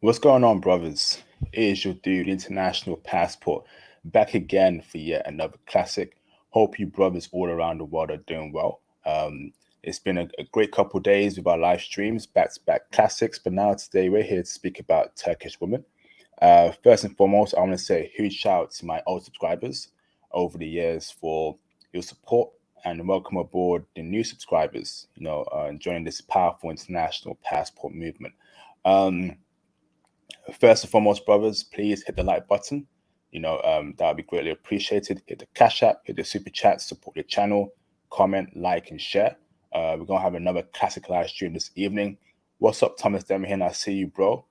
What's going on, brothers? It is your dude, International Passport, back again for yet another classic. Hope you brothers all around the world are doing well. It's been a great couple days with our live streams, back-to-back classics, but now today we're here to speak about Turkish women. First and foremost, I want to say a huge shout out to my old subscribers over the years for your support and welcome aboard the new subscribers, joining this powerful international passport movement. Um, First and foremost, brothers, please hit the like button. That would be greatly appreciated. Hit the cash app, hit the super chat, support the channel, comment, like, and share. We're gonna have another classic live stream this evening. What's up, Thomas Demahin? I see you, bro.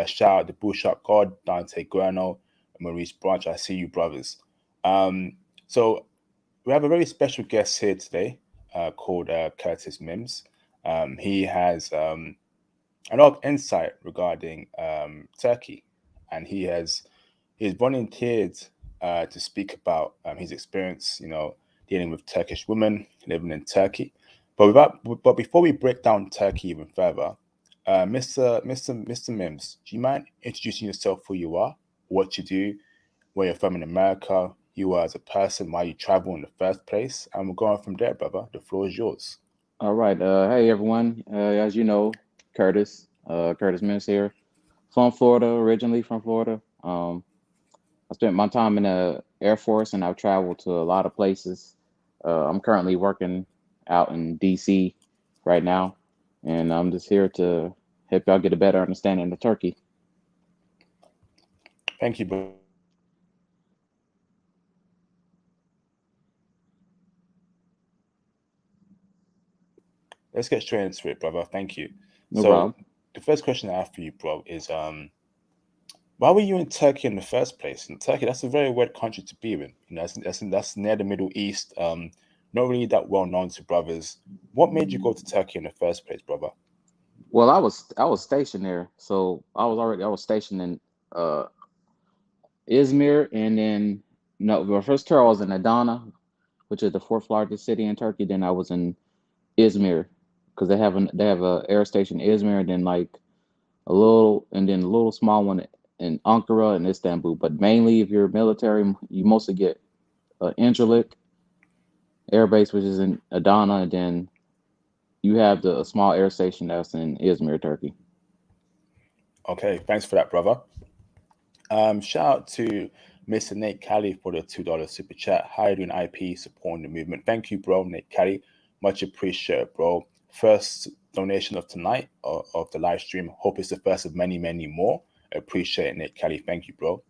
Shout out to Bullshot God, Dante Guerno, and Maurice Branch. I see you, brothers. So we have a very special guest here today, called Curtis Mims. He has a lot of insight regarding Turkey, and he's volunteered to speak about his experience, dealing with Turkish women living in Turkey. But before we break down Turkey even further, Mr. Mims, do you mind introducing yourself, who you are, what you do, where you're from in America, you are as a person, why you travel in the first place, and we're going from there, brother. The floor is yours. All right. Hey, everyone. As you know, Curtis Mims here, from Florida, originally from Florida. I spent my time in the Air Force, and I've traveled to a lot of places. I'm currently working out in DC right now, and I'm just here to help y'all get a better understanding of Turkey. Thank you, brother. Let's get straight into it, brother. Thank you. No So problem. the first question I have for you, bro, is why were you in Turkey in the first place? In Turkey, that's a very weird country to be in. That's near the Middle East. Not really that well known to brothers. What made you go to Turkey in the first place, brother? Well, I was stationed there, so I was stationed in uh, Izmir, and then no, the first tour I was in Adana, which is the fourth largest city in Turkey. Then I was in Izmir because they have a air station in Izmir, and then like a little small one in Ankara and Istanbul. But mainly, if you're military, you mostly get Incirlik Air Base, which is in Adana, and then you have a small air station that's in Izmir, Turkey. Okay, thanks for that, brother. Shout out to Mr. Nate Kelly for the $2 super chat. How you doing, IP, supporting the movement? Thank you, bro, Nate Kelly. Much appreciated, bro. First donation of tonight of the live stream. Hope it's the first of many, many more. Appreciate it, Nate Kelly. Thank you, bro.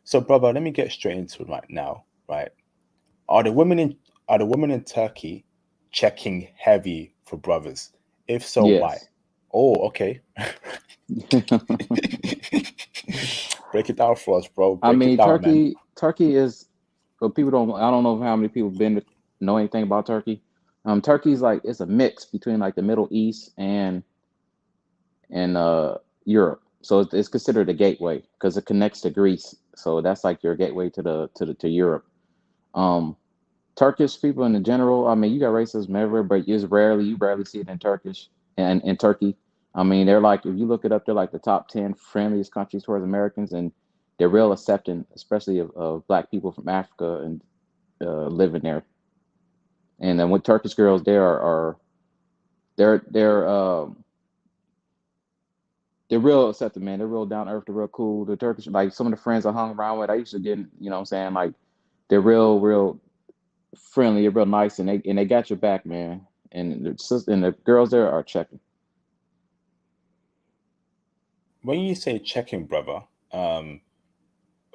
So, brother, let me get straight into it right now. Right? Are the women in are the women in Turkey checking heavy for brothers? If so, why? Yes. Oh, okay. Break it down for us, bro. I Break it mean, down, man. Turkey is, but people don't. I don't know how many people been to know anything about Turkey. Turkey's like it's a mix between like the Middle East and Europe. So it's considered a gateway because it connects to Greece. So that's like your gateway to Europe. Um, Turkish people in general. I mean, you got racism everywhere, but you rarely see it in Turkish and in Turkey. I mean, they're like if you look it up, they're like the top 10 friendliest countries towards Americans, and they're real accepting, especially of black people from Africa and living there. And then with Turkish girls, they're they're real accepting, man. They're real down to earth. They're real cool. The Turkish, like some of the friends I hung around with, I used to get, what I'm saying, like they're real friendly. They're real nice, and they got your back, man. And the girls there are checking. When you say checking, brother, um,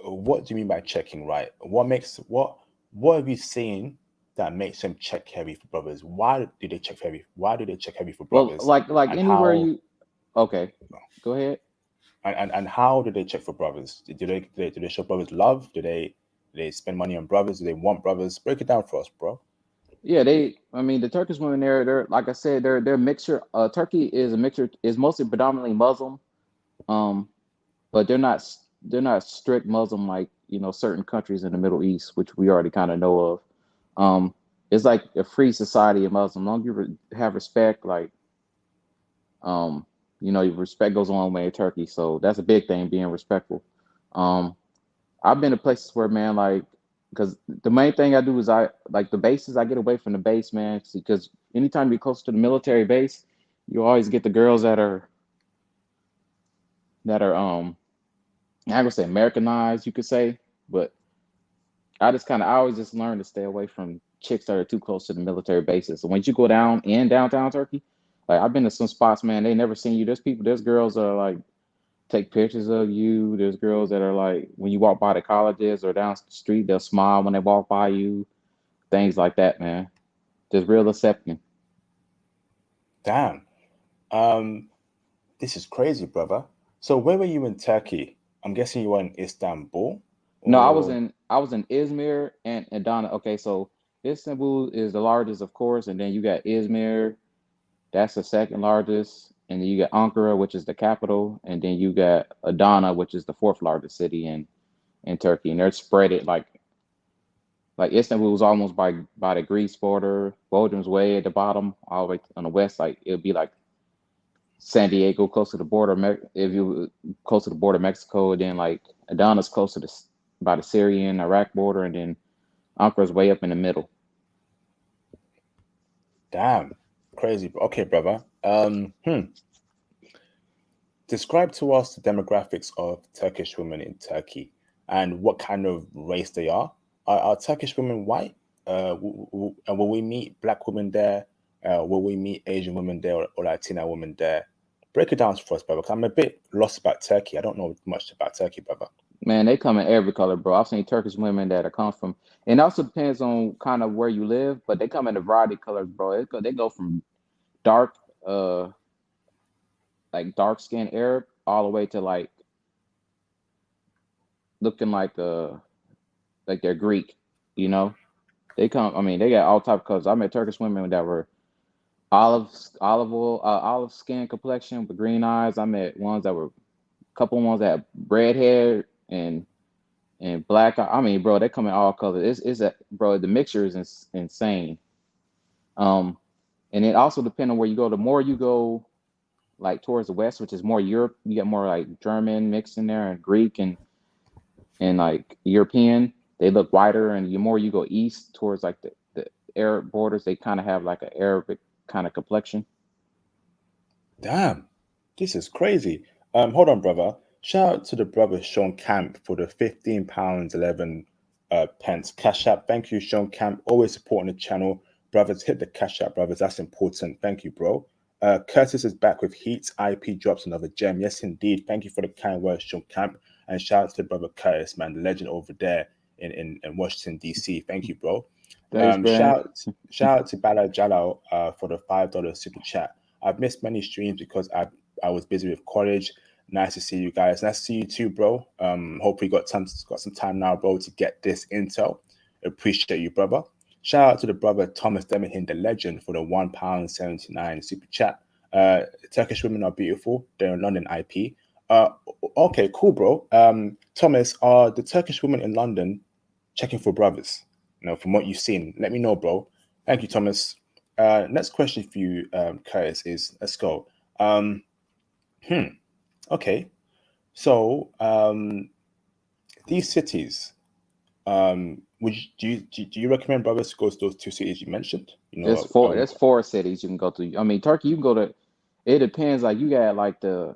what do you mean by checking right? What have you seen that makes them check heavy for brothers? Why do they check heavy? Why do they check heavy for Well, brothers? like And anywhere how you, okay, go ahead. and how do they check for brothers? Do they show brothers love? Do they spend money on brothers? Do they want brothers? Break it down for us, bro. Yeah, I mean, the Turkish women there, they're like I said, they're a mixture. Turkey is a mixture, is mostly predominantly Muslim, um, but they're not strict Muslim like certain countries in the Middle East, which we already kind of know of. Um, it's like a free society of Muslim. Long as you have respect, like um, You know, respect goes a long way in Turkey, so that's a big thing, being respectful. Um, I've been to places where, man, like, because the main thing I do is I like the bases. I get away from the base, man, because anytime you're close to the military base, you always get the girls that are I'm gonna say Americanized, you could say, but I always just learn to stay away from chicks that are too close to the military bases. So once you go down in downtown Turkey, like I've been to some spots, man, they never seen you. There's girls that are like take pictures of you. There's girls that are like when you walk by the colleges or down the street, they'll smile when they walk by you. Things like that, man. Just real accepting. Damn. Um, this is crazy, brother. So where were you in Turkey? I'm guessing you were in Istanbul, No, or I was in Izmir and Adana. Okay, so Istanbul is the largest, of course, and then you got Izmir. That's the second largest, and then you got Ankara, which is the capital, and then you got Adana, which is the fourth largest city in Turkey, and they're spread it like Istanbul was almost by the Greece border. Bodrum's way at the bottom, all the way on the west. Like it would be like San Diego, close to the border. If you close to the border of Mexico, then like Adana's close to the by the Syrian Iraq border, and then Ankara's way up in the middle. damn, crazy. Okay, brother. Describe to us the demographics of Turkish women in Turkey and what kind of race they are. Are Turkish women white? And will we meet black women there? Will we meet Asian women there or Latina women there? Break it down for us, brother. 'Cause I'm a bit lost about Turkey. I don't know much about Turkey, brother. Man, they come in every color, bro. I've seen Turkish women that are come from, and it also depends on kind of where you live, but they come in a variety of colors, bro. They go from dark, uh, like dark skinned Arab, all the way to like looking like they're Greek. You know, they come. I mean, they got all type of colors. I met Turkish women that were olive oil, olive skin complexion with green eyes. I met ones that were a couple ones that had red hair and black. I mean, bro, they come in all colors. It's a bro. The mixture is insane. Um, and it also depends on where you go. The more you go like towards the west, which is more Europe, you get more like German mixed in there and Greek and like European. They look whiter, and the more you go east towards like the Arab borders, they kind of have like an Arabic kind of complexion. Damn, this is crazy. Hold on, brother. Shout out to the brother Sean Camp for the £15 11 pence cash app. Thank you, Sean Camp. Always supporting the channel, brothers. Hit the cash app, brothers. That's important. Thank you, bro. Curtis is back with Heat. IP drops another gem. Yes, indeed. Thank you for the kind words, Sean Camp. And shout out to the brother Curtis, man, the legend over there in Washington D.C. Thank you, bro. Thanks, man. Shout out to Bala Jalal for the $5 super chat. I've missed many streams because I was busy with college. Nice to see you guys. Nice to see you too, bro. Hopefully got some time now, bro, to get this intel. Appreciate you, brother. Shout out to the brother Thomas Demahin, the legend, for the £1.79 super chat. Turkish women are beautiful. They're in London IP. Okay, cool, bro. Thomas, are the Turkish women in London checking for brothers? From what you've seen, let me know, bro. Thank you, Thomas. Next question for you, Curtis, is let's go. Um, okay. So these cities, do you recommend brothers to go to those two cities you mentioned? There's four cities you can go to. I mean, Turkey, you can go to. It depends. Like you got like the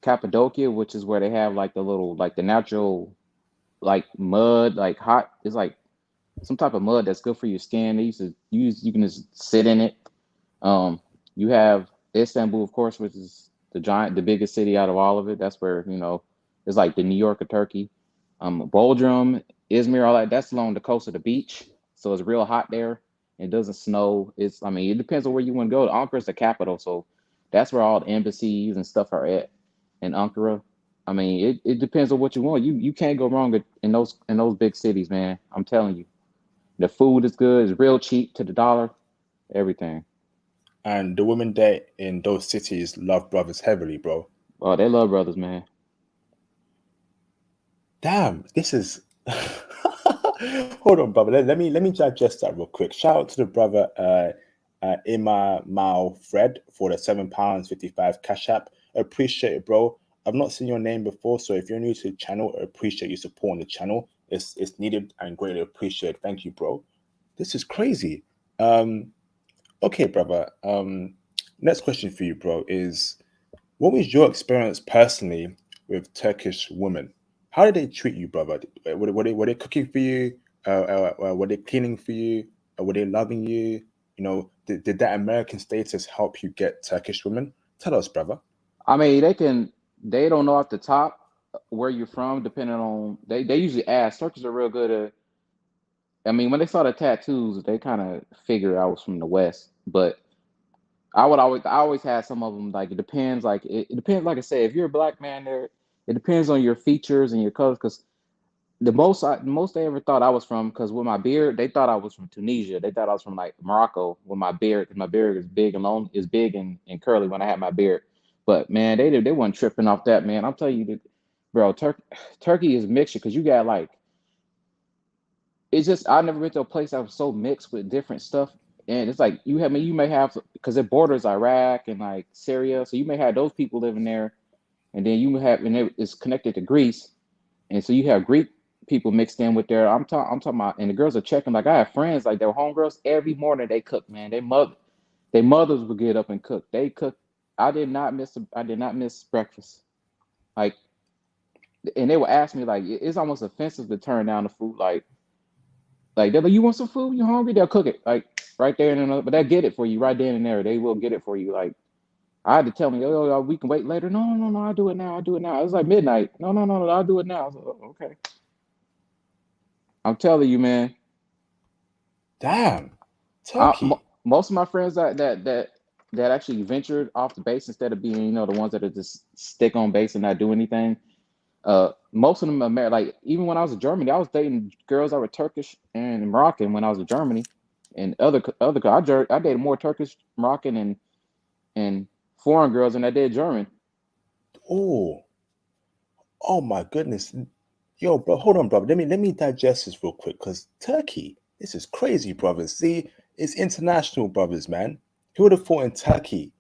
Cappadocia, which is where they have like the little like the natural like mud, like hot. It's like some type of mud that's good for your skin. They used to use. You can just sit in it. Um, you have Istanbul, of course, which is the biggest city out of all of it. That's where it's like the New York of Turkey. Bodrum, Izmir, all that. That's along the coast of the beach, so it's real hot there. It doesn't snow. I mean, it depends on where you want to go. Ankara is the capital, so that's where all the embassies and stuff are at in Ankara. I mean, it depends on what you want. You can't go wrong in those big cities, man. I'm telling you. The food is good. It's real cheap to the dollar. Everything. And the women there in those cities love brothers heavily, bro. Oh, they love brothers, man. Damn, this is. Hold on, brother. Let me digest that real quick. Shout out to the brother Ima Mao Fred for the £7.55 cash app. Appreciate it, bro. I've not seen your name before, so if you're new to the channel, I appreciate you supporting the channel. It's needed and greatly appreciated. Thank you, bro. This is crazy. Okay, brother. Next question for you, bro, is what was your experience personally with Turkish women? How did they treat you, brother? Were they cooking for you? Were they cleaning for you? Were they loving you? Did that American status help you get Turkish women? Tell us, brother. I mean, they don't know off the top where you're from, depending on they usually ask. Turkish are real good at. I mean, when they saw the tattoos, they kind of figured I was from the West. But I always had some of them. Like it depends. Like it depends. Like I said, if you're a black man, there, it depends on your features and your colors. Because the most they ever thought I was from, because with my beard, they thought I was from Tunisia. They thought I was from like Morocco with my beard, because my beard is big and long, is big and curly when I had my beard. But man, they weren't tripping off that, man. I'm telling you, that, bro, Turkey is mixture, because you got like it's just I never been to a place that was so mixed with different stuff. And it's like you may have, because it borders Iraq and like Syria, so you may have those people living there, and then you have it's connected to Greece, and so you have Greek people mixed in with there. I'm talking about, and the girls are checking. Like I have friends, like their homegirls, every morning they cook. Man, their mothers would get up and cook. They cook. I did not miss breakfast. Like, and they would ask me like, it's almost offensive to turn down the food. Like they're like, you want some food? You hungry? They'll cook it like right there and then, but they'll get it for you right then and there. They will get it for you. Like I had to tell me, oh, we can wait later. No, no, no, I'll do it now. I'll do it now. It was like midnight. No, no, no, no, I'll do it now. I was like, oh, okay. I'm telling you, man. Damn, Turkey. Most of my friends that actually ventured off the base instead of being, the ones that are just stick on base and not do anything. Most of them are married. Like even when I was in Germany, I was dating girls that were Turkish and Moroccan when I was in Germany, and I dated more Turkish, Moroccan, and foreign girls than I did German. Oh, oh my goodness. Yo, bro, hold on, brother. Let me digest this real quick, because Turkey, this is crazy, brothers. See, it's international, brothers, man. Who would have thought in Turkey,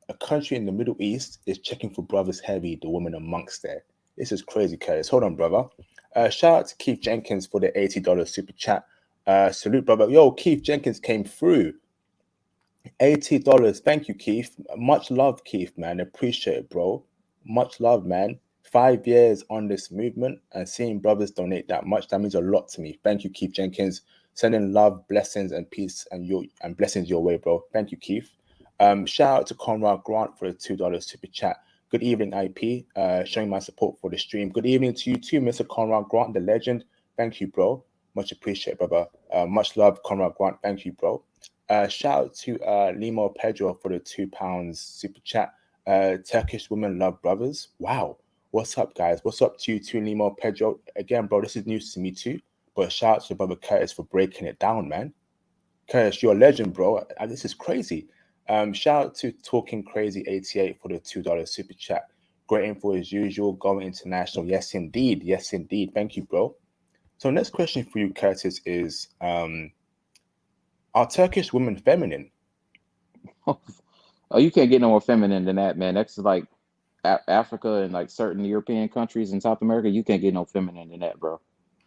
a country in the Middle East, is checking for brothers heavy, the women amongst there? This is crazy, Curtis. Hold on, brother. Shout out to Keith Jenkins for the $80 super chat. Salute, brother. Yo, Keith Jenkins came through. $80. Thank you, Keith. Much love, Keith, man. Appreciate it, bro. Much love, man. 5 years on this movement and seeing brothers donate that much, that means a lot to me. Thank you, Keith Jenkins. Sending love, blessings, and peace and blessings your way, bro. Thank you, Keith. Shout out to Conrad Grant for the $2 super chat. Good evening, IP. Showing my support for the stream. Good evening to you too, Mr. Conrad Grant, the legend. Thank you, bro. Much appreciated, brother. Much love, Conrad Grant. Thank you, bro. Shout out to Limo Pedro for the £2 super chat. Turkish women love brothers. Wow. What's up, guys? What's up to you too, Limo Pedro? Again, bro, this is news to me too. But shout out to brother Curtis for breaking it down, man. Curtis, you're a legend, bro. This is crazy. Shout out to Talking Crazy 88 for the $2 super chat. Great info as usual. Going international. Yes, indeed. Yes, indeed. Thank you, bro. So next question for you, Curtis, is are Turkish women feminine? Oh, you can't get no more feminine than that, man. That's like Africa and like certain European countries in South America. You can't get no feminine than that, bro.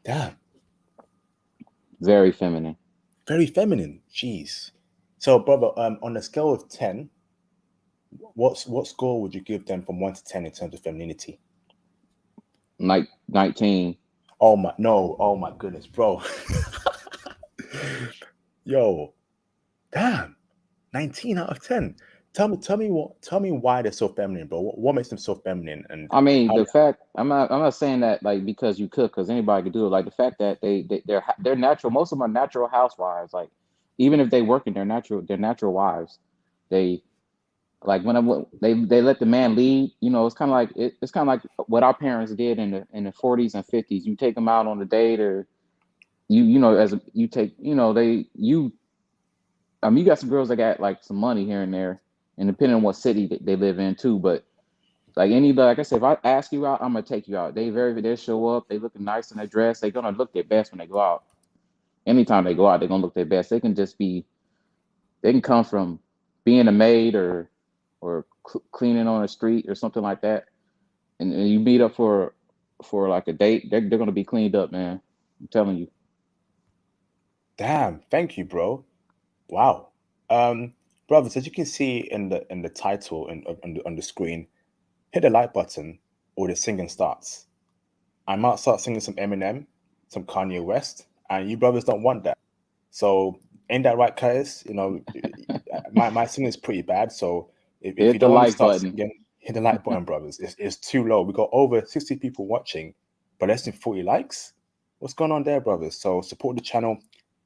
Damn. Very feminine. Very feminine. Jeez. So, brother, on a scale of 10, what score would you give them from 1 to 10 in terms of femininity? Like 19. Oh my no! Oh my goodness, bro. Yo, damn. 19 out of 10. Tell me why they're so feminine, bro. What makes them so feminine, and I mean, how? the fact I'm not saying that like because you cook, because anybody could do it. Like the fact that they're natural. Most of them are natural housewives. Like even if they work in, they're natural wives. They like they let the man lead. It's kind of like it's kind of like what our parents did in the 40s and 50s. You take them out on a date, or as you take you got some girls that got like some money here and there, and depending on what city they live in too, but. Like I said, if I ask you out, I'm gonna take you out. They show up, they looking nice in their dress. They're gonna look their best when they go out. Anytime they go out, they're gonna look their best. They can come from being a maid or or cleaning on the street or something like that, and you meet up for like a date, they're gonna be cleaned up, man. I'm telling you. Damn, thank you, bro. Wow. Um, Brothers, as you can see in the title and on the screen, hit the like button or the singing starts. I might start singing some Eminem, some Kanye West, and you brothers don't want that. So ain't that right, Curtis? My singing is pretty bad. So if you Hit the don't want me to like start button. singing, hit the like button, brothers. It's too low. We got over 60 people watching, but less than 40 likes. What's going on there, brothers? So support the channel,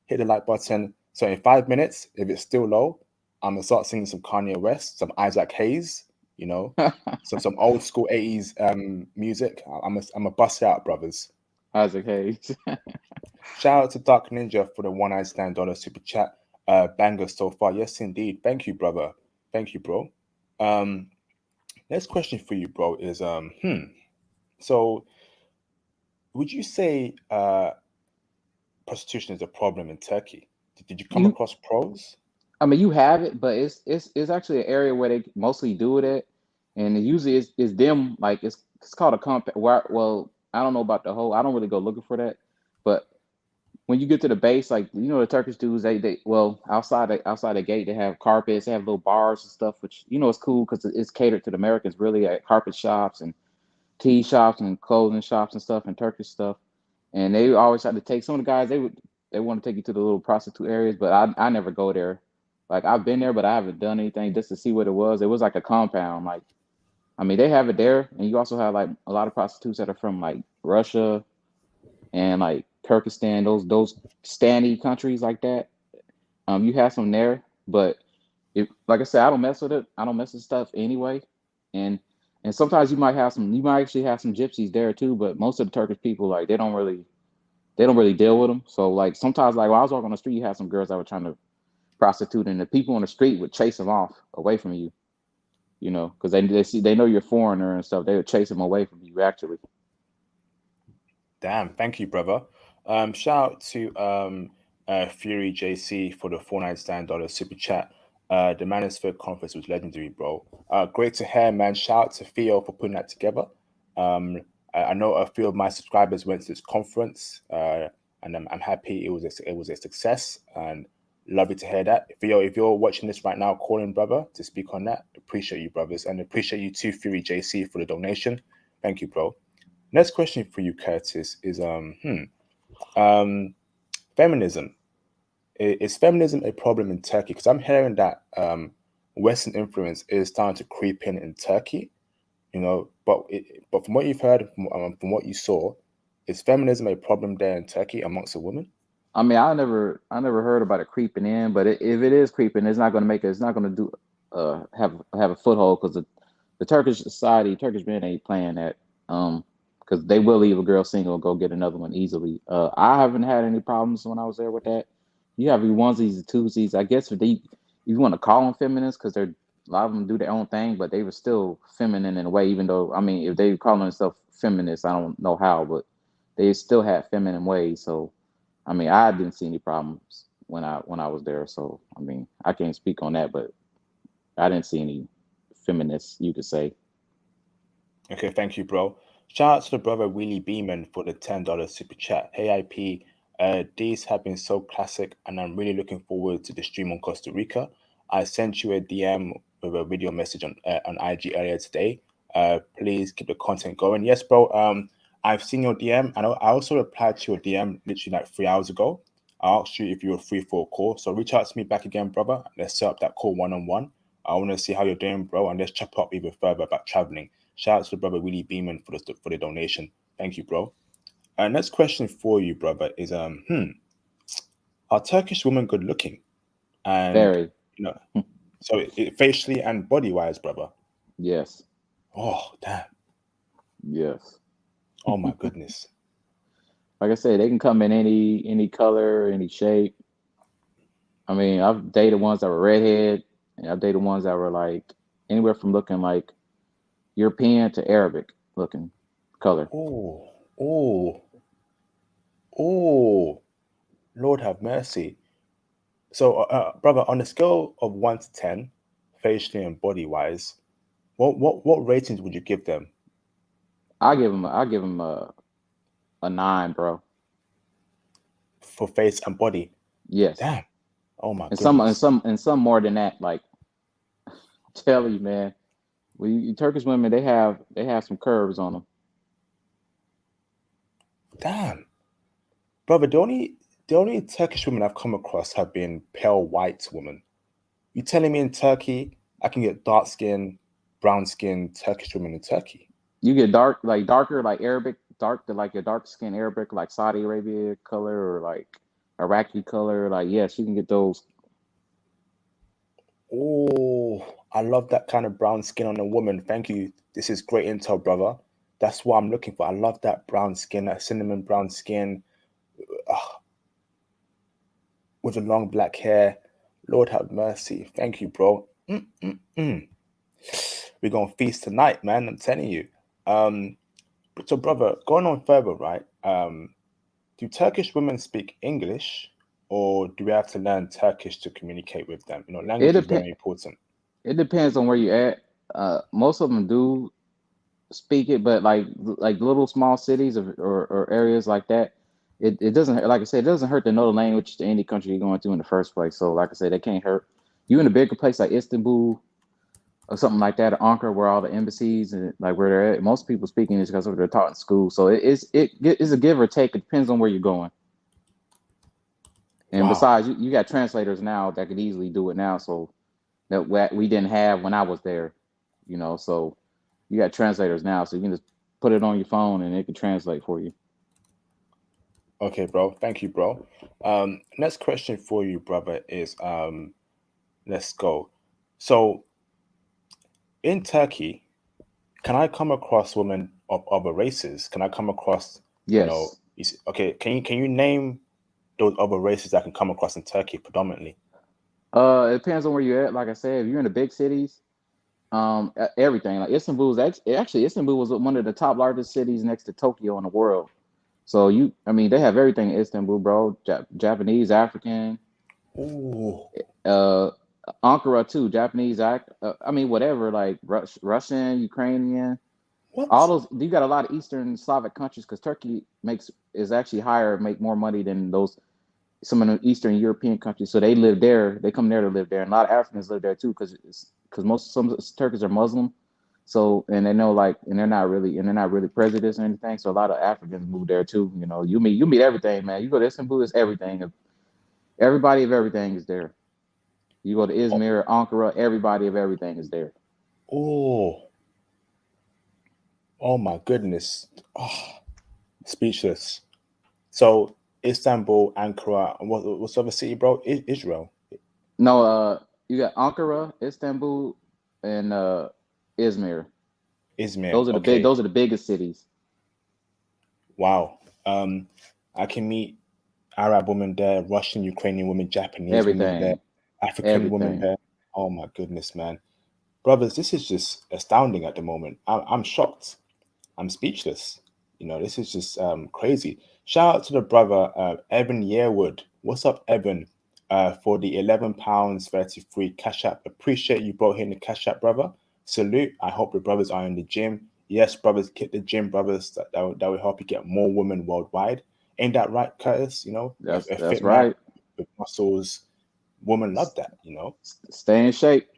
hit the like button. So in 5 minutes, if it's still low, I'm gonna start singing some Kanye West, some Isaac Hayes, you know, some old school 80s music. I'm a bust out, brothers. Isaac Hayes. Shout out to Dark Ninja for the $199 super chat. Banger so far. Yes, indeed. Thank you, brother. Thank you, bro. Um, Next question for you, bro, is so would you say prostitution is a problem in Turkey? Did you come You, across pros? I mean, you have it, but it's actually an area where they mostly do it at, and it usually is them. Like it's called a comp. Well, I don't know about the whole. I don't really go looking for that, but when you get to the base, like the Turkish dudes, they well outside the gate they have carpets, they have little bars and stuff, which it's cool because it's catered to the Americans really at carpet shops and tea shops and clothing shops and stuff and Turkish stuff. And they always try to take some of the guys they want to take you to the little prostitute areas, but I never go there. Like I've been there, but I haven't done anything just to see what it was. It was like a compound. Like I mean, they have it there, and you also have like a lot of prostitutes that are from like Russia and like Turkestan, those standy countries like that. You have some there, but if like I said, I don't mess with it. I don't mess with stuff anyway, and sometimes you might actually have some gypsies there too. But most of the Turkish people like they don't really deal with them. So like sometimes like when I was walking on the street, you had some girls that were trying to prostitute, and the people on the street would chase them off away from you. Because they know you're a foreigner and stuff. They would chase them away from you actually. Damn, thank you, brother. Shout out to Fury JC for the $499 super chat. The Manosphere conference was legendary, bro. Great to hear, man. Shout out to Theo for putting that together. Um, I know a few of my subscribers went to this conference, and I'm happy it was a success, and lovely to hear that. Theo, if you're watching this right now, call in, brother, to speak on that. Appreciate you, brothers, and appreciate you too, Fury JC, for the donation. Thank you, bro. Next question for you, Curtis, is um, feminism. Is feminism a problem in Turkey? Because I'm hearing that Western influence is starting to creep in Turkey. But from what you've heard, from what you saw, is feminism a problem there in Turkey amongst the women? I mean, I never heard about it creeping in, but if it is creeping, it's not going to make it. It's not going to do have a foothold because the Turkish society, Turkish men ain't playing that. Because they will leave a girl single and go get another one easily. I haven't had any problems when I was there with that. You have your onesies and twosies. I guess if you want to call them feminists, because they're a lot of them do their own thing, but they were still feminine in a way. Even though I mean, if they call themselves feminists, I don't know how, but they still had feminine ways. So I mean, I didn't see any problems when I was there. So I mean, I can't speak on that, but I didn't see any feminists, you could say. Okay, thank you, bro. Shout out to the brother Willie Beeman for the $10 super chat. Hey, IP, these have been so classic, and I'm really looking forward to the stream on Costa Rica. I sent you a DM with a video message on IG earlier today. Please keep the content going. Yes, bro. I've seen your DM. I also replied to your DM literally like 3 hours ago. I asked you if you were free for a call, so reach out to me back again, brother. Let's set up that call one on one. I want to see how you're doing, bro, and let's chop up even further about traveling. Shout out to the brother Willie Beeman for the donation. Thank you, bro. Next question for you, brother, is are Turkish women good looking? And Very, you know, facially and body wise, brother. yes, Oh damn. yes. Oh my goodness. Like I said, they can come in any color, any shape. I mean, I've dated ones that were redhead, and I've dated ones that were like anywhere from looking like European to Arabic looking color. Oh, oh, oh. Lord have mercy. So, brother, on a scale of 1 to 10, facially and body wise, what ratings would you give them I give him a 9, bro. for face and body? Yes, Damn. Oh my and goodness. some more than that. Like, tell you, man, Turkish women, they have some curves on them. Damn. Brother, the only Turkish women I've come across have been pale white women. You telling me in Turkey I can get dark skin, brown skin Turkish women in Turkey? You get darker, like Arabic, like a dark skin Arabic, like Saudi Arabia color or like Iraqi color. Like, yes, you can get those. Oh, I love that kind of brown skin on a woman. Thank you. This is great intel, brother. That's what I'm looking for. I love that brown skin, that cinnamon brown skin, with the long black hair. Lord have mercy. Thank you, bro. Mm-mm-mm. We're gonna feast tonight, man. I'm telling you. Um, so, brother, going on further, right? Do Turkish women speak English, or do we have to learn Turkish to communicate with them? It Language is depend. very important. It depends on where you at. Most of them do speak it, but like little small cities or areas like that, it doesn't, like I said, it doesn't hurt to know the language to any country you're going to in the first place. So like I said, they can't hurt you in a bigger place like Istanbul or something like that, or Ankara, where all the embassies and like where they're at. Most people speak English because they're taught in school. So it's a give or take. It depends on where you're going. And Wow. besides, you got translators now that could easily do it now. So that we didn't have when I was there, So you got translators now, so you can just put it on your phone and it can translate for you. Okay, bro. Thank you, bro. Next question for you, brother, is let's go. So in Turkey, can I come across women of other races? Can I come across, Yes. okay, can you name those other races I can come across in Turkey predominantly? It depends on where you're at. Like I said, if you're in the big cities, everything like Istanbul was one of the top largest cities next to Tokyo in the world. So I mean, they have everything in Istanbul, bro. Japanese, African, Oh, uh, Ankara too. Japanese, I mean, whatever, like Russian, Ukrainian, all what? those. You got a lot of Eastern Slavic countries because Turkey is actually make more money than those some of the Eastern European countries. So they live there. They come there to live there, and a lot of Africans live there too because some Turks are Muslim. So and they know and they're not really prejudiced or anything. So a lot of Africans move there too. You meet everything, man. You go to Istanbul, it's everything. Everybody of everything is there. You go to Oh, Izmir, Ankara, everybody of everything is there. oh, oh my goodness. Oh, speechless. So Istanbul, Ankara, and what's the other city, bro? Israel. No, you got Ankara, Istanbul, and Izmir. Izmir. Okay. Those are the biggest cities. Wow. Um, I can meet Arab women there, Russian, Ukrainian women, Japanese women there, Everything, African women everything. there. Oh my goodness, man. Brothers, this is just astounding at the moment. I'm shocked. I'm speechless. This is just crazy. Shout out to the brother Evan Yearwood. What's up, Evan? For the £11 33 cash app. Appreciate you brought in the cash app, brother. Salute. I hope the brothers are in the gym. Yes, brothers, hit the gym, brothers. That will help you get more women worldwide. Ain't that right, Curtis? A That's fit man right. with muscles. Women love that. Stay in shape.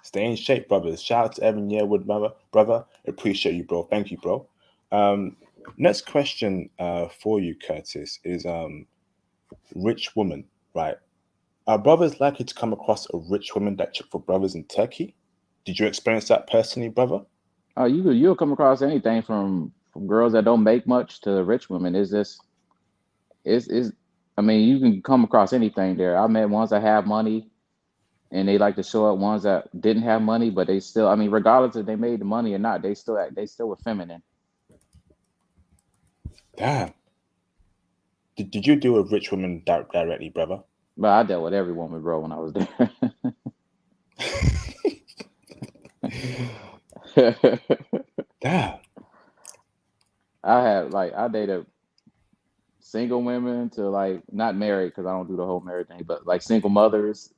Stay in shape, brothers. Shout out to Evan Yearwood, brother. Appreciate you, bro. Thank you, bro. Um, Next question for you, Curtis, is rich woman, right? Are brothers likely to come across a rich woman that check for brothers in Turkey? Did you experience that personally, brother? You'll come across anything from girls that don't make much to rich women. Is I mean, you can come across anything there. I met ones that have money and they like to show up. Ones that didn't have money, but they still. I mean, regardless if they made the money or not, they still were feminine. Damn. Did you deal with rich women directly, brother? But I dealt with every woman, bro, when I was there. Damn. I dated single women to like not married because I don't do the whole married thing, but like single mothers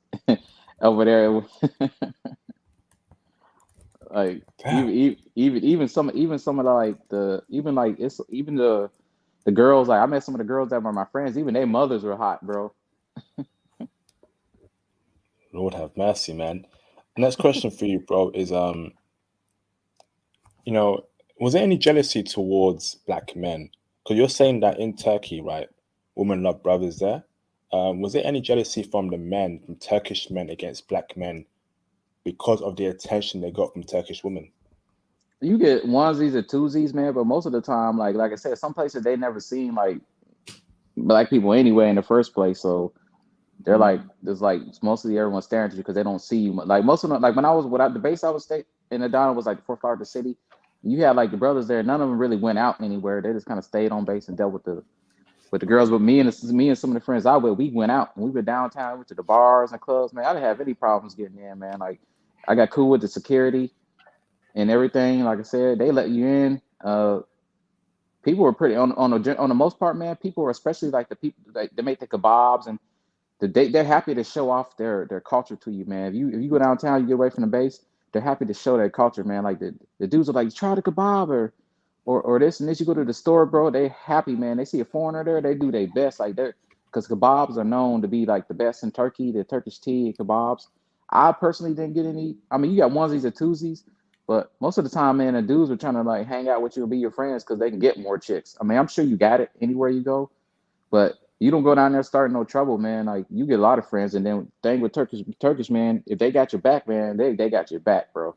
over there. Like Damn. even some of the, like the even like it's even the girls, like I met some of the girls that were my friends, even their mothers were hot, bro. Lord have mercy, man. Next question for you, bro, is you know, was there any jealousy towards black men? Because you're saying that in Turkey, right, women love brothers there. Was there any jealousy from the men, from Turkish men against black men because of the attention they got from Turkish women? You get onesies or twosies, man, but most of the time, like I said, some places they never seen like black people anyway in the first place. So they're like, there's like mostly everyone staring at you because they don't see you. Like most of them, like when I was without the base, I was stay in Adana was like the fourth largest city. You had like the brothers there. None of them really went out anywhere. They just kind of stayed on base and dealt with the girls. But me and some of the friends I with, we went out and we were downtown. We went to the bars and clubs. Man, I didn't have any problems getting in. Man, like I got cool with the security and everything. Like I said, they let you in. People were pretty on the most part, man. People were especially like the people like they make the kebabs and they're happy to show off their culture to you, man. If you go downtown, you get away from the base, they're happy to show their culture, man. Like the dudes are like, try the kebab or this and this. You go to the store, bro, they happy, man. They see a foreigner there, they do their best, like they're because kebabs are known to be like the best in Turkey, the Turkish tea and kebabs. I personally didn't get any. I mean, you got onesies or twosies, but most of the time, man, the dudes are trying to like hang out with you and be your friends because they can get more chicks. I mean, I'm sure you got it anywhere you go, but you don't go down there starting no trouble, man. Like you get a lot of friends, and then thing with Turkish man, if they got your back, man, they got your back, bro.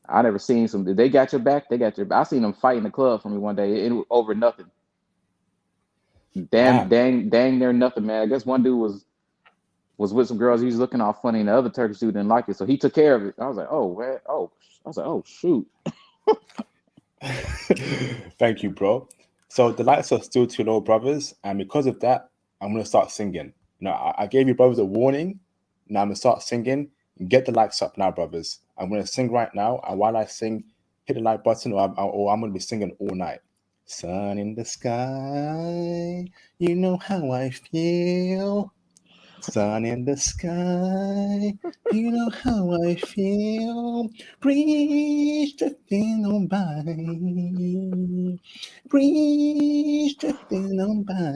I never seen some. If they got your back, they got your. I seen them fight in the club for me one day over nothing. Damn. Dang, near nothing, man. I guess one dude was with some girls. He was looking all funny, and the other Turkish dude didn't like it, so he took care of it. I was like, oh, man, oh, I was like, oh, shoot. Thank you, bro. So the lights are still too low, brothers, and because of that, I'm gonna start singing. Now I gave you brothers a warning. Now I'm gonna start singing. Get the likes up now, brothers. I'm gonna sing right now, and while I sing, hit the like button, or I'm gonna be singing all night. Sun in the sky, you know how I feel. Sun in the sky, you know how I feel. Breeze drifting on by, breeze drifting on by.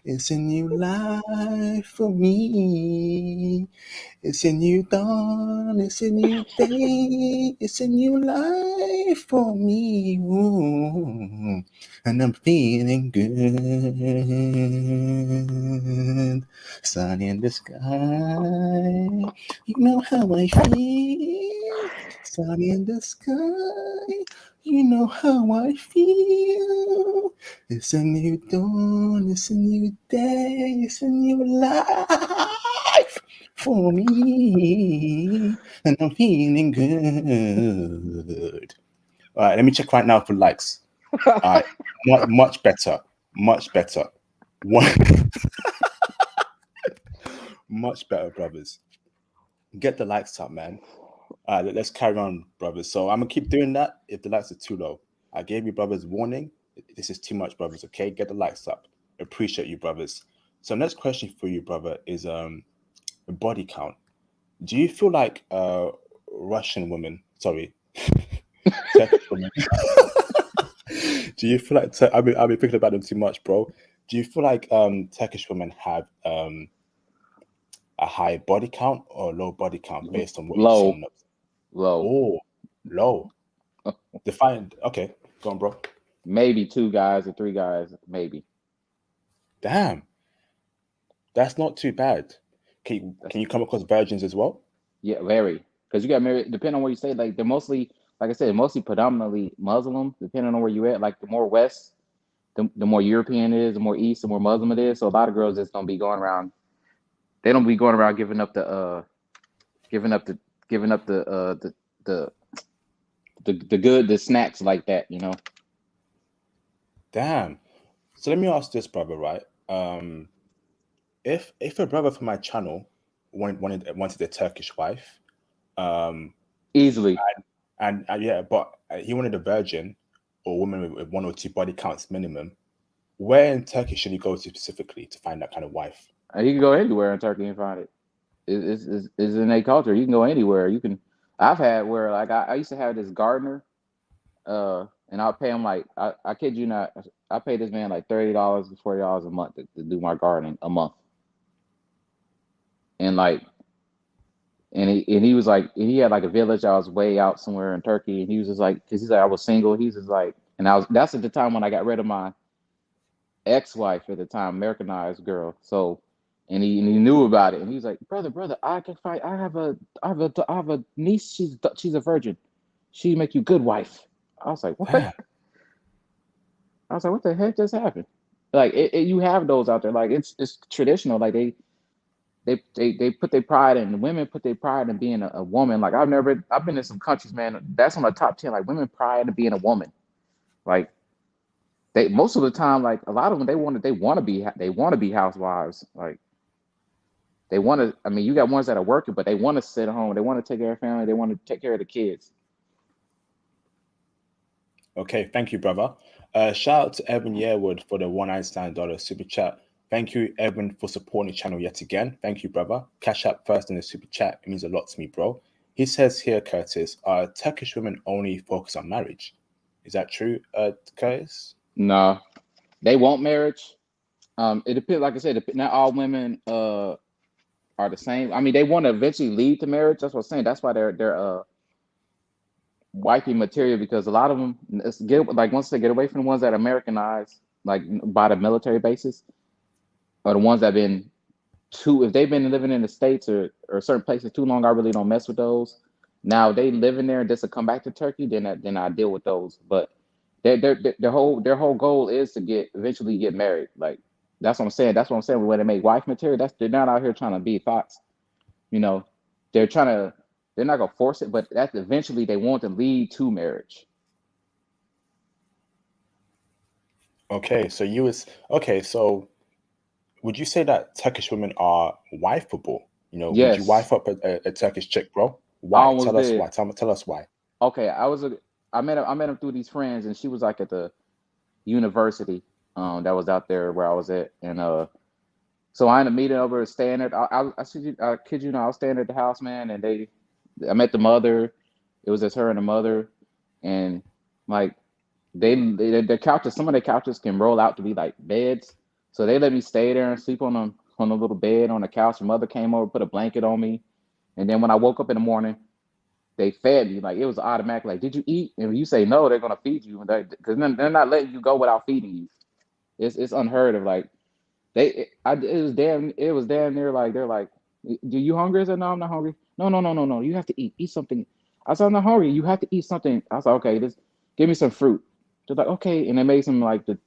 It's a new life for me. It's a new dawn, it's a new day, it's a new life for me. Ooh, and I'm feeling good. Sun in the sky, you know how I feel. Sun in the sky, you know how I feel. It's a new dawn, it's a new day, it's a new life for me, and I'm feeling good. All right, let me check right now for likes. All right, much better, much better. One, much better, brothers. Get the likes up, man. All right, let's carry on, brothers. So I'm gonna keep doing that if the likes are too low. I gave you brothers warning. This is too much, brothers. Okay, get the likes up. Appreciate you, brothers. So next question for you, brother, is body count. Do you feel like Russian women, sorry, Turkish women? Do you feel like I've been thinking about them too much, bro? Do you feel like Turkish women have a high body count or low body count based on what you've Low, seen? low. Oh, low. Define. Okay, go on, bro. Maybe two guys or three guys, maybe. Damn, that's not too bad. Can you come across virgins as well? Yeah, very. Because you got married, depending on where you stay, like they're mostly, like I said, mostly predominantly Muslim, depending on where you at. Like the more west, the more European it is, the more east, the more Muslim it is. So a lot of girls just don't be going around. They don't be going around giving up the, giving up the, the good, the snacks like that, you know? Damn. So let me ask this, brother. Right? If a brother from my channel wanted a Turkish wife, um, Easily. and yeah, but he wanted a virgin or a woman with one or two body counts minimum. Where in Turkey should he go to specifically to find that kind of wife? You can go anywhere in Turkey and find it. It's in a culture. You can go anywhere. You can. I've had where like I used to have this gardener, and I'll pay him like I kid you not, I pay this man like $30 to $40 a month to do my gardening a month, and like and he was like and he had like a village. I was way out somewhere in Turkey, and he was just like because he's like I was single. He's just like, and I was that's at the time when I got rid of my ex-wife at the time, Americanized girl. So, and he knew about it, and he was like, brother, I can find. I have a niece. She's a virgin. She make you good wife. I was like, what? Damn. I was like, what the heck just happened? Like you have those out there. Like it's traditional. Like they put their pride in women. Put their pride in being a woman. Like I've been in some countries, man. That's on the top 10. Like women pride in being a woman. Like they most of the time, like a lot of them, they want to be housewives. Like they want to. I mean, you got ones that are working, but they want to sit at home. They want to take care of family. They want to take care of the kids. Okay, thank you, brother. Shout out to Evan Yearwood for the $199 super chat. Thank you, Evan, for supporting the channel yet again. Thank you, brother. Cash out first in the super chat. It means a lot to me, bro. He says here, Curtis, Turkish women only focus on marriage. Is that true, Curtis? No, they want marriage. It depends. Like I said, not all women are the same. I mean, they want to eventually lead to marriage. That's what I'm saying. That's why they're wifey material because a lot of them get like once they get away from the ones that are Americanized, like by the military bases, or the ones that have been too if they've been living in the states or certain places too long. I really don't mess with those. Now they live in there and just to come back to Turkey, then I deal with those. But their whole goal is to get eventually get married. Like that's what I'm saying. That's what I'm saying. When they make wife material, that's they're not out here trying to be thoughts. You know, they're trying to. They're not gonna force it, but that eventually they want to lead to marriage. Okay, so so would you say that Turkish women are wifeable? Would you Yes, wife up a Turkish chick, bro? I Why? almost Tell us did. why. Tell us why. Okay, I met him through these friends, and she was like at the university that was out there where I was at, and so I ended up meeting over, staying at. I kid you not, I was staying at the house, man, and I met the mother. It was just her and the mother, and like the couches. Some of the couches can roll out to be like beds, so they let me stay there and sleep on a little bed on the couch. The mother came over, put a blanket on me, and then when I woke up in the morning, they fed me. Like it was automatic. Like, did you eat? And when you say no, they're gonna feed you, because they're not letting you go without feeding you. It's unheard of. Like it was damn near like they're like, "Do you hungry?" I said, "No, I'm not hungry." No, no, no, no, no. You have to eat something. I said, "I'm not hungry. You have to eat something." I said, "Okay, just give me some fruit." They're like, "Okay," and they made some like the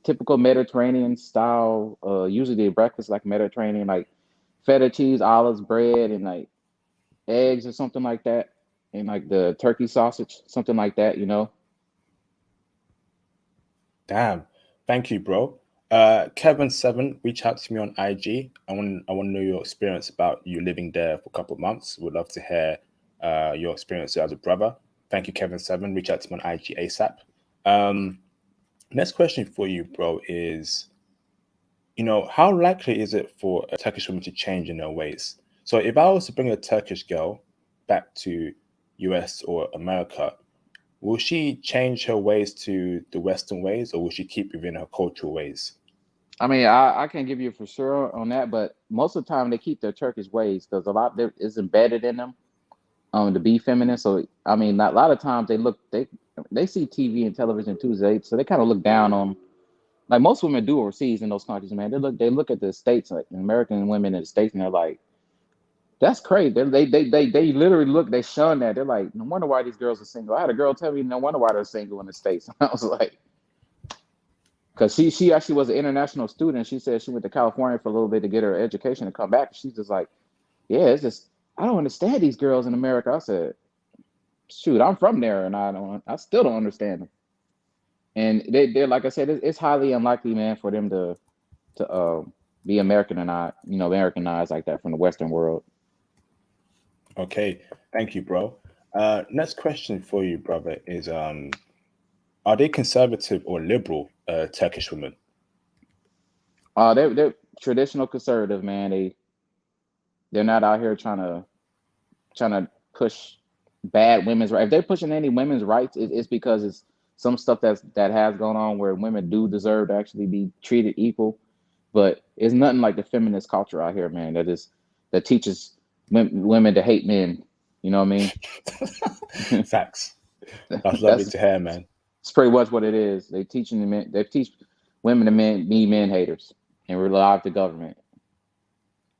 typical Mediterranean style. Usually their breakfast like Mediterranean, like feta cheese, olives, bread, and like eggs or something like that, and like the turkey sausage, something like that. You know. Damn. Thank you, bro. Kevin7, reach out to me on IG. I want to know your experience about you living there for a couple of months. Would love to hear your experience as a brother. Thank you, Kevin7. Reach out to me on IG ASAP. Um, Next question for you, bro, is how likely is it for a Turkish woman to change in their ways? So if I was to bring a Turkish girl back to US or America, will she change her ways to the Western ways, or will she keep within her cultural ways? I mean, I can't give you for sure on that, but most of the time they keep their Turkish ways because a lot there is embedded in them to be feminine. So I mean, a lot of times they see TV and television too, so they kind of look down on like most women do overseas in those countries. Man, they look at the states like American women in the states and they're like, that's crazy. They literally look, they shun that. They're like, no wonder why these girls are single. I had a girl tell me, no wonder why they're single in the states. I was like, because she actually was an international student. She said she went to California for a little bit to get her education and come back. She's just like, yeah, it's just I don't understand these girls in America. I said, shoot, I'm from there, and I still don't understand them. And they're like I said, it's highly unlikely, man, for them to be American and not, Americanized like that from the Western world. Okay, thank you, bro. Next question for you, brother, is are they conservative or liberal, Turkish women? They're traditional conservative, man. They're not out here trying to push. bad women's rights. If they're pushing any women's rights, it's because it's some stuff that has gone on where women do deserve to actually be treated equal. But it's nothing like the feminist culture out here, man. That teaches women to hate men. You know what I mean? Facts. That's lovely That's to hear, man. it's pretty much what it is. They teaching the men. They teach women to be men haters and rely on the government.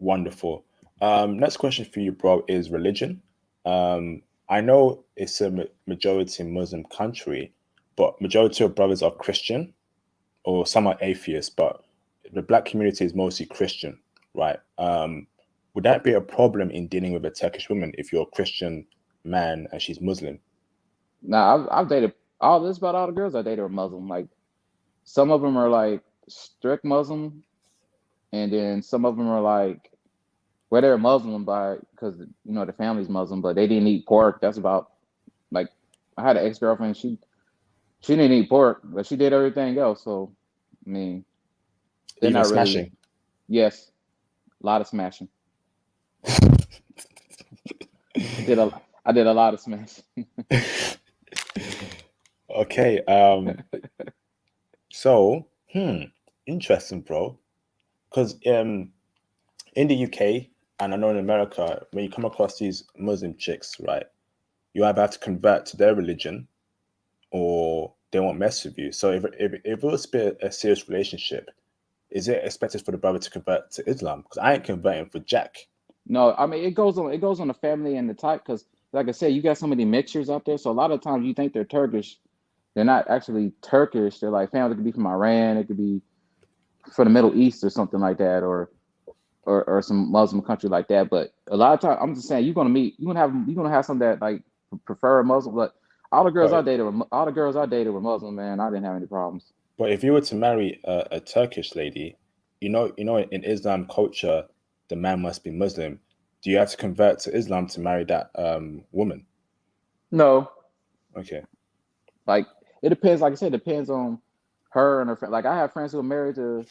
Wonderful. Next question for you, bro, is religion. I know it's a majority Muslim country, but majority of brothers are Christian or some are atheists, but the black community is mostly Christian, right? Would that be a problem in dealing with a Turkish woman if you're a Christian man and she's Muslim? Now I've dated all this about all the girls I dated are Muslim. Like some of them are like strict Muslim, and then some of them are like where they're Muslim by because the family's Muslim, but they didn't eat pork. That's about like I had an ex girlfriend. She didn't eat pork, but she did everything else. So I mean, they're Even not really. smashing. Yes, a lot of smashing. I did a I did a lot of smashing. Okay. So, interesting, bro. Because in the UK and I know in America, when you come across these Muslim chicks, right, you either have to convert to their religion or they won't mess with you. So if it was to be a serious relationship, is it expected for the brother to convert to Islam? Because I ain't converting for Jack. No, I mean it goes on the family and the type because like I said, you got so many mixtures out there. So a lot of times you think they're Turkish, they're not actually Turkish. They're like family. It could be from Iran. It could be from the Middle East or something like that, or some Muslim country like that. But a lot of times, I'm just saying, you're gonna have some that like prefer a Muslim. But But all the girls I dated were Muslim. Man, I didn't have any problems. but if you were to marry a Turkish lady, in Islam culture, the man must be Muslim. Do you have to convert to Islam to marry that woman? No, Okay. like it depends. Like I said, it depends on her and her friend. Like I have friends who are married to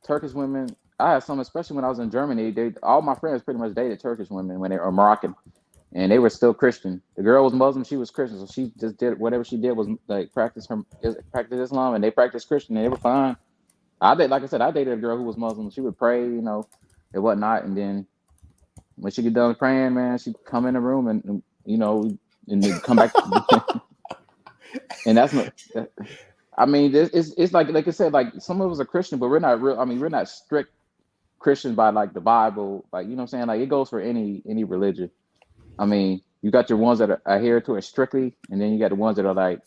Turkish women. I had some, especially when I was in Germany. All my friends pretty much dated Turkish women when they were Moroccan, and they were still Christian. The girl was Muslim, she was Christian, so she just did whatever she did was like practice Islam, and they practiced Christian, and they were fine. Like I said, I dated a girl who was Muslim. She would pray, and whatnot, and then when she get done praying, man, she'd come in the room and then come back, and that's not. I mean, it's like I said, like some of us are Christian, but we're not real. I mean, we're not strict Christians by like the Bible, like you know what I'm saying. Like it goes for any religion. I mean, you got your ones that are adhere to it strictly, and then you got the ones that are like,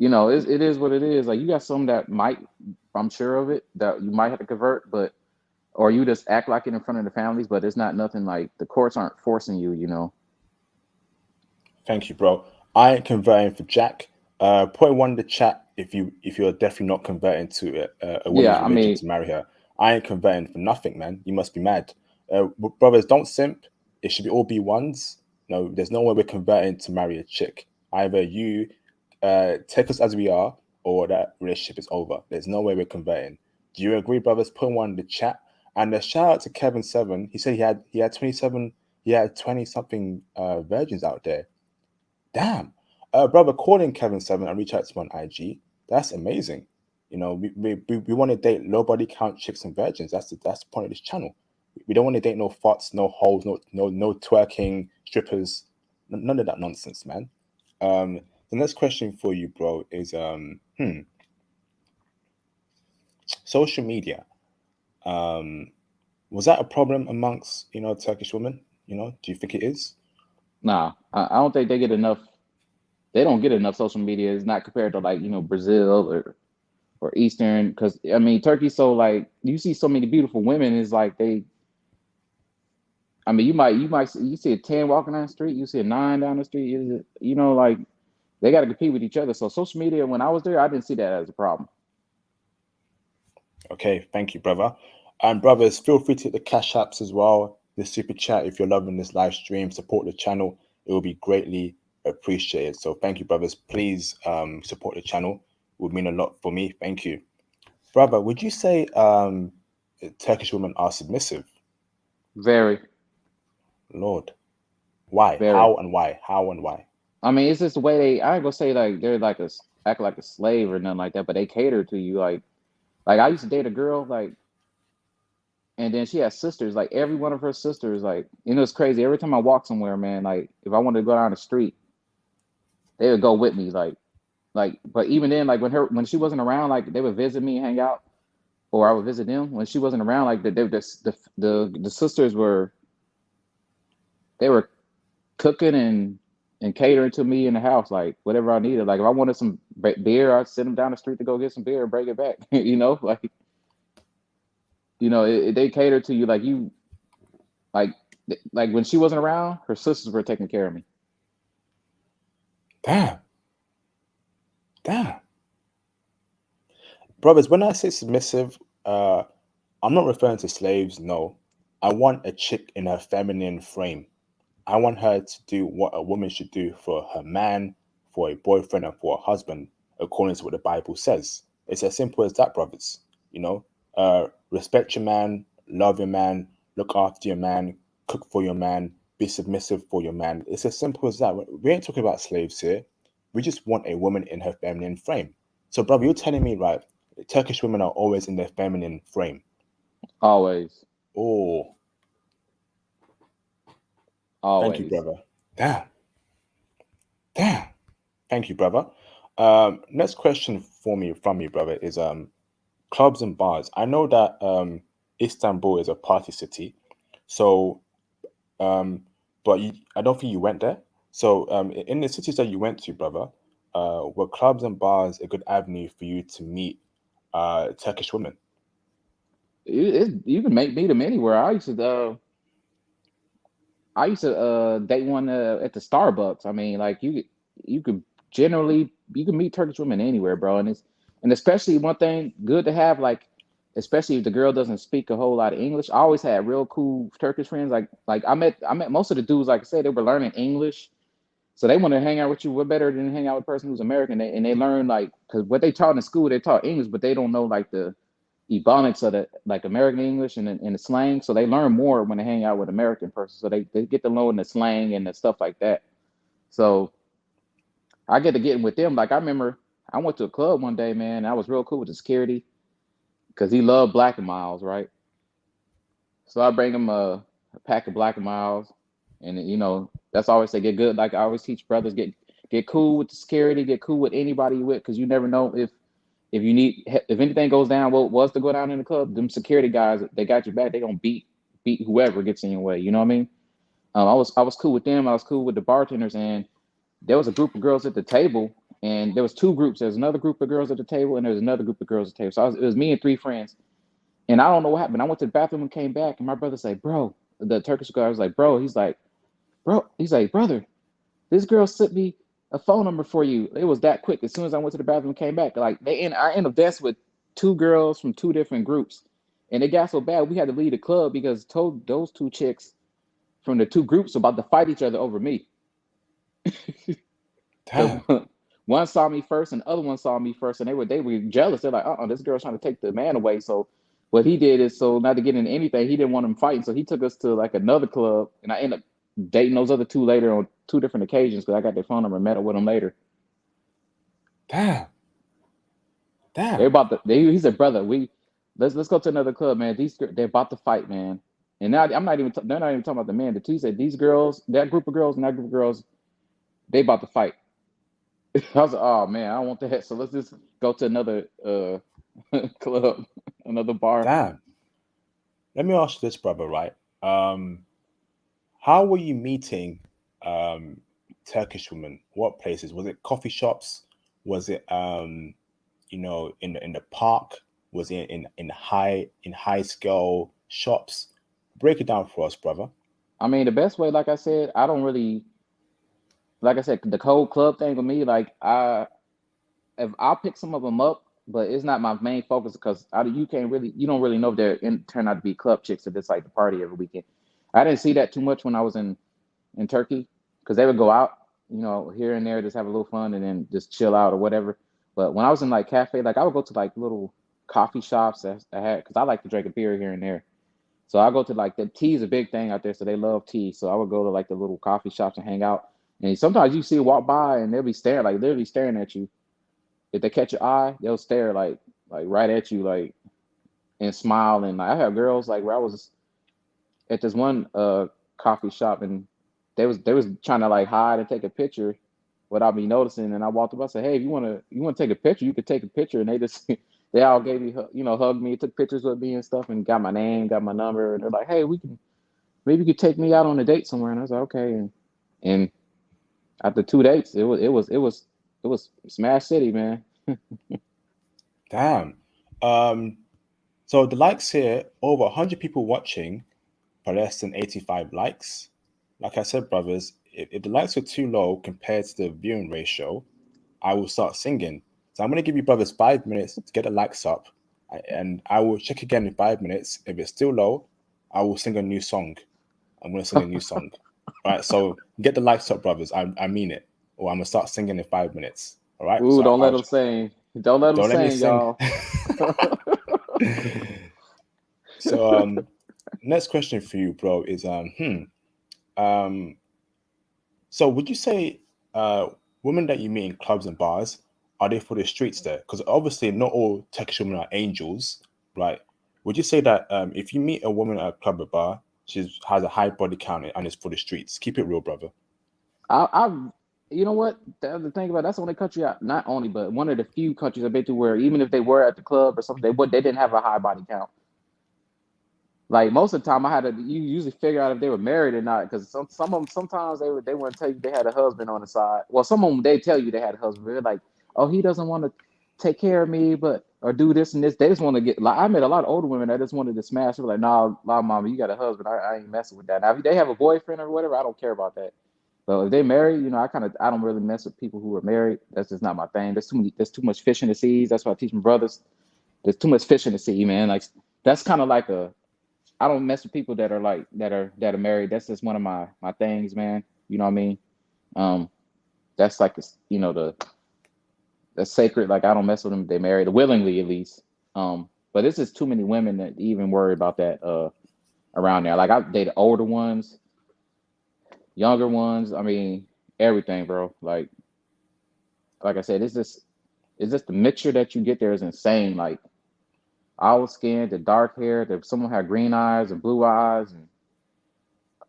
it is what it is. Like you got some that might, I'm sure of it, that you might have to convert, but or you just act like it in front of the families, but it's not nothing like the courts aren't forcing you. Thank you, bro. I ain't converting for Jack. Put one in the chat if you're definitely not converting to a Yeah, woman's I religion mean, to marry her. I ain't converting for nothing, man. You must be mad. Brothers, don't simp. It should be all be ones. No, there's no way we're converting to marry a chick. Either you take us as we are, or that relationship is over. There's no way we're converting. Do you agree, brothers? Put one in the chat. And a shout out to Kevin7. He said he had 27, he had 20 something virgins out there. Damn, brother, calling Kevin7 and reach out to him on IG. That's amazing. We want to date low body count chicks and virgins. That's the point of this channel. We don't want to date no farts, no holes, no twerking strippers, none of that nonsense, man. The next question for you, bro, is social media. Um, was that a problem amongst Turkish women? Do you think it is? nah, I don't think they get enough. They don't get enough social media. It's not compared to like Brazil or Eastern, because I mean Turkey's so like you see so many beautiful women. Is like they. I mean, you see a 10 walking down the street, you see a 9 down the street. Like they got to compete with each other. So social media, when I was there, I didn't see that as a problem. Okay, thank you, brother. And brothers, feel free to hit the cash apps as well. The super chat if you're loving this live stream, support the channel. It will be greatly appreciated. So thank you, brothers. Please support the channel. It would mean a lot for me. Thank you, brother. Would you say Turkish women are submissive? Very. Lord, Why? Very. How and why? How and why? I mean, it's just the way they. I ain't gonna say like they're like act like a slave or nothing like that, but they cater to you. Like I used to date a girl like, and then she has sisters. Like every one of her sisters, like it's crazy. Every time I walk somewhere, man, like if I wanted to go down the street, they would go with me. But even then, like when she wasn't around, like they would visit me, hang out, or I would visit them. When she wasn't around, like the sisters were cooking and catering to me in the house, like whatever I needed. Like if I wanted some beer, I'd send them down the street to go get some beer and bring it back. They cater to you like like when she wasn't around, her sisters were taking care of me. Damn, damn, brothers. When I say submissive, I'm not referring to slaves. No, I want a chick in her feminine frame. I want her to do what a woman should do for her man, for a boyfriend, and for a husband, according to what the Bible says. It's as simple as that, brothers. You know, respect your man, love your man, look after your man, cook for your man, be submissive for your man. It's as simple as that. We ain't talking about slaves here. We just want a woman in her feminine frame. So, brother, you're telling me, right? Turkish women are always in their feminine frame. Always, Oh, thank you, always. brother. Damn, damn. Thank you, brother. Next question for me from me, brother, is clubs and bars. I know that Istanbul is a party city, so um, but I don't think you went there. So in the cities that you went to, brother, were clubs and bars a good avenue for you to meet Turkish women? You can meet them anywhere. I used to date one at the Starbucks. I mean, like you could you can meet Turkish women anywhere, bro. And especially one thing good to have, like especially if the girl doesn't speak a whole lot of English. I always had real cool Turkish friends. Like I met most of the dudes. Like I said, they were learning English, so they want to hang out with you. What better than hang out with a person who's American? And they learn like because what they taught in school, they taught English, but they don't know like the ebonics of the like American English and the slang. So they learn more when they hang out with American person. So they get to learn the slang and the stuff like that. So I get to get in with them. Like I remember I went to a club one day, man. And I was real cool with the security because he loved Black and Miles, right? So I bring him a pack of Black and Miles, and that's always say get good. Like I always teach brothers get cool with the security, get cool with anybody you with, because you never know if you need if anything goes down, what was to go down in the club, them security guys they got your back. They gonna beat whoever gets in your way. You know what I mean? I was cool with them. I was cool with the bartenders, and there was a group of girls at the table, and there was two groups. There's another group of girls at the table, and there's another group of girls at the table. So it was me and three friends, and I don't know what happened. I went to the bathroom and came back, and my brother said, "Bro," the Turkish guy was like, "Bro," he's like, "Brother, this girl sent me a phone number for you." It was that quick. As soon as I went to the bathroom and came back, like I ended up dancing with two girls from two different groups, and it got so bad we had to leave the club because told those two chicks from the two groups about to fight each other over me because Damn, one saw me first and the other one saw me first, and they were jealous. They're like, this girl's trying to take the man away. So what he did is so not to get into anything, he didn't want them fighting, so he took us to like another club, and I ended up dating those other two later on two different occasions because I got their phone number and met up with them later. damn, They're damn. about to. He said, "Brother, let's go to another club, man. They're about to fight, man." And now I'm not even. They're not even talking about the man. The two said these girls, that group of girls, and that group of girls, they about to fight. I was like, "Oh man, I don't want that." So let's just go to another club, another bar. Damn. Let me ask you this, brother, right? Um, how were you meeting um, Turkish women? What places? Was it coffee shops? Was it in the park? Was it in high scale shops? Break it down for us, brother. I mean, the best way, like I said, I don't really, like I said, the cold club thing with me. Like if I'll pick some of them up, but it's not my main focus because you don't really know if turn out to be club chicks if it's like the party every weekend. I didn't see that too much when I was in Turkey because they would go out, here and there, just have a little fun and then just chill out or whatever. But when I was in like cafe, like I would go to like little coffee shops that I had because I like to drink a beer here and there. So I go to like the tea is a big thing out there, so they love tea. So I would go to like the little coffee shops and hang out. And sometimes you see walk by and they'll be staring, like literally staring at you. If they catch your eye, they'll stare like right at you, like and smile. And like, I have girls like where I was at this one coffee shop and they was trying to like hide and take a picture without me noticing. And I walked up, I said, "Hey, if you wanna take a picture, you could take a picture." And they just they all gave me hugged me, took pictures with me and stuff, and got my name, got my number, and they're like, "Hey, we can maybe you could take me out on a date somewhere." And I was like, "Okay." And after 2 dates, it was Smash City, man. Damn. So the likes here, over 100 people watching, but less than 85 likes. Like I said, brothers, if the likes are too low compared to the viewing ratio, I will start singing. So I'm going to give you brothers 5 minutes to get the likes up, and I will check again in 5 minutes. If it's still low, I will sing a new song. I'm going to sing a new song. All right, so get the likes up, brothers. I mean it. Or I'm going to start singing in 5 minutes. All right, Ooh, so don't let them sing. Don't let them don't let me sing, sing. y'all. So next question for you, bro, is um so would you say uh women that you meet in clubs and bars, are they for the streets there? Because obviously not all Turkish women are angels, right? Would you say that if you meet a woman at a club or bar, she has a high body count and is for the streets? Keep it real, brother. I you know what? The other thing about that's the only country not only, but one of the few countries I've been to where even if they were at the club or something, they didn't have a high body count. Like most of the time, I had to you usually figure out if they were married or not because some of them sometimes they wouldn't tell you they had a husband on the side. Well, some of them they tell you they had a husband. They're like, oh, he doesn't want to take care of me, but or do this and this. They just want to get. Like I met a lot of older women that just wanted to smash. They're like, nah, mama, you got a husband. I ain't messing with that. Now if they have a boyfriend or whatever, I don't care about that. So if they married, I don't really mess with people who are married. That's just not my thing. There's too much fish in the seas. That's why I teach my brothers. There's too much fish in the sea, man. Like that's kind of like a I don't mess with people that are like that are married. That's just one of my things, man. You know what I mean? Um, that's like the sacred. Like I don't mess with them. They married willingly, at least. But it's just too many women that even worry about that around there. Like I dated older ones, younger ones. I mean, everything, bro. Like I said, it's just the mixture that you get there is insane. Like olive skin to dark hair, to someone had green eyes and blue eyes, and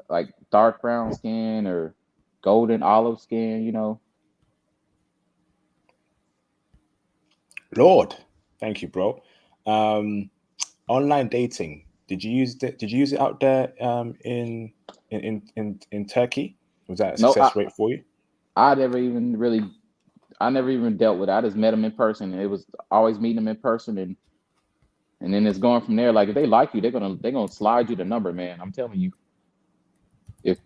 like dark brown skin or golden olive skin, Lord, thank you, bro. Um, Online dating. Did you use it out there in Turkey? Was that a No, success rate for you? I never even really, I never even dealt with it. I just met them in person, and it was always meeting them in person, and then it's going from there. Like if they like you, they're gonna slide you the number, man. I'm telling you, if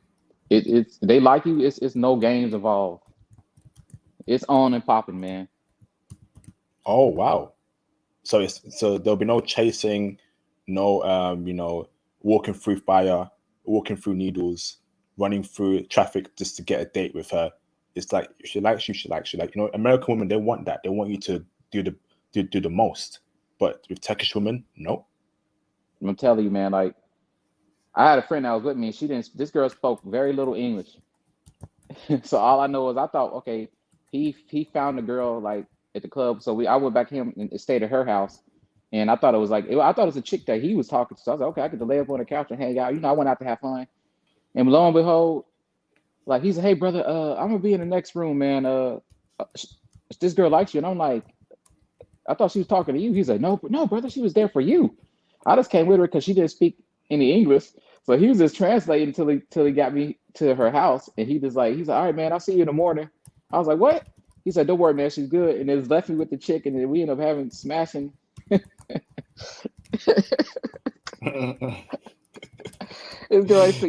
it's they like you, it's no games involved. It's on and popping, man. Oh wow. So there'll be no chasing, no walking through fire, walking through needles, running through traffic just to get a date with her. It's like if she likes you, she likes you. Like American women, they want that. They want you to do the most. But with Turkish women, no. I'm telling you, man. Like I had a friend that was with me, and she didn't. This girl spoke very little English. So all I know is I thought, okay, he found a girl like at the club. So I went back to him and stayed at her house, and I thought it was I thought it was a chick that he was talking to. So I was like, okay, I get to lay up on the couch and hang out. I went out to have fun, and lo and behold, like he said, hey brother, I'm gonna be in the next room, man. Uh, this girl likes you, and I'm like, I thought she was talking to you. He's like, no, no, brother, she was there for you. I just came with her because she didn't speak any English. So he was just translating till he got me to her house. And he's like, all right, man, I'll see you in the morning. I was like, what? He said, don't worry, man, she's good. And then left me with the chick, and then we ended up having smashing. This girl she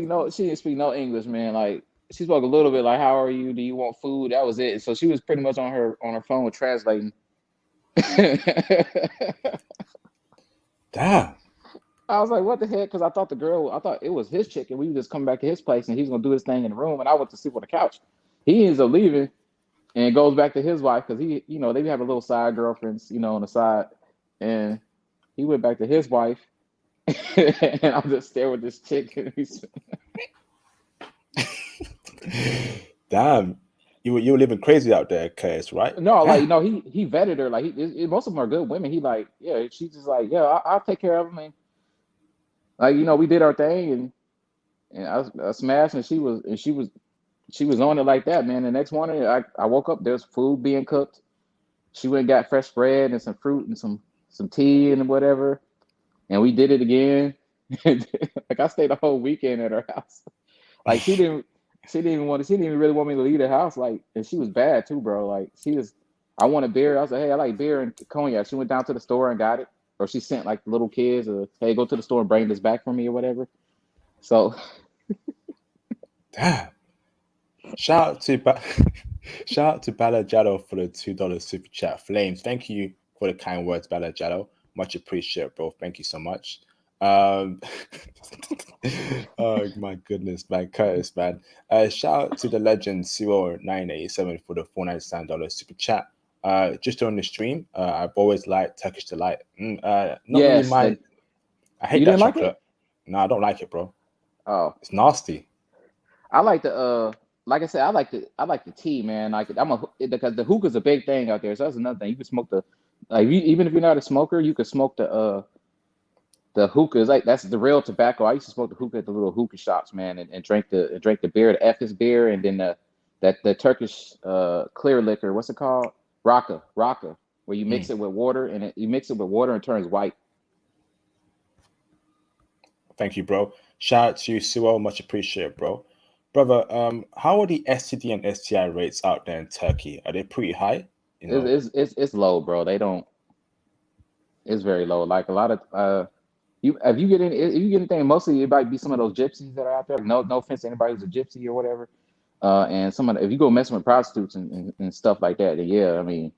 didn't speak no English, man. Like she spoke a little bit like, how are you? Do you want food? That was it. So she was pretty much on her phone with translating. Damn. I was like, what the heck? Because I thought it was his chick, and we were just coming back to his place, and he's gonna do his thing in the room, and I went to sleep on the couch. He ends up leaving and goes back to his wife because they have a little side girlfriends, on the side, and he went back to his wife, and I'm just there with this chick. And Damn, you were living crazy out there, Curtis, right? no, like Damn. no, he vetted her. Like most of them are good women. He like, yeah, she's just like, yeah, I'll take care of them. And like, we did our thing, and I smashed, and she was on it like that, man. The next morning, I woke up, there's food being cooked. She went and got fresh bread and some fruit and some tea and whatever, and we did it again. Like I stayed the whole weekend at her house. Like she didn't even really want me to leave the house. Like, and she was bad too, bro. Like I wanted beer. I was like, hey, I like beer and cognac. She went down to the store and got it, or she sent like the little kids, hey, go to the store and bring this back for me or whatever. So Damn. Shout out to shout out to Balajado for the $2 super chat. Flames, thank you for the kind words, Balajado. Much appreciated, bro. Thank you so much. Um, oh my goodness, man, Curtis, man. Shout out to the legend 0987 for the $497 super chat. Just on the stream, I've always liked Turkish delight. Not really yes, mine. I hate you that didn't like it. chocolate. No, I don't like it, bro. Oh, It's nasty. I like like I said, I like the tea, man. Like because the hookah's a big thing out there. So that's another thing. You can smoke even if you're not a smoker, you can smoke the hookahs. Like that's the real tobacco. I used to smoke the hookah at the little hookah shops, man, and drink the beer, the F's beer, and then the Turkish clear liquor. What's it called? Raka, where you mix Mm. it with water and you mix it with water and it turns white. Thank you, bro. Shout out to you, Suel. Much appreciated, bro. Brother, how are the STD and STI rates out there in Turkey? Are they pretty high? You know, It's low, bro. They don't. It's very low. Like a lot of if you get anything, mostly it might be some of those gypsies that are out there. No offense to anybody who's a gypsy or whatever. And if you go messing with prostitutes and stuff like that, then yeah, I mean,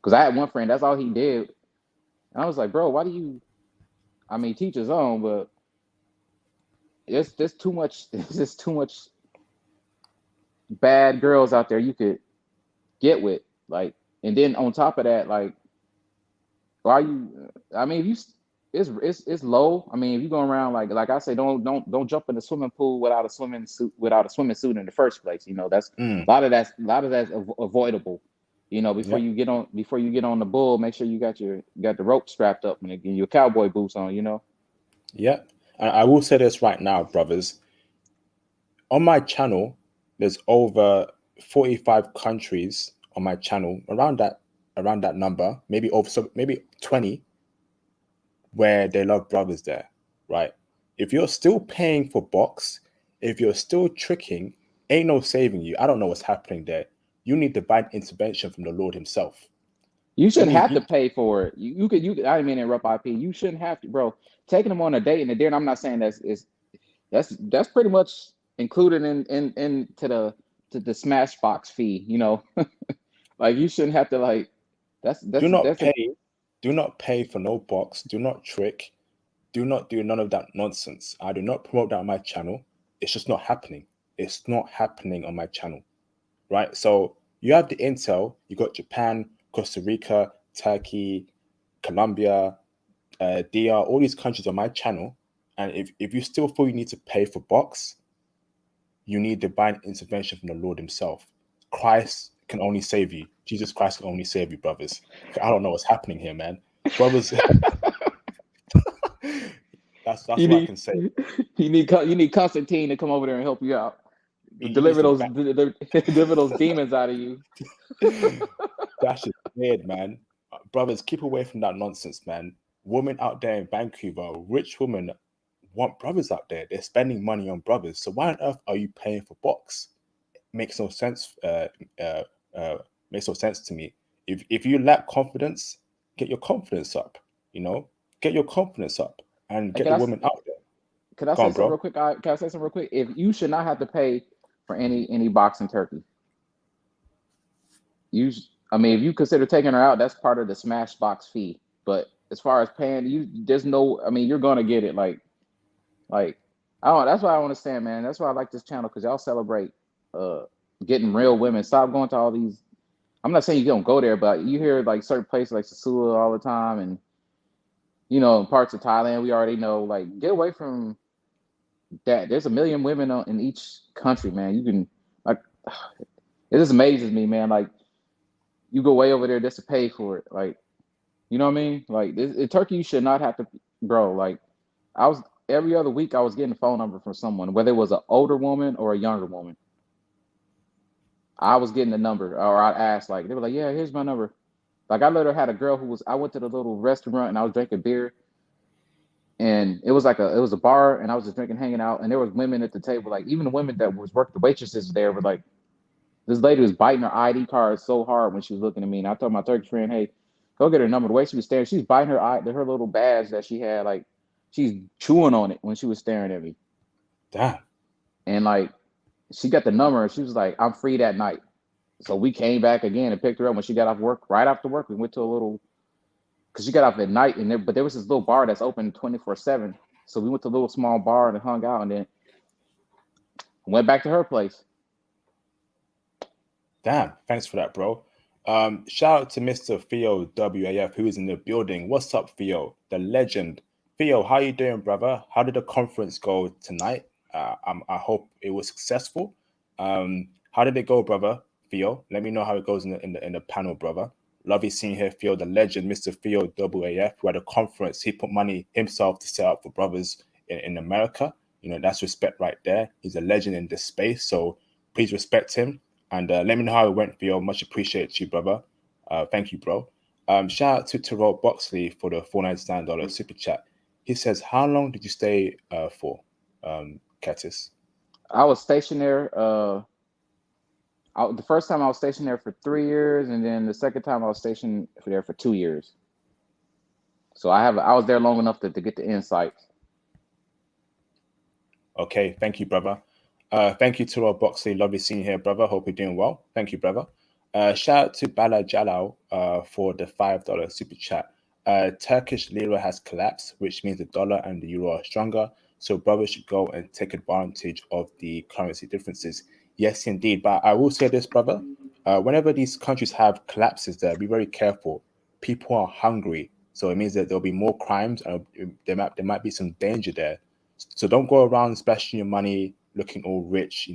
because I had one friend, that's all he did, and I was like, bro, why do you? I mean, teach his own, but it's just too much. It's just too much bad girls out there you could get with, like, and then on top of that, like, why you? I mean, if you it's low. I mean, if you go around like I say, don't jump in the swimming pool without a swimming suit in the first place. That's mm, a lot of that's avoidable. yeah, Before you get on the bull, make sure you got the rope strapped up and your cowboy boots on. yeah. And I will say this right now, brothers. On my channel, there's over 45 countries on my channel, around that number, maybe over, so maybe 20, where they love brothers there, right? If you're still paying for box, if you're still tricking, ain't no saving you. I don't know what's happening there. You need divine intervention from the Lord Himself. You You shouldn't have to need, pay for it. You could. I didn't mean to interrupt, IP. You shouldn't have to, bro. Taking them on a date and a dinner. I'm not saying that's pretty much included in to the Smashbox fee. Like you shouldn't have to like. That's do that's not that's a. pay, do not pay for no box. Do not trick. Do not do none of that nonsense. I do not promote that on my channel. It's just not happening. It's not happening on my channel, right? So you have the intel. You got Japan, Costa Rica, Turkey, Colombia, DR, all these countries on my channel. And if you still feel you need to pay for box, you need divine intervention from the Lord Himself. Christ can only save you. Jesus Christ can only save you, brothers. I don't know what's happening here, man. Brothers, that's You what I need can say. you need Constantine to come over there and help you out. He needs Deliver to those back. deliver those demons out of you. That's just weird, man. Brothers, keep away from that nonsense, man. Women out there in Vancouver, rich women want brothers out there. They're spending money on brothers. So why on earth are you paying for box? Makes no sense. Uh, uh, Makes no sense to me. If you lack confidence, get your confidence up. You know, get your confidence up and And get the woman out there. can I Go say on, something real bro. quick? Can I say something real quick? If you should not have to pay for any box in Turkey, I mean, if you consider taking her out, that's part of the Smashbox fee. But as far as paying, there's no. I mean, you're gonna get it. Like, I don't. That's why I understand, man. That's why I like this channel because y'all celebrate uh getting real women. Stop going to all these. I'm not saying you don't go there, but you hear like certain places like Sasua all the time, and You know, in parts of Thailand, we already know, like, get away from that. There's a million women in each country, man. You can, like, it just amazes me, man. Like, you go way over there just to pay for it. Like, you know what I mean? Like, Turkey, you should not have to, bro. Like, I was every other week, I was getting a phone number from someone, whether it was an older woman or a younger woman. I was getting the number, or I asked, like, they were like, "Yeah, here's my number." Like, I literally had a girl who was. I went to the little restaurant and I was drinking beer, and it was a bar, and I was just drinking, hanging out, and there was women at the table. Like, even the women that was work the waitresses there were like, this lady was biting her ID card so hard when she was looking at me, and I told my Turkish friend, "Hey, go get her number." The way she was staring, she was biting her little badge that she had, like, she's chewing on it when she was staring at me, Damn. and like, she got the number, and she was like, "I'm free that night." So we came back again and picked her up when she got off work. Right after work, we went to a little, because she got off at night, and there was this little bar that's open 24/7. So we went to a little small bar and hung out, and then went back to her place. Damn. Thanks for that, bro. Shout out to Mr. Theo WAF who is in the building. What's up, Theo? The legend. Theo, how you doing, brother? How did the conference go tonight? I hope it was successful. How did it go, brother? Theo, let me know how it goes in the panel, brother. Love you seeing here, Theo, the legend, Mr. Theo WAF, who had a conference. He put money himself to set up for brothers in America. You know, that's respect right there. He's a legend in this space, so please respect him. And let me know how it went, Theo. Much appreciate you, brother. Thank you, bro. Shout out to Terrell Boxley for the $499 super chat. He says, "How long did you stay for, Curtis?" I was stationed there. The first time I was stationed there for 3 years, and then the second time I was stationed there for 2 years. So I was there long enough to get the insights. Okay, thank you, brother. Thank you to Rob Boxley. Lovely seeing you here, brother. Hope you're doing well. Thank you, brother. Shout out to Bala Jalal for the $5 super chat. Turkish lira has collapsed, which means the dollar and the euro are stronger. So brothers should go and take advantage of the currency differences. Yes, indeed. But I will say this, brother. Whenever these countries have collapses there, be very careful. People are hungry. So it means that there'll be more crimes and there might be some danger there. So don't go around splashing your money, looking all rich,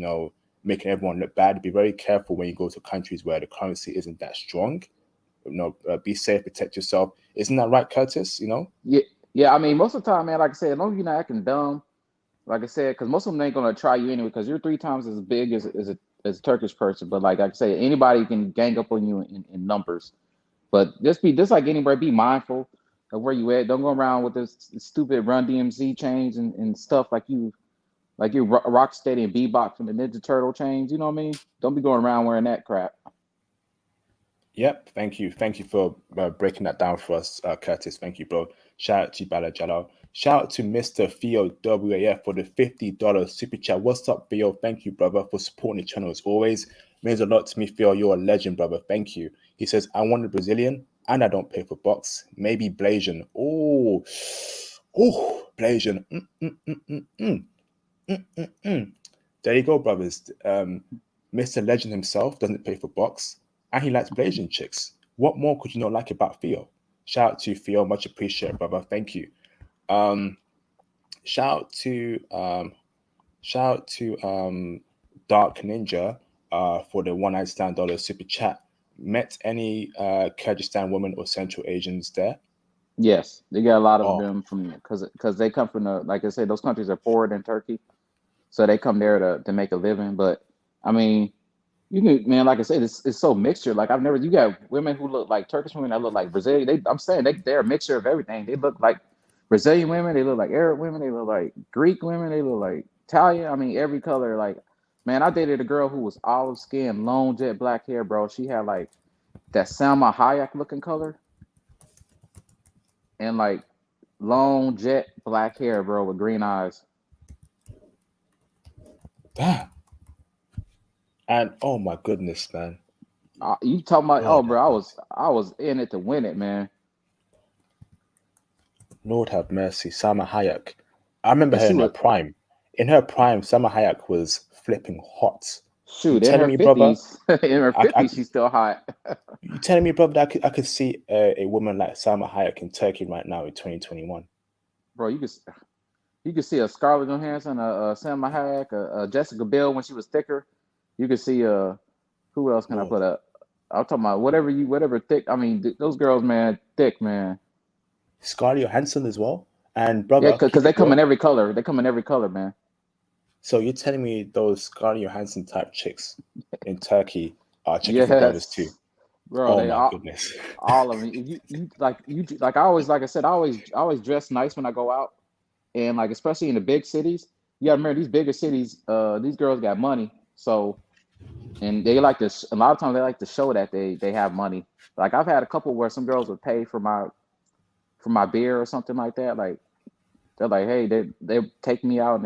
making everyone look bad. Be very careful when you go to countries where the currency isn't that strong. Be safe, protect yourself. Isn't that right, Curtis? Yeah, yeah. I mean, most of the time, man. Like I said, as long as you're not acting dumb, like I said, because most of them ain't gonna try you anyway, because you're 3 times as big as a Turkish person. But like I say, anybody can gang up on you in numbers. But just like anywhere, be mindful of where you at. Don't go around with this stupid Run DMC chains and stuff like you rock steady and bebop from the Ninja Turtle chains. You know what I mean? Don't be going around wearing that crap. Yep. Thank you. Thank you for breaking that down for us, Curtis. Thank you, bro. Shout out to Bala Jalal. Shout out to Mr. Theo WAF for the $50 super chat. What's up, Theo? Thank you, brother, for supporting the channel as always. Means a lot to me, Theo. You're a legend, brother. Thank you. He says, I want a Brazilian and I don't pay for box. Maybe Blasian. Oh, Blasian. There you go, brothers. Mr. Legend himself doesn't pay for box, and he likes Blasian chicks. What more could you not like about Theo? Shout out to Theo, much appreciated, brother. Thank you. Um, shout out to Dark Ninja for the $199 super chat. Met any Kyrgyzstan women or Central Asians there? Yes, they got a lot of Oh, them from because they come from the, like I said, those countries are poorer than Turkey, so they come there to make a living. But I mean, you can, man, like I said, it's so mixture. Like, I've never, you got women who look like Turkish women that look like Brazilian. I'm saying they're a mixture of everything. They look like Brazilian women. They look like Arab women. They look like Greek women. They look like Italian. I mean, every color. Like, man, I dated a girl who was olive skin, long jet black hair, bro. She had like that Salma Hayek looking color and like long jet black hair, bro, with green eyes. damn. And oh my goodness, man. You talking about? Oh, Lord bro, have mercy. I was in it to win it, man. Lord have mercy. Salma Hayek. I remember And her she in her was prime. In her prime, Salma Hayek was flipping hot. You Shoot, in telling her me, brother? 50s, in her I 50s, she's still hot. you telling me, brother, that I could see a woman like Salma Hayek in Turkey right now in 2021? Bro, you could see a Scarlett Johansson, a Salma Hayek, a Jessica Biel when she was thicker. You could see who else can I Whoa, put up? I'm talking about whatever thick. I mean, those girls, man, thick, man. Scarlett Johansson as well. And Yeah, brother, because keep they it come in real. every color. They come in every color, man. So you're telling me those Scarlett Johansson type chicks in Turkey are checking for brothers too? Yes, bro. Oh They my goodness. all of them. You like I said, I always dress nice when I go out, and like especially in the big cities. You gotta remember these bigger cities. These girls got money, so and they like to. A lot of times they like to show that they have money. Like I've had a couple where some girls would pay for my beer or something like that. Like they're like, hey, they take me out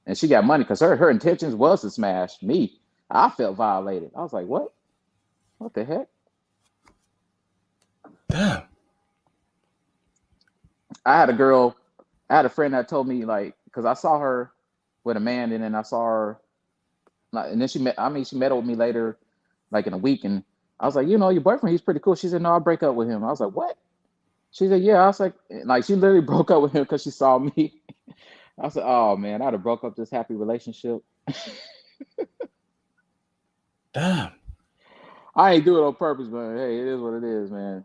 and she got money because her intentions was to smash me. I felt violated. I was like, what? What the heck? Damn. I had a girl, I had a friend that told me like, because I saw her with a man, and then I saw her, like, and then she met. I mean, she met up with me later, like in a week, and I was like, your boyfriend, he's pretty cool. She said, no, I'll break up with him. I was like, what? She said, yeah. I was like she literally broke up with him because she saw me. I said, oh man, I'd have broke up this happy relationship. Damn. I ain't do it on purpose, but hey, it is what it is, man.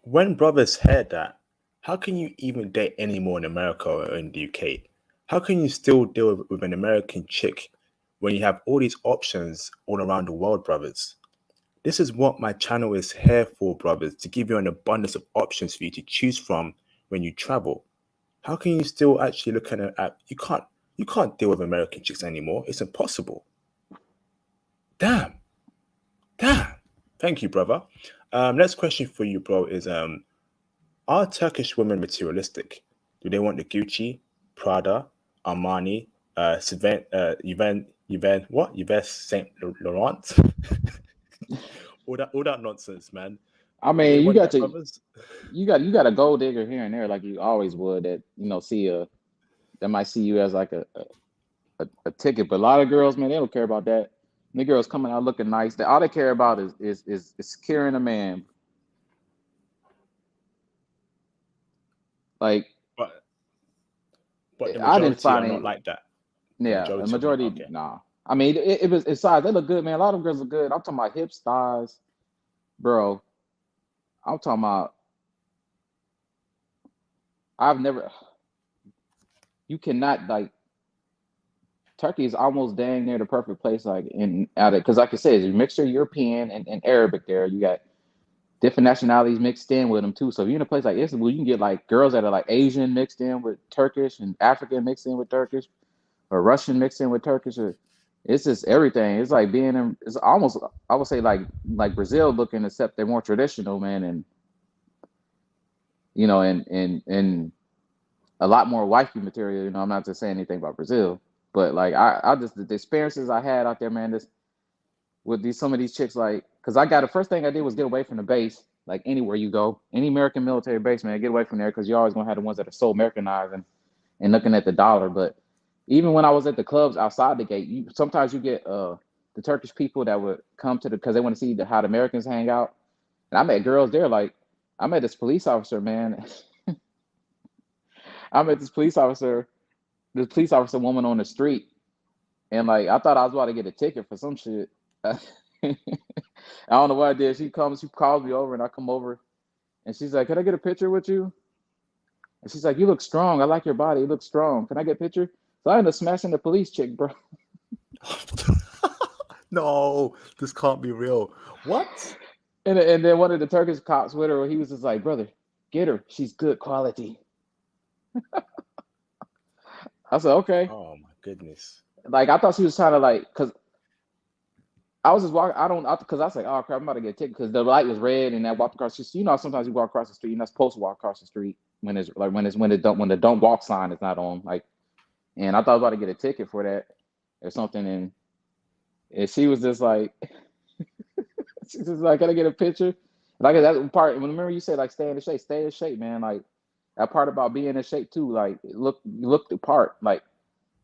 When brothers heard that, how can you even date anymore in America or in the UK? How can you still deal with an American chick when you have all these options all around the world, brothers? This is what my channel is here for, brothers, to give you an abundance of options for you to choose from when you travel. How can you still actually look at you can't deal with American chicks anymore. It's impossible. Damn. Damn. Thank you, brother. Next question for you, bro, is are Turkish women materialistic? Do they want the Gucci, Prada, Armani, Yves Saint Laurent? All that nonsense, man. I Do they mean, want that, brothers? you got a gold digger here and there, like you always would. That see that might see you as like a ticket. But a lot of girls, man, they don't care about that. And the girls coming out looking nice. All they care about is securing a man. Like But the I didn't majority are find not it. like that. The Yeah, a majority of them, majority. okay. Nah, I mean it was it's size. They look good, man. A lot of girls look good. I'm talking about hips, thighs, bro. I'm talking about. I've never. You cannot like Turkey is almost dang near the perfect place, like in out of because, like I said, it's a mixture of European and Arabic. There, you got different nationalities mixed in with them too. So if you're in a place like Istanbul, you can get like girls that are like Asian mixed in with Turkish and African mixed in with Turkish or Russian mixed in with Turkish. Or it's just everything. It's like being in. It's almost I would say like Brazil looking, except they're more traditional, man, and and a lot more wifey material. I'm not just saying anything about Brazil, but like I just the experiences I had out there, man. This with these some of these chicks, like, because I got the first thing I did was get away from the base. Like anywhere you go, any American military base, man, get away from there because you're always gonna have the ones that are so Americanized and looking at the dollar. But even when I was at the clubs outside the gate, sometimes you get the Turkish people that would come to the because they want to see how the Americans hang out. And I met girls there. Like I met this police officer, man. I met this police officer woman on the street, and like I thought I was about to get a ticket for some shit. I don't know what I did. She calls me over, and I come over, and she's like, "Can I get a picture with you?" And she's like, "You look strong. I like your body. You look strong. Can I get a picture?" So I ended up smashing the police chick, bro. No, this can't be real. What? And then one of the Turkish cops with her, he was just like, "Brother, get her. She's good quality." I said, "Okay." Oh my goodness. Like I thought she was trying to like, cause I was just walking. Because I was like, "Oh crap, I'm about to get a ticket." Because the light was red, and I walked across the street. Sometimes you walk across the street, you're not supposed to walk across the street when it's like when the don't walk sign is not on. Like, and I thought I was about to get a ticket for that or something, and she was just like, she's just like, "Can I get a picture?" Like that part. Remember you said like stay in shape, man. Like that part about being in shape too. Like you look the part. Like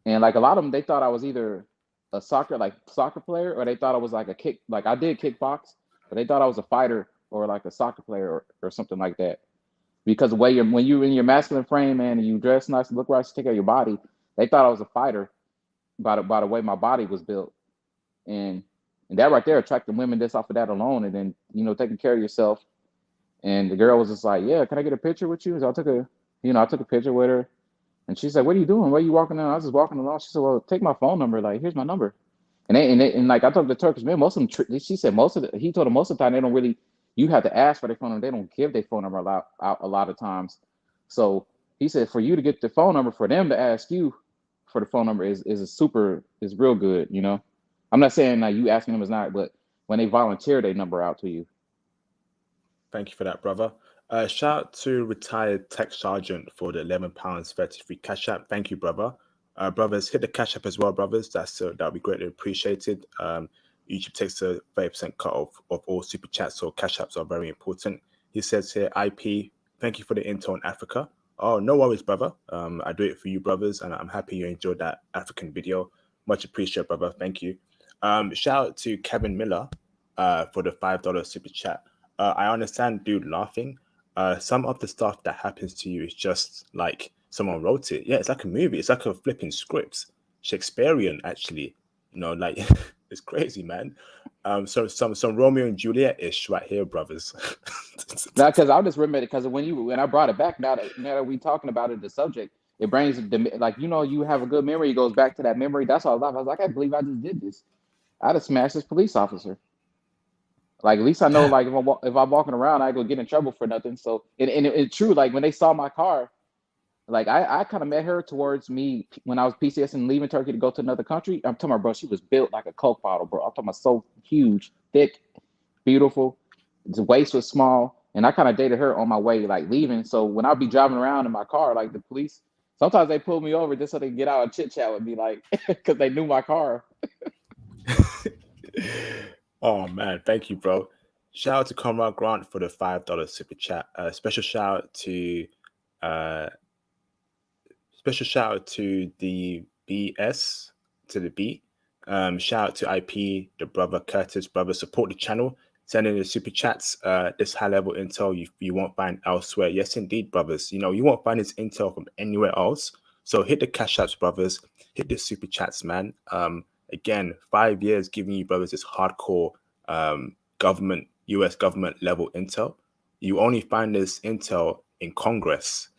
and like a lot of them, they thought I was either a soccer player, or they thought I was like I did kickbox, but they thought I was a fighter or like a soccer player or something like that. Because the way when you're in your masculine frame, man, and you dress nice, look right, take care of your body, they thought I was a fighter by the way my body was built, and that right there attracted women just off of that alone. And then taking care of yourself. And the girl was just like, "Yeah, can I get a picture with you?" So I took a picture with her, and she said, "What are you doing? Where are you walking down?" I was just walking along. She said, "Well, take my phone number. Like, here's my number." And like I talked to the Turkish men, most of them. She said he told them most of the time they don't really. You have to ask for their phone number. They don't give their phone number out a lot of times. So he said for you to get the phone number, for them to ask you for the phone number is real good. I'm not saying like you asking them is not, but when they volunteer their number out to you. Thank you for that, brother. Shout out to retired tech sergeant for the £11 33 cash app. Thank you, brother. Brothers, hit the cash app as well, brothers. That'll be greatly appreciated. YouTube takes a 30% cut of all super chats, so cash apps are very important. He says here, IP, thank you for the intel on Africa. Oh, no worries, brother. I do it for you, brothers, and I'm happy you enjoyed that African video. Much appreciated, brother. Thank you. Shout out to Kevin Miller for the $5 super chat. I understand, dude, laughing. Some of the stuff that happens to you is just like someone wrote it. Yeah, it's like a movie. It's like a flipping script, Shakespearean, actually. Like it's crazy, man. So some Romeo and Juliet ish right here, brothers. Now, because I just remember it because when I brought it back, now that we talking about it, the subject, it brings like you have a good memory. It goes back to that memory. That's all I was like, I can't believe I just did this. I'd have smashed this police officer. Like at least I know, like if I'm walking around, I go get in trouble for nothing. So it's true. Like when they saw my car, like I kind of met her towards me when I was PCS and leaving Turkey to go to another country. I'm talking about, bro, she was built like a Coke bottle, bro. I'm talking about so huge, thick, beautiful. The waist was small, and I kind of dated her on my way, like leaving. So when I'd be driving around in my car, like the police, sometimes they pull me over just so they can get out and chit chat with me, like because they knew my car. Oh man, thank you, bro. Shout out to Comrade Grant for the $5 super chat. Special shout out to the BS to the B. Shout out to IP, the brother Curtis, brother. Support the channel. Send in the super chats. This high level intel you won't find elsewhere. Yes, indeed, brothers. You won't find this intel from anywhere else. So hit the cash apps, brothers. Hit the super chats, man. Again, 5 years giving you brothers this hardcore US government level intel. You only find this intel in Congress.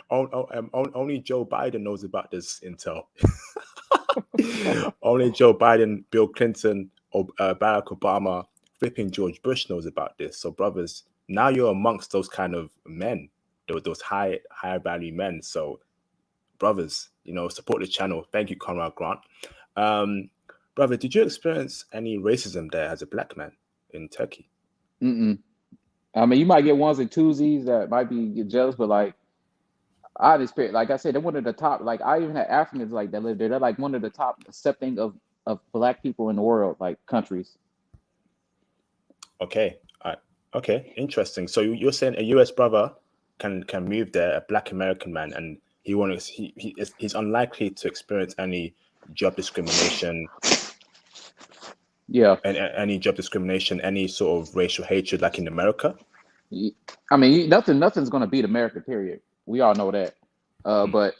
Only Joe Biden knows about this intel. Only Joe Biden, Bill Clinton, or Barack Obama, flipping George Bush knows about this. So, brothers, now you're amongst those kind of men, those high value men. So, brothers, support the channel. Thank you, Conrad Grant. Brother, did you experience any racism there as a black man in Turkey? Mm-mm. I mean, you might get ones and twosies that might get jealous, but like I experience, like I said, they're one of the top. Like I even had Africans like that live there. They're like one of the top accepting of black people in the world, like countries. Okay, okay, interesting. So you're saying a US brother can move there, a black American man, and he's unlikely to experience any job discrimination. Yeah, And any job discrimination, any sort of racial hatred, like in America. I mean, nothing's gonna beat America. Period. We all know that. But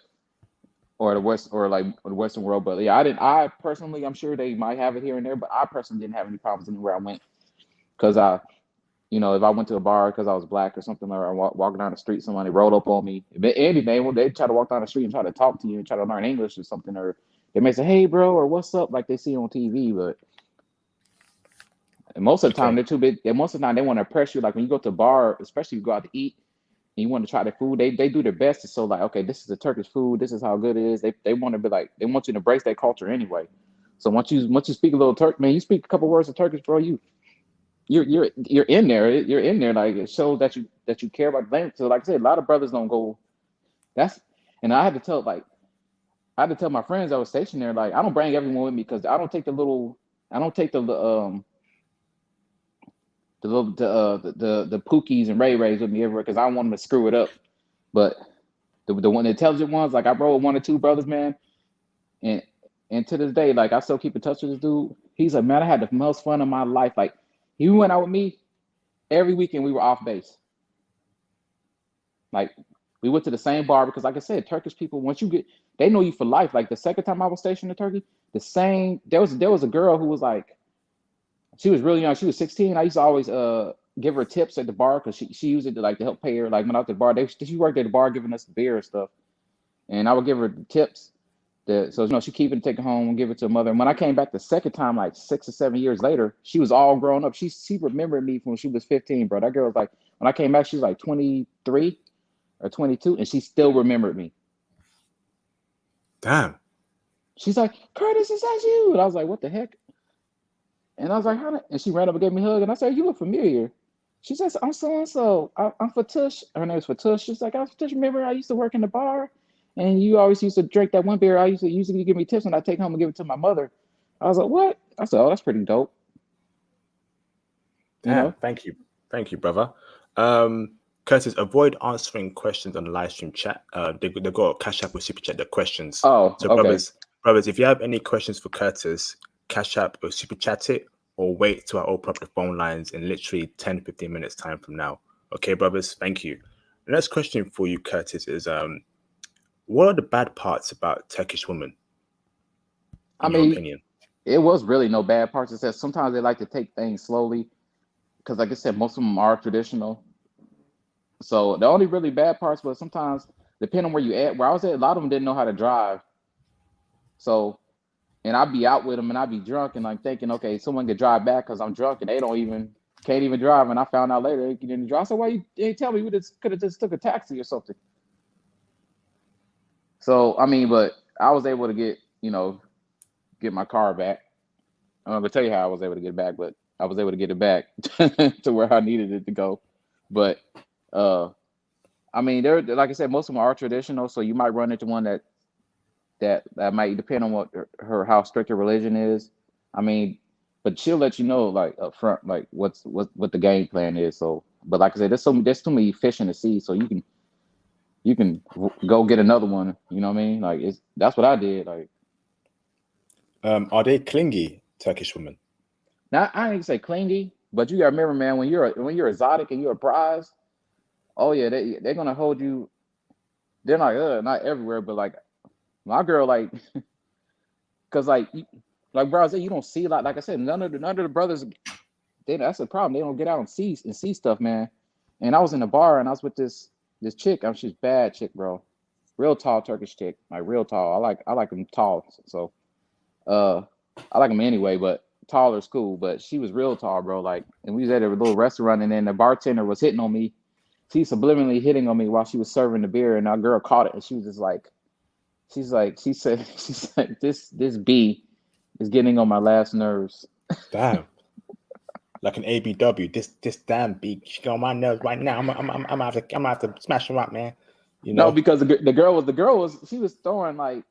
or the West or like the Western world. But yeah, I personally, I'm sure they might have it here and there, but I personally didn't have any problems anywhere I went because if I went to a bar because I was black or something, or I walking down the street, somebody rolled up on me. Anything, they try to walk down the street and try to talk to you and try to learn English or something, or they may say, "Hey, bro," or "What's up," like they see on TV. But most of the time, they're too big. And most of the time, they want to press you. Like when you go to a bar, especially if you go out to eat and you want to try their food, they do their best to show like, okay, this is the Turkish food. This is how good it is. They want to be like, they want you to embrace their culture anyway. So once you speak a little Turk, man, you speak a couple words of Turkish, bro, you're in there. You're in there. Like it shows that you care about the language. So like I said, a lot of brothers don't go. And I had to tell my friends I was stationed there. Like I don't bring everyone with me because I don't take the Pookies and Ray Rays with me everywhere because I don't want them to screw it up. But the intelligent ones, like I rode with one or two brothers, man, and And to this day, like I still keep in touch with this dude. He's like, man, I had the most fun of my life. Like he went out with me every weekend. We were off base. Like we went to the same bar because, like I said, Turkish people once you get, they know you for life. Like the second time I was stationed in Turkey, the same. There was a girl who was like, she was really young. She was 16. I used to always give her tips at the bar because she used it to like to help pay her. Like when I was at the bar, she worked at the bar giving us beer and stuff, and I would give her the tips. So she keep it, take it home, and give it to her mother. And when I came back the second time, like 6 or 7 years later, she was all grown up. She remembered me from when she was 15, bro. That girl was like, when I came back, she was like 23 or 22, and she still remembered me. Damn. She's like, Curtis, is that you? And I was like, what the heck? And I was like, how? And she ran up and gave me a hug, and I said, you look familiar. She says, I'm so and so. I'm Fatush. Her name is Fatush. She's like, I'm Fatush. Remember, I used to work in the bar, and you always used to drink that one beer. I used to usually give me tips, and I take home and give it to my mother. I was like, what? I said, oh, that's pretty dope. Damn. Thank you, brother. Curtis, avoid answering questions on the live stream chat. They got a cash app or super chat the questions. Oh, so okay. brothers, if you have any questions for Curtis, cash app or super chat it, or wait till I open up the phone lines in literally 10-15 minutes time from now. Okay, brothers, thank you. The next question for you, Curtis, is what are the bad parts about Turkish women, in your opinion? It was really no bad parts. It says sometimes they like to take things slowly because, like I said, most of them are traditional. So the only really bad parts was sometimes, depending on where you at, where I was at, a lot of them didn't know how to drive. So, and I'd be out with them and I'd be drunk and like thinking, okay, someone could drive back because I'm drunk and they can't even drive. And I found out later they didn't drive. So why you didn't tell me? We just could have just took a taxi or something. So but I was able to get my car back. I'm not gonna tell you how I was able to get it back, but I was able to get it back to where I needed it to go. But they're like I said, most of them are traditional, so you might run into one that might depend on what how strict her religion is. But she'll let you know like up front, like what the game plan is. So, but like I said, there's too many fish in the sea, so you can go get another one. You know what I mean? Like that's what I did. Like, are they clingy, Turkish women? now I ain't say clingy, but you gotta remember, man, when you're exotic and you're a prize, oh yeah, they're gonna hold you. They're not everywhere, but like my girl, like, cause like bro, I said, you don't see a lot. Like I said, none of the brothers. That's the problem. They don't get out and see stuff, man. And I was in a bar and I was with this chick. She's bad chick, bro. Real tall Turkish chick, like real tall. I like them tall, so I like them anyway. But taller is cool. But she was real tall, bro. Like, and we was at a little restaurant, and then the bartender was hitting on me. She subliminally hitting on me while she was serving the beer, and our girl caught it, and she was just like, she said, this B is getting on my last nerves. Damn. Like an ABW, this damn B, she's on my nerves right now. I'm gonna have to smash her up, man. No, because the girl was she was throwing like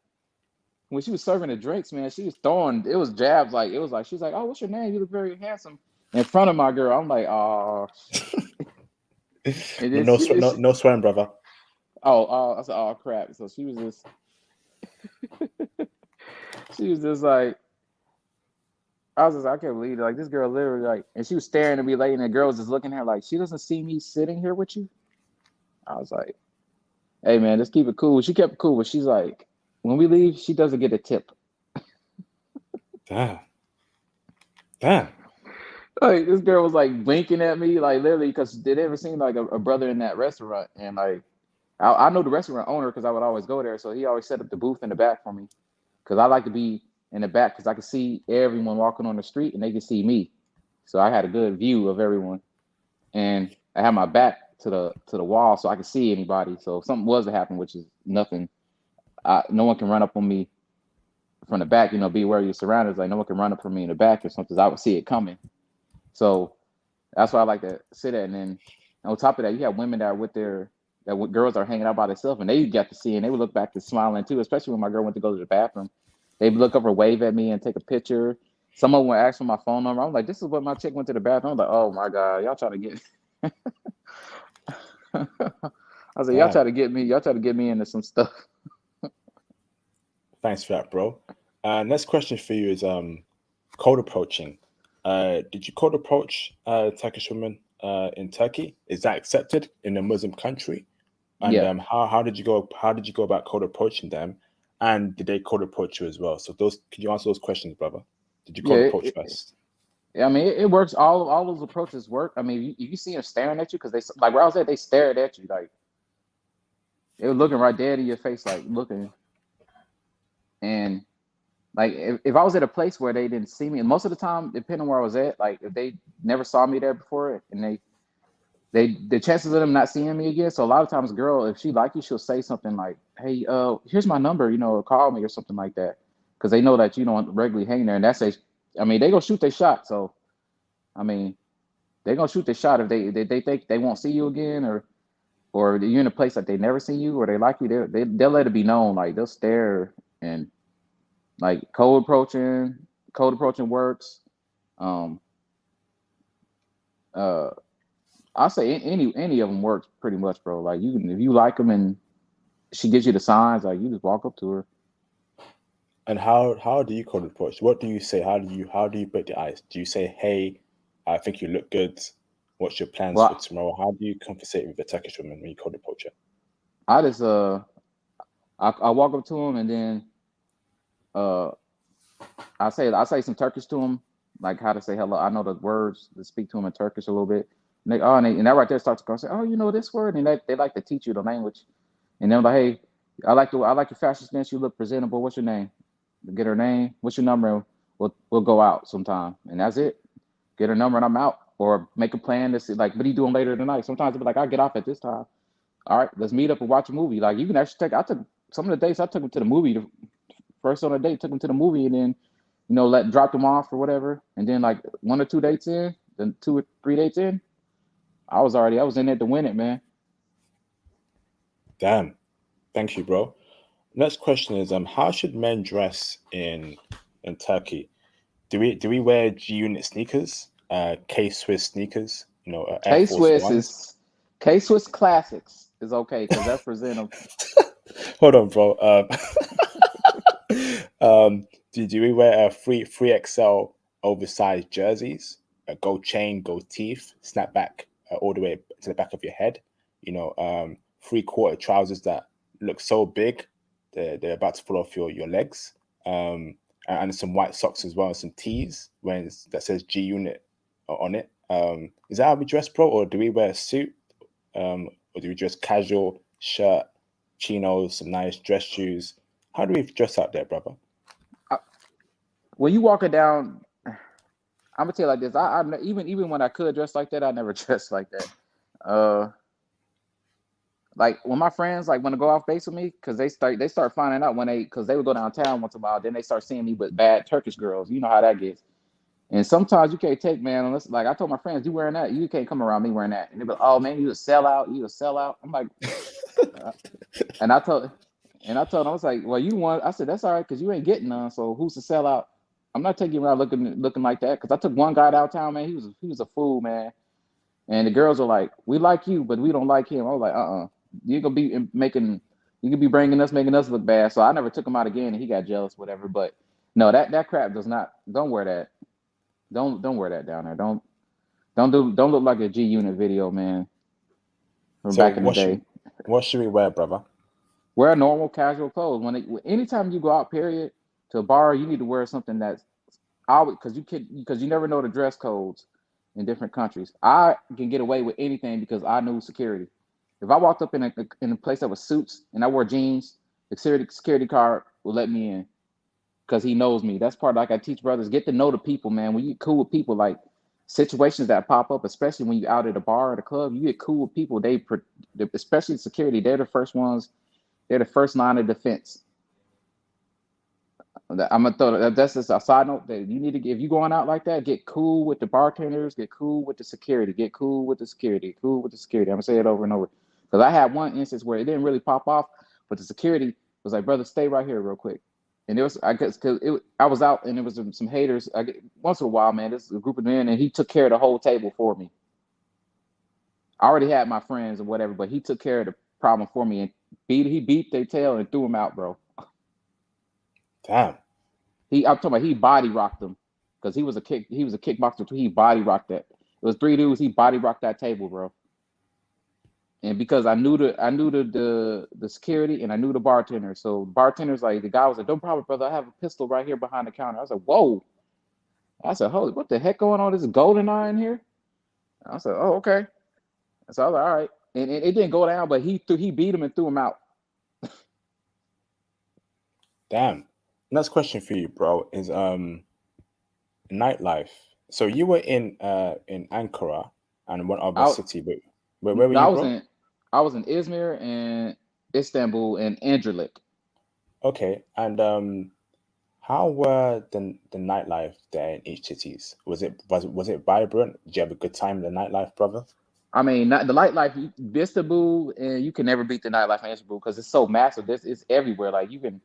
when she was serving the drinks, man. She was throwing, it was jabs, like it was like she's like, oh, what's your name? You look very handsome. In front of my girl, I'm like, oh. No swearing, brother. I said, oh crap. So she was just like, I can't believe it. Like this girl literally like, and she was staring at me late, and the girl was just looking at her like, she doesn't see me sitting here with you. I was like, hey man, let's keep it cool. She kept it cool, but she's like, when we leave, she doesn't get a tip. Damn. Like this girl was like winking at me, like literally, because they never seen like a brother in that restaurant, and like I know the restaurant owner because I would always go there, so he always set up the booth in the back for me, because I like to be in the back because I could see everyone walking on the street and they could see me, so I had a good view of everyone, and I had my back to the wall so I could see anybody. So if something was to happen, which is nothing, no one can run up on me from the back. Be aware of your surroundings. Like no one can run up from me in the back or something. I would see it coming. So that's why I like to sit at. And then on top of that, you have women that are girls are hanging out by themselves, and they got to see, and they would look back to smiling too, especially when my girl went to go to the bathroom. They'd look over, wave at me, and take a picture. Some of them would ask for my phone number. I'm like, this is what my chick went to the bathroom. I'm like, oh my God, y'all trying to get I was like, y'all try to get me into some stuff. Thanks for that, bro. Next question for you is cold approaching. Did you cold approach Turkish women in Turkey? Is that accepted in a Muslim country? And Yeah, how did you go? How did you go about cold approaching them? And did they cold approach you as well? So those, can you answer those questions, brother? Did you yeah. cold approach first? I mean, it works. All those approaches work. I mean, you see them staring at you because they like where I was at, they stared at you like they were looking right dead in your face, like looking. And like if I was at a place where they didn't see me, and most of the time, depending on where I was at, like if they never saw me there before, and they the chances of them not seeing me again. So a lot of times, a girl, if she like you, she'll say something like, "Hey, here's my number, or call me or something like that," because they know that you don't regularly hang there, and that's a, I mean, they gonna shoot their shot. So I mean, they gonna shoot their shot if they think they won't see you again, or you're in a place that they never see you, or they like you, they'll let it be known. Like they'll stare and like cold approaching works. Um, uh, I say any of them works pretty much, bro. Like you can if you like them and she gives you the signs, like you just walk up to her. And how do you cold approach? What do you say? How do you break the ice? Do you say, "Hey, I think you look good. What's your plans for Well, tomorrow?" How do you conversate with the Turkish woman when you cold approach her? I just I walk up to them and then uh I say some Turkish to them, like how to say hello. I know the words to speak to them in Turkish a little bit. And that right there starts to go say, oh, you know this word, and they like to teach you the language. And then like, hey, I like your fashion sense. You look presentable. What's your name? Get her name. What's your number? We'll go out sometime, and that's it. Get her number, and I'm out. Or make a plan to see like, what are you doing later tonight? Sometimes it'll be like, I get off at this time. All right, let's meet up and watch a movie. Like you can actually take. I took some of the dates. I took them to the movie. The first on a date, took them to the movie, and then let drop them off or whatever. And then like 1 or 2 dates in, then 2 or 3 dates in, I was in there to win it, man. Damn. Thank you, bro. Next question is how should men dress in Turkey? Do we wear G Unit sneakers, K Swiss sneakers, Air K Force Swiss Ones? is K Swiss Classics is okay because that's presentable. Hold on, bro. Do we wear a three XL oversized jerseys, a gold chain, gold teeth, snap back all the way to the back of your head? 3/4 trousers that look so big they're about to fall off your legs. And some white socks as well, and some tees that says G Unit on it. Is that how we dress, bro, or do we wear a suit? Or do we dress casual, shirt, chinos, some nice dress shoes? How do we dress out there, brother? I, when you walking down, I'm gonna tell you like this. Even when I could dress like that, I never dressed like that. Uh, like when my friends like want to go off base with me because they start finding out when because they would go downtown once in a while, then they start seeing me with bad Turkish girls. You know how that gets. And sometimes you can't take, man, unless like I told my friends, you wearing that, you can't come around me wearing that. And they be like, oh man, you a sellout, you a sellout. I'm like, uh, and I told them, I was like, well, you want? I said that's all right because you ain't getting none. So who's the sellout? I'm not taking you around looking like that because I took one guy downtown, man. He was a fool, man. And the girls are like, we like you, but we don't like him. I was like, you gonna be making, you could be making us look bad. So I never took him out again, and he got jealous, whatever. But no, that crap does not. Don't wear that. Don't wear that down there. Don't look like a G Unit video, man, from So back in the day. what should we wear, brother? Wear normal casual clothes. Anytime you go out, period, to a bar, you need to wear something that's always because you never know the dress codes in different countries. I can get away with anything because I knew security. If I walked up in a place that was suits and I wore jeans, the security guard will let me in because he knows me. That's part like I teach brothers get to know the people, man. When you get cool with people, like situations that pop up, especially when you out at a bar or at a club, you get cool with people. Especially security, they're the first ones. They're the first line of defense. I'm gonna throw that's just a side note that you need to get if you going out like that, get cool with the bartenders, get cool with the security, get cool with the security, cool with the security. I'm gonna say it over and over because I had one instance where it didn't really pop off, but the security was like, "Brother, stay right here, real quick." And there was, I guess, because I was out and there was some haters. Once in a while, man, this is a group of men, and he took care of the whole table for me. I already had my friends or whatever, but he took care of the problem for me and he beat their tail and threw him out, bro. Damn. I'm talking about he body rocked them because he was a kickboxer too. He body rocked that. It was three dudes. He body rocked that table, bro. And because I knew the security and I knew the bartender. So bartender's like the guy was like, "Don't problem, brother. I have a pistol right here behind the counter." I was like, "Whoa!" I said, "Holy, what the heck going on? This is golden eye in here." I said, "Oh, okay." So I was like, "All right." And it didn't go down, but he beat him and threw him out. Damn. Next question for you, bro, is nightlife. So you were in Ankara and one other I city, but where were no, you, bro? I was in Izmir and Istanbul and Andrlik. Okay, and how were the nightlife there in each cities? Was it vibrant? Did you have a good time in the nightlife, brother? I mean, not the nightlife, Istanbul, and you can never beat the nightlife in Istanbul because it's so massive. This it's everywhere. Like you can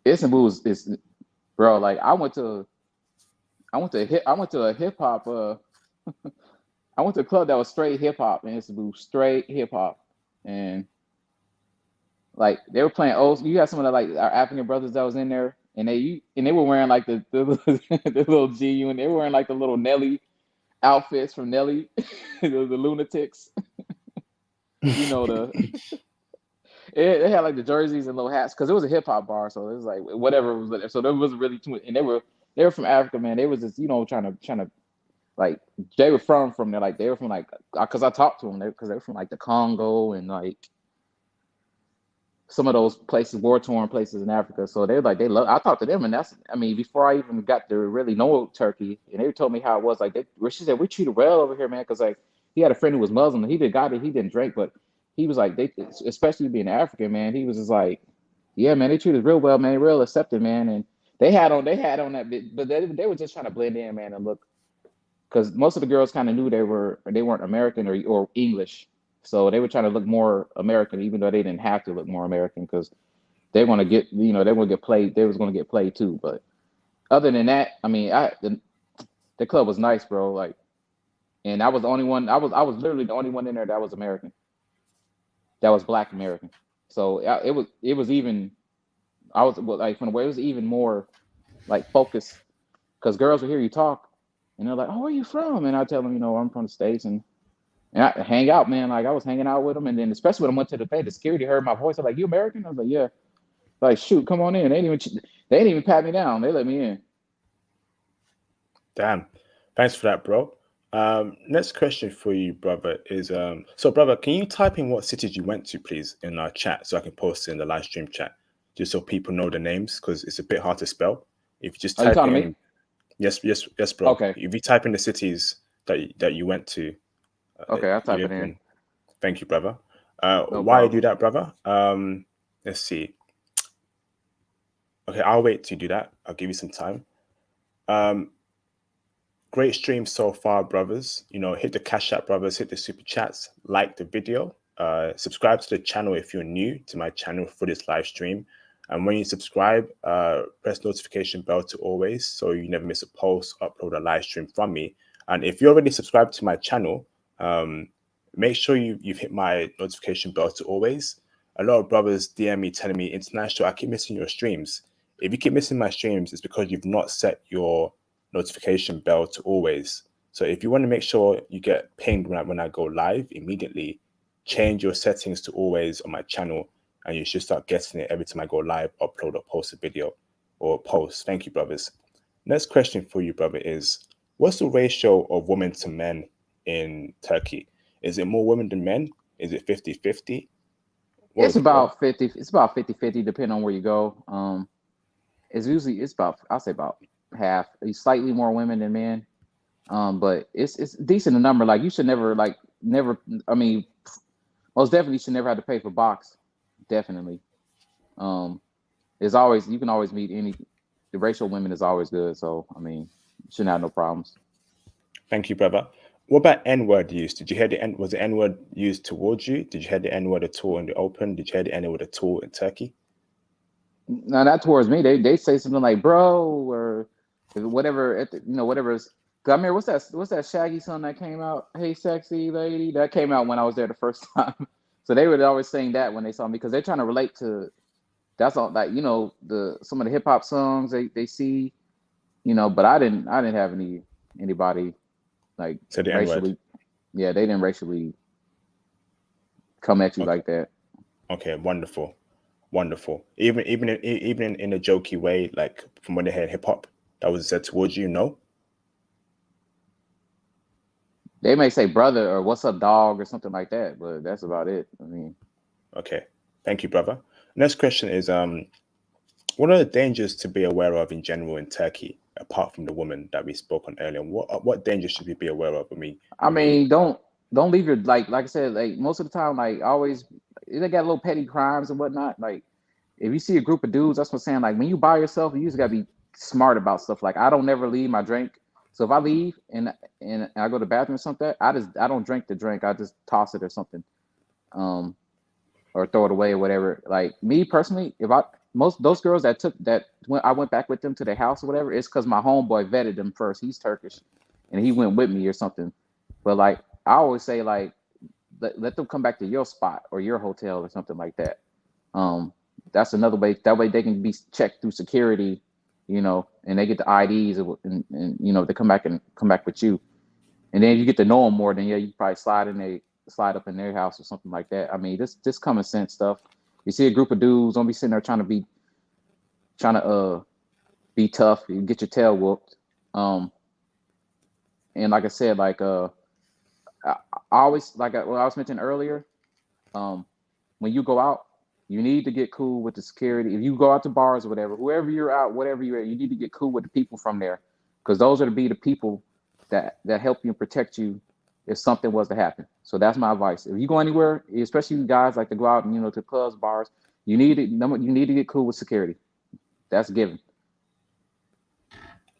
Istanbul is bro. Like I went to a hip hop. I went to a club that was straight hip hop in Istanbul, straight hip hop, and like they were playing old. You got some of the like our African brothers that was in there, and they were wearing like the little GU, and they were wearing like the little Nelly outfits from Nelly, the Lunatics. You know it had like the jerseys and little hats because it was a hip hop bar, so it was like whatever was there. So there wasn't really too much, and they were from Africa, man. They was just trying to like they were from there, like they were from like because I talked to them because they were from like the Congo and like some of those places, war torn places in Africa. So they're like they love. I talked to them, and that's I mean before I even got to really know Turkey, and they told me how it was. Like where she said we treated well over here, man, because like he had a friend who was Muslim, and he didn't drink, but he was like they especially being African, man. He was just like, yeah, man, they treated us real well, man, real accepted, man, and they had on that bit, but they were just trying to blend in, man, and look because most of the girls kind of knew they weren't American or English, so they were trying to look more American, even though they didn't have to look more American because they want to get they want to get played. They was going to get played too. But other than that, I mean, the club was nice, bro. Like, and I was the only one. I was literally the only one in there that was American, that was Black American. So it was even. I was well, like from the way it was even more like focused because girls would hear you talk and they're like, "Oh, where are you from?" And I tell them, I'm from the States and I hang out, man. Like I was hanging out with them, and then especially when I went to the security heard my voice. I'm like, "You American?" I was like, "Yeah." Like, shoot, come on in. They didn't even pat me down. They let me in. Damn. Thanks for that, bro. Next question for you, brother, is so brother, can you type in what cities you went to, please, in our chat so I can post it in the live stream chat, just so people know the names, because it's a bit hard to spell. If you just Are you type talking it to me? in, yes, bro. Okay. If you type in the cities that you went to, Okay, I'll you type it live in. in. Thank you, brother. No Why you do problem. that, brother? Let's see. Okay, I'll wait to do that. I'll give you some time. Great stream so far, brothers. Hit the cash app, brothers. Hit the super chats. Like the video. Subscribe to the channel if you're new to my channel for this live stream. And when you subscribe, press notification bell to always so you never miss a post, upload a live stream from me. And if you're already subscribed to my channel, make sure you've hit my notification bell to always. A lot of brothers DM me telling me, International, I keep missing your streams. If you keep missing my streams, it's because you've not set your notification bell to always. So if you want to make sure you get pinged when I go live immediately, change your settings to always on my channel, and you should start getting it every time I go live, upload or post a video or post. Thank you, brothers. Next question for you, brother, is what's the ratio of women to men in Turkey? Is it more women than men? Is it 50-50? What It's is it, bro? about 50. It's about 50-50, depending on where you go. It's about I'll say about half. It's slightly more women than men. But it's decent a number. Like you should never. I mean, most definitely should never have to pay for box. Definitely. Um, there's always you can always meet any. The racial women is always good. So I mean, you shouldn't have no problems. Thank you, brother. What about N-word use? Did you hear the N? Was the N-word used towards you? Did you hear the N-word at all in the open? Did you hear the N-word at all in Turkey? Now not towards me. They say something like bro or whatever whatever. I mean, what's that Shaggy song that came out? Hey, sexy lady, that came out when I was there the first time. So they were always saying that when they saw me because they're trying to relate to That's all. Like some of the hip hop songs they see. But I didn't have anybody like Say the N word. racially. Yeah, they didn't racially come at you Okay. like that. Okay. Wonderful. Wonderful. Even in a jokey way, like from when they heard hip hop, that was said towards you. No. They may say brother or what's up dog or something like that, but that's about it. I mean, Okay. Thank you, brother. Next question is what are the dangers to be aware of in general in Turkey, apart from the woman that we spoke on earlier? What dangers should we be aware of I when we mean, don't leave your like I said, like most of the time, like always they got little petty crimes and whatnot. Like if you see a group of dudes, that's what I'm saying. Like when you by yourself, you just gotta be smart about stuff. Like I don't never leave my drink. So if I leave and I go to the bathroom or something, I don't drink the drink. I just toss it or something. Um, or throw it away or whatever. Like me personally, if I most those girls that took that when I went back with them to their house or whatever, it's because my homeboy vetted them first. He's Turkish, and he went with me or something. But like I always say, like let them come back to your spot or your hotel or something like that. Um, that's another way. That way they can be checked through security, and they get the IDs and they come back with you. And then you get to know them more. Then yeah, you probably slide up in their house or something like that. I mean, this common sense stuff. You see a group of dudes, don't be sitting there trying to be tough. You get your tail whooped. And like I said, like I always what I was mentioning earlier. Um, when you go out, you need to get cool with the security. If you go out to bars or whatever, whoever you're out, whatever you're at, you need to get cool with the people from there, because those are to be the people that help you and protect you if something was to happen. So that's my advice. If you go anywhere, especially you guys like to go out and to clubs, bars, you need to get cool with security. That's a given.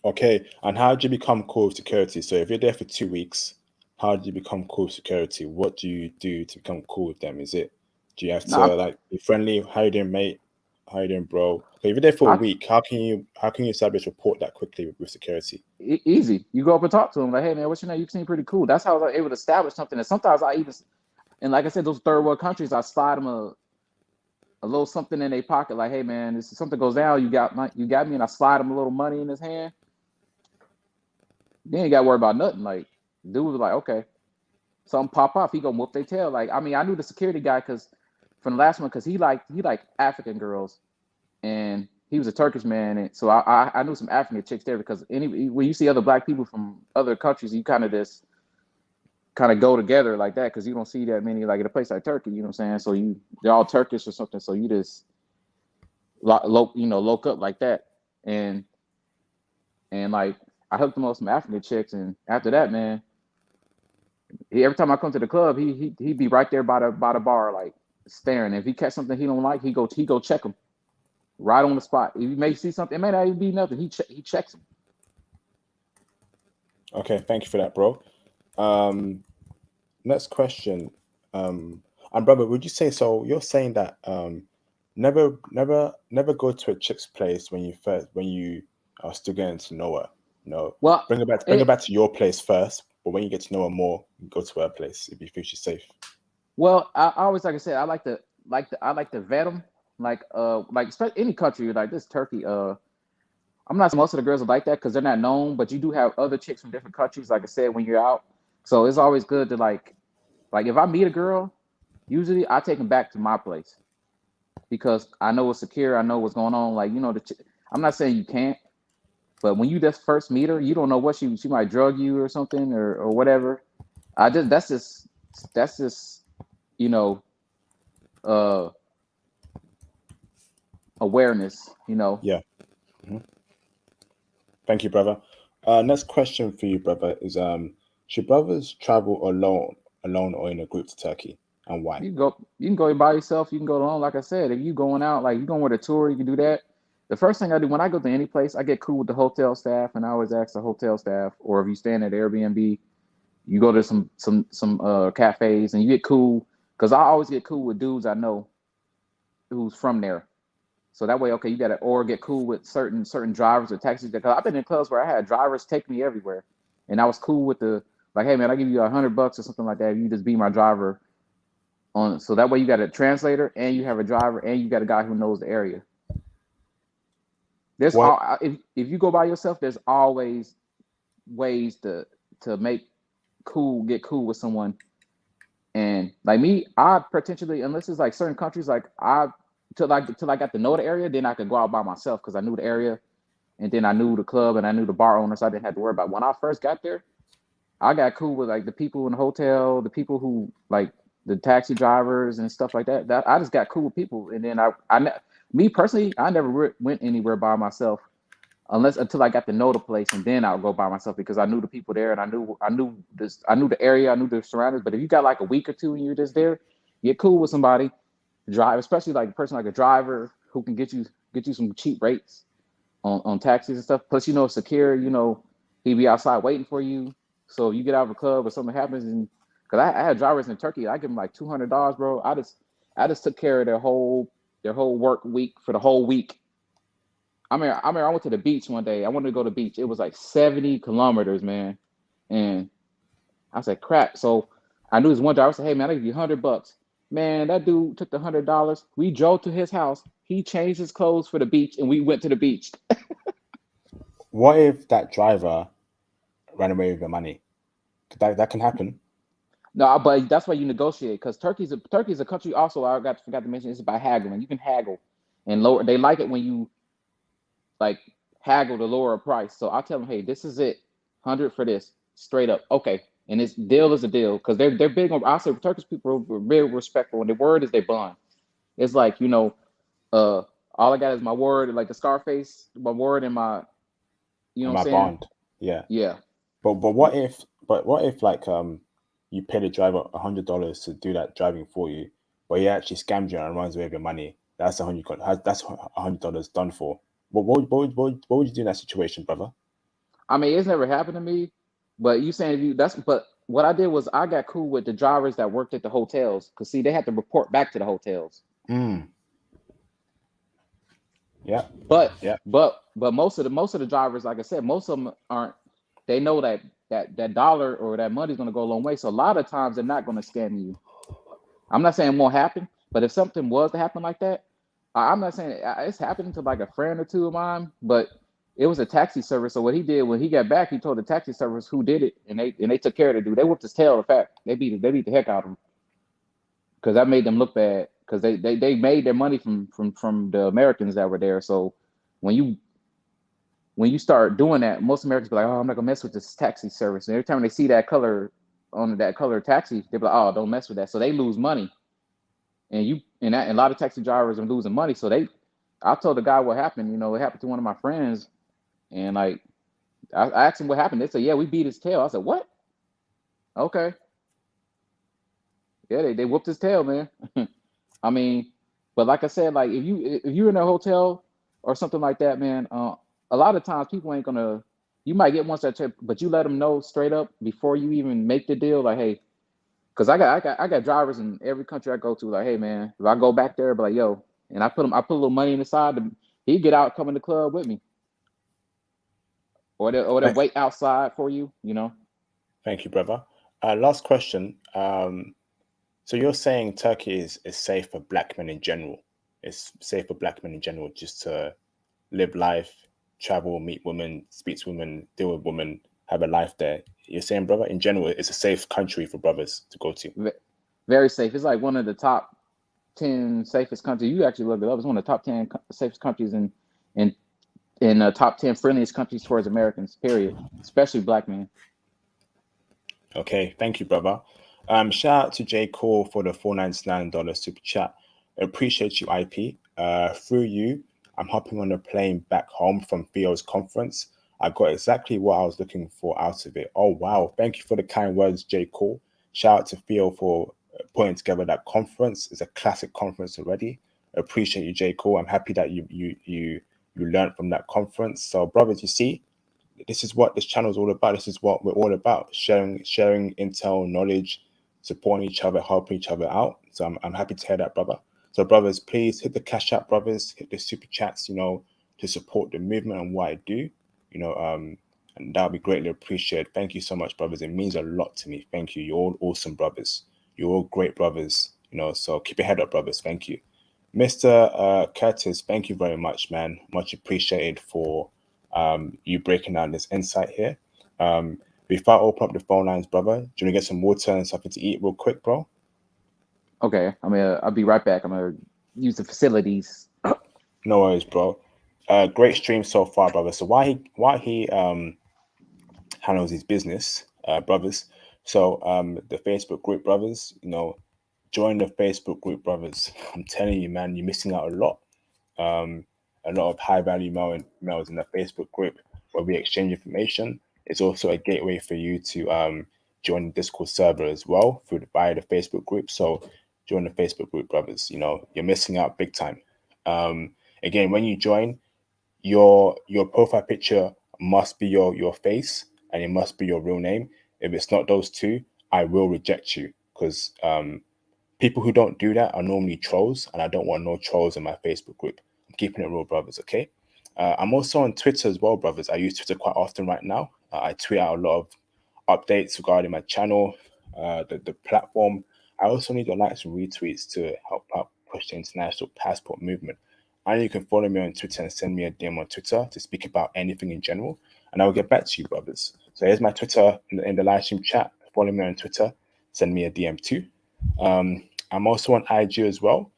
Okay, and how do you become cool with security? So if you're there for 2 weeks, how do you become cool with security? What do you do to become cool with them? Do you have to Now, like be friendly? How you doing, mate? How you doing, bro? So if you're there for a I week, how can you establish rapport that quickly with security? easy. You go up and talk to them like, hey man, what's your name? You seem pretty cool. That's how I was able to establish something. And sometimes I even, and like I said, those third world countries, I slide them a little something in their pocket, like, hey man, if something goes down, you got me, and I slide him a little money in his hand. Then you got to worry about nothing. Like, dude was like, okay, something pop off, he gonna whoop their tail. Like, I mean, I knew the security guy because from the last one, because he liked African girls, and he was a Turkish man, and so I knew some African chicks there because when you see other black people from other countries, you kind of go together like that because you don't see that many like in a place like Turkey. You know what I'm saying? So they're all Turkish or something. So you just loke up like that, and like I hooked him up with some African chicks, and after that, man, every time I come to the club, he'd be right there by the bar, like staring. If he catch something he don't like, he go check him right on the spot. If you may see something, it may not even be nothing. He checks him. Okay, thank you for that, bro. Um, Next question. And brother, would you say so? You're saying that never go to a chick's place when you are still getting to know her. No, Well, bring her back to your place first. But when you get to know her more, go to her place if you feel she's safe. I always like I said, I like to vet them, like especially any country like this Turkey. I'm not saying most of the girls are like that because they're not known, but you do have other chicks from different countries. Like I said, when you're out, so it's always good to like if I meet a girl, usually I take them back to my place because I know it's secure. I know what's going on. Like I'm not saying you can't, but when you just first meet her, you don't know what she might drug you or something or whatever. I just that's just you know uh awareness. Yeah. Mhm. Thank you, brother. Next question for you, brother, is should brothers travel alone or in a group to Turkey, and why? You can go by yourself. You can go alone. Like I said, if you going out, like you going with a tour, you can do that. The first thing I do when I go to any place, I get cool with the hotel staff, and I always ask the hotel staff, or if you staying at Airbnb, you go to some cafes and you get cool. Cause I always get cool with dudes I know who's from there. So that way, okay, you gotta or get cool with certain drivers or taxis. Because I've been in clubs where I had drivers take me everywhere, and I was cool with the like, hey man, I give you $100 or something like that. If you just be my driver on, so that way you got a translator and you have a driver and you got a guy who knows the area. There's What? all if you go by yourself, there's always ways to get cool with someone. And like me, I potentially, unless it's like certain countries, like till I got to know the area, then I could go out by myself because I knew the area, and then I knew the club and I knew the bar owner, so I didn't have to worry about it. When I first got there, I got cool with like the people in the hotel, the people who like the taxi drivers and stuff like that. That I just got cool with people, and then me personally, I never went anywhere by myself until I got to know the place, and then I'll go by myself because I knew the people there and I knew the area, I knew the surroundings. But if you got like a week or two and you're just there, get cool with somebody, drive, especially like a person like a driver who can get you some cheap rates on taxis and stuff. Plus, secure, he be outside waiting for you. So you get out of a club or something happens, and because I had drivers in Turkey, I give them like $200, bro. I just took care of their whole work week for the whole week. I went to the beach one day. I wanted to go to the beach. It was like 70 kilometers, man. And I said, crap. So I knew this one driver. I said, hey, man, I'll give you $100. Man, that dude took the $100. We drove to his house. He changed his clothes for the beach, and we went to the beach. What if that driver ran away with your money? That can happen. No, but that's why you negotiate, because Turkey's a country. Also, forgot to mention, it's about haggling. You can haggle and lower. They like it when you like haggle to lower a price. So I tell them, hey, this is it, 100 for this, straight up, okay. And this deal is a deal because they're big on. I say Turkish people are very respectful, and the word is they bond. It's like all I got is my word, like the Scarface, my word and my, And what my I'm saying? bond. Yeah. Yeah. But what if like you pay the driver $100 to do that driving for you, but he actually scams you and runs away with your money? That's $100 done for. What would you do in that situation, brother? I mean, it's never happened to me, but you saying but what I did was I got cool with the drivers that worked at the hotels, because see, they had to report back to the hotels. Mm. Yeah. But Yeah. most of the drivers, like I said, most of them aren't. They know that dollar or that money's going to go a long way. So a lot of times they're not going to scam you. I'm not saying it won't happen, but if something was to happen like that, I'm not saying it's happening to like a friend or two of mine, but it was a taxi service. So what he did when he got back, he told the taxi service who did it, and they took care of the dude. They whipped his tail. In fact, they beat the heck out of him because that made them look bad because they made their money from the Americans that were there. So when you start doing that, most Americans be like, oh, I'm not gonna mess with this taxi service. And every time they see that color on that color taxi, they be like, oh, don't mess with that. So they lose money, and a lot of taxi drivers are losing money. So I told the guy what happened. It happened to one of my friends, and like I asked him what happened. They said, yeah, we beat his tail. I said, what? Okay, yeah, they whooped his tail, man. I mean, but like I said, like if you're in a hotel or something like that, man, a lot of times people ain't gonna. You might get one such trip, but you let them know straight up before you even make the deal, like, hey, because I got drivers in every country I go to, like, hey, man, if I go back there, be like, yo, and I put a little money in the side, he get out, come in the club with me, or they Thank, wait outside for you. thank you, brother. Last question. So you're saying Turkey is safe for black men in general? It's safe for black men in general just to live life, travel, meet women, speak to women, deal with women, have a life there. You're saying, brother, in general, it's a safe country for brothers to go to. Very safe. It's like one of the top 10 safest countries. You actually look it up. It's one of the top 10 safest countries in top 10 friendliest countries towards Americans. Period. Especially black men. Okay, thank you, brother. Shout out to J Cole for the $499 super chat. I appreciate you, IP. Through you, I'm hopping on a plane back home from Theo's conference. I got exactly what I was looking for out of it. Oh wow! Thank you for the kind words, J Cole. Shout out to Theo for putting together that conference. It's a classic conference already. I appreciate you, J Cole. I'm happy that you learned from that conference. So, brothers, you see, this is what this channel is all about. This is what we're all about: sharing intel, knowledge, supporting each other, helping each other out. So I'm happy to hear that, brother. So brothers, please hit the cash app, brothers, hit the super chats, to support the movement and what I do, and that'll be greatly appreciated. Thank you so much, brothers. It means a lot to me. Thank you. You're all awesome brothers. You're all great brothers. So keep your head up, brothers. Thank you. Mr. Curtis, thank you very much, man. Much appreciated for you breaking down this insight here. Before I open up the phone lines, brother, do you want to get some water and something to eat real quick, bro? Okay, I'll be right back. I'm gonna use the facilities. No worries, bro. Great stream so far, brother. So why he handles his business, brothers. So the Facebook group, brothers, join the Facebook group, brothers. I'm telling you, man, you're missing out a lot of high value mails in the Facebook group where we exchange information. It's also a gateway for you to join the Discord server as well via the Facebook group. So join the Facebook group, brothers. You're missing out big time. Again, when you join, your profile picture must be your face and it must be your real name. If it's not those two, I will reject you because people who don't do that are normally trolls, and I don't want no trolls in my Facebook group. I'm keeping it real, brothers. Okay. I'm also on Twitter as well, brothers. I use Twitter quite often right now. I tweet out a lot of updates regarding my channel, the platform. I also need your likes and retweets to help out push the international passport movement. And you can follow me on Twitter and send me a DM on Twitter to speak about anything in general, and I will get back to you, brothers. So here's my Twitter in the live stream chat. Follow me on Twitter. Send me a DM too. I'm also on IG as well.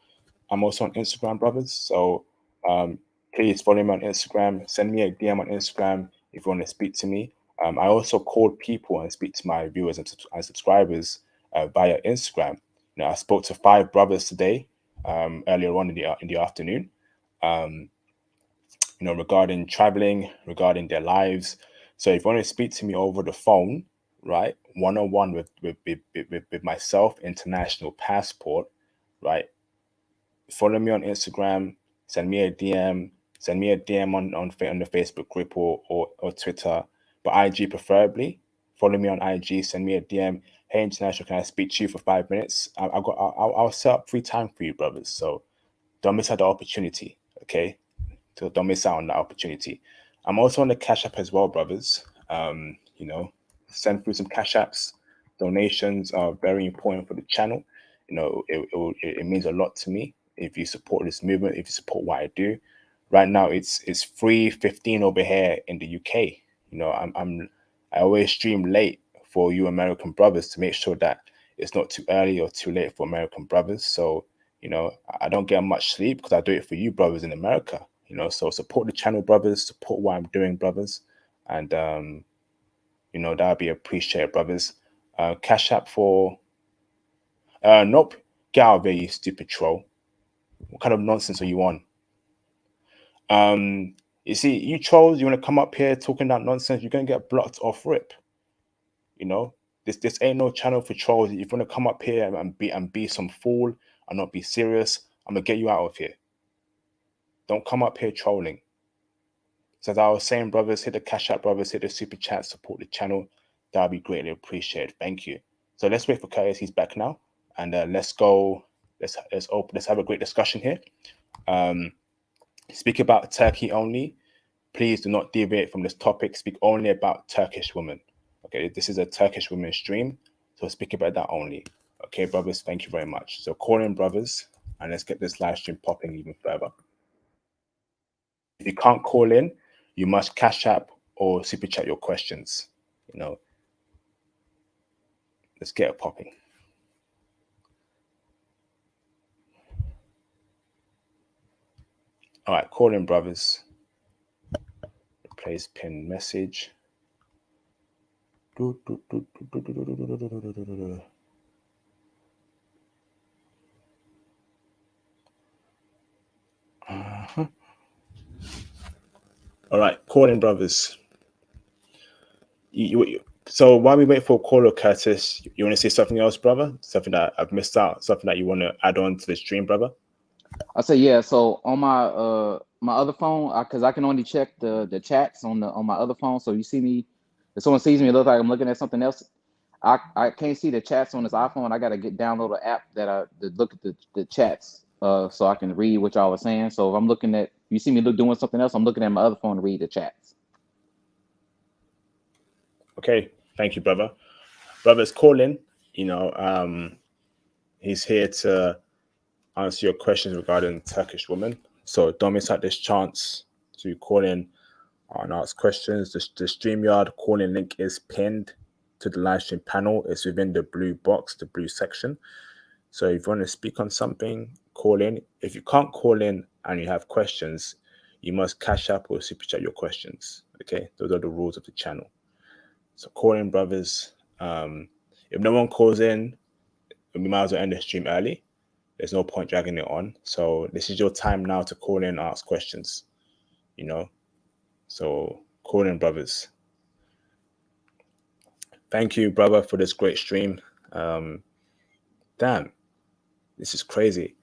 I'm also on Instagram, brothers. So um, please follow me on Instagram. Send me a DM on Instagram if you want to speak to me. I also call people and speak to my viewers and subscribers via Instagram. I spoke to 5 brothers today, earlier on in the afternoon. Um, regarding traveling, regarding their lives. So if you want to speak to me over the phone, right, one on one with myself, international passport, right, follow me on Instagram, send me a DM, send me a DM on the Facebook group or Twitter, but IG preferably. Follow me on IG, send me a DM. Hey, international, can I speak to you for 5 minutes? I'll set up free time for you, brothers. So don't miss out the opportunity. Okay, so don't miss out on that opportunity. I'm also on the Cash App as well, brothers. Send through some Cash Apps. Donations are very important for the channel. It means a lot to me if you support this movement, if you support what I do. Right now, it's 3:15 over here in the UK. I always stream late for you American brothers to make sure that it's not too early or too late for American brothers. So I don't get much sleep because I do it for you brothers in America. So support the channel, brothers. Support what I'm doing, brothers, and that'll be appreciated, brothers. Cash App for nope. Get out of here, you stupid troll. What kind of nonsense are you on? You see, you trolls, you want to come up here talking that nonsense, you're gonna get blocked off rip. This ain't no channel for trolls. If you want to come up here and be some fool and not be serious, I'm gonna get you out of here. Don't come up here trolling. So as I was saying, brothers, hit the Cash App, brothers, hit the super chat, support the channel. That'll be greatly appreciated. Thank you. So let's wait for Curtis. He's back now, and let's go. Let's have a great discussion here. Speak about Turkey only. Please do not deviate from this topic. Speak only about Turkish women. Okay, this is a Turkish women stream, so speak about that only. Okay, brothers, thank you very much. So call in, brothers, and let's get this live stream popping even further. If you can't call in, you must Cash App or super chat your questions. Let's get it popping. All right, call in, brothers. Replace pin message. All right, call in, brothers. So while we wait for caller Curtis, you want to say something else, brother? Something that I've missed out? Something that you want to add on to the stream, brother? I say yeah. So on my other phone, because I can only check the chats on my other phone. So you see me, if someone sees me, it looks like I'm looking at something else. I can't see the chats on this iPhone. I gotta download an app that look at the chats, so I can read what y'all was saying. So if I'm looking at, you see me doing something else, I'm looking at my other phone to read the chats. Okay, thank you, brother. Brothers, call in. He's here to answer your questions regarding Turkish women. So don't miss out this chance to call in and ask questions. The StreamYard calling link is pinned to the live stream panel. It's within the blue box, the blue section. So if you want to speak on something, call in. If you can't call in and you have questions, you must cash up or super chat your questions. Okay, those are the rules of the channel. So call in, brothers. If no one calls in, we might as well end the stream early. There's no point dragging it on. So this is your time now to call in and ask questions. You know, so call in, brothers. Thank you, brother, for this great stream. Damn, this is crazy.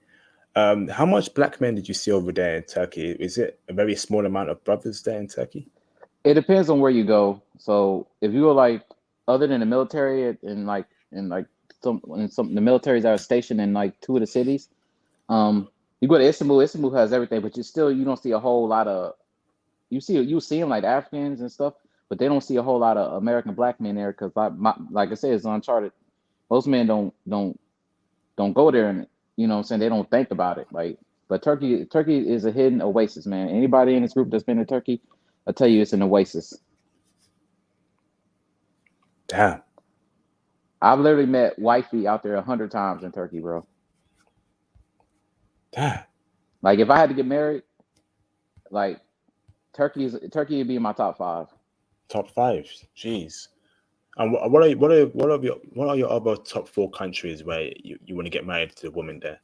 How much black men did you see over there in Turkey? Is it a very small amount of brothers there in Turkey? It depends on where you go. So if you go like other than the military and some the militaries that are stationed in like two of the cities, you go to Istanbul. Istanbul has everything, but you don't see a whole lot of you see them like Africans and stuff, but they don't see a whole lot of American black men there because like I said, it's uncharted. Most men don't go there, and you know what I'm saying, they don't think about it. Like, but Turkey is a hidden oasis, man. Anybody in this group that's been to Turkey, I'll tell you, it's an oasis. Damn. I've literally met wifey out there 100 times in Turkey, bro. Damn. Like, if I had to get married, like Turkey would be in my top 5. Top 5. Jeez. And what are your other top 4 countries where you want to get married to a woman there?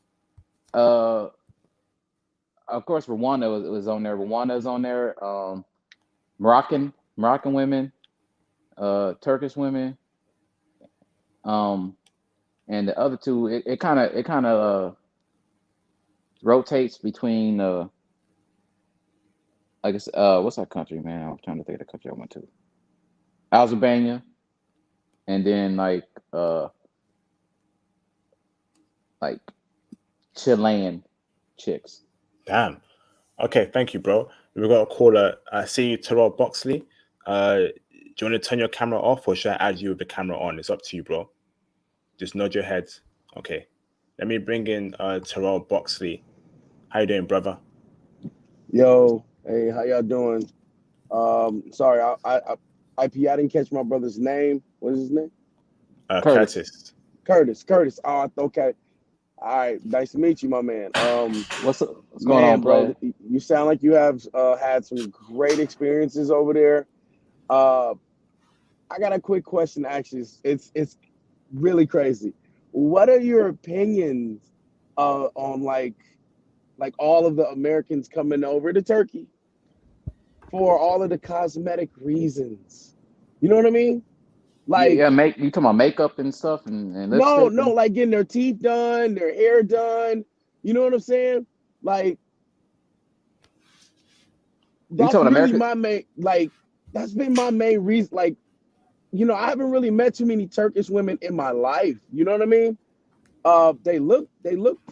Of course, Rwanda was on there. Rwanda is on there. Moroccan women, Turkish women, and the other two. It kind of rotates between. I guess what's that country, man? I'm trying to think of the country I went to. Albania, and then like Chilean chicks. Damn. Okay, thank you, bro. We've got a caller. I see you, Terrell Boxley. Do you want to turn your camera off, or should I add you with the camera on? It's up to you, bro. Just nod your head. Okay. Let me bring in Terrell Boxley. How you doing, brother? Yo, hey, how y'all doing? Sorry, I didn't catch my brother's name. What is his name? Curtis. Curtis. Oh, okay. All right, nice to meet you, my man. What's going on, bro? You sound like you have had some great experiences over there. I got a quick question. Actually, it's really crazy. What are your opinions on like all of the Americans coming over to Turkey for all of the cosmetic reasons? You know what I mean? Like, you talking about makeup and stuff and lipstick? No, like getting their teeth done, their hair done. You know what I'm saying? Like, that's really my main, that's been my main reason. Like, you know, I haven't really met too many Turkish women in my life. You know what I mean? They look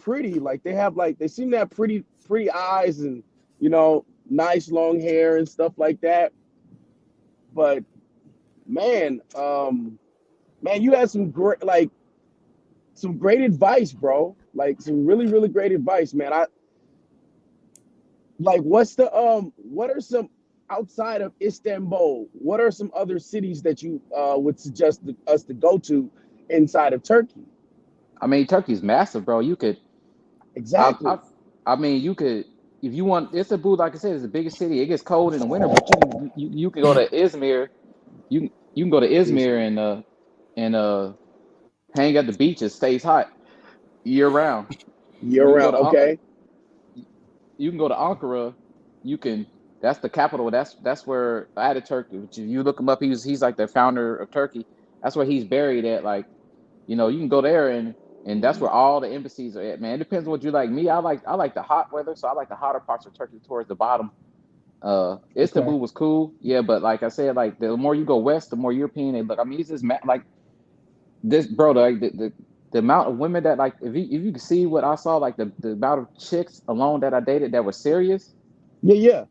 pretty. Like, they seem to have pretty eyes and, you know, nice long hair and stuff like that. But man, you had some great advice, bro. Like, some really, really great advice, man. What are some, outside of Istanbul, what are some other cities that you would suggest us to go to inside of Turkey? I mean, Turkey's massive, bro. You could exactly. I mean, you could, if you want. Istanbul, like I said, is the biggest city. It gets cold in the winter, but you can go to Izmir. You can go to Izmir and hang at the beach. It stays hot year round. Okay. You can go to Ankara. That's the capital. That's where Ataturk. Which if you look him up, he's like the founder of Turkey. That's where he's buried at. Like, you know, you can go there and that's where all the embassies are at, man. It depends on what you like. Me, I like the hot weather, so I like the hotter parts of Turkey towards the bottom. Istanbul was cool, yeah, but like I said, like the more you go west, the more European they look. I mean, it's just like this, bro. Like the amount of women that, like, if you can see what I saw, like the amount of chicks alone that I dated that were serious. Yeah.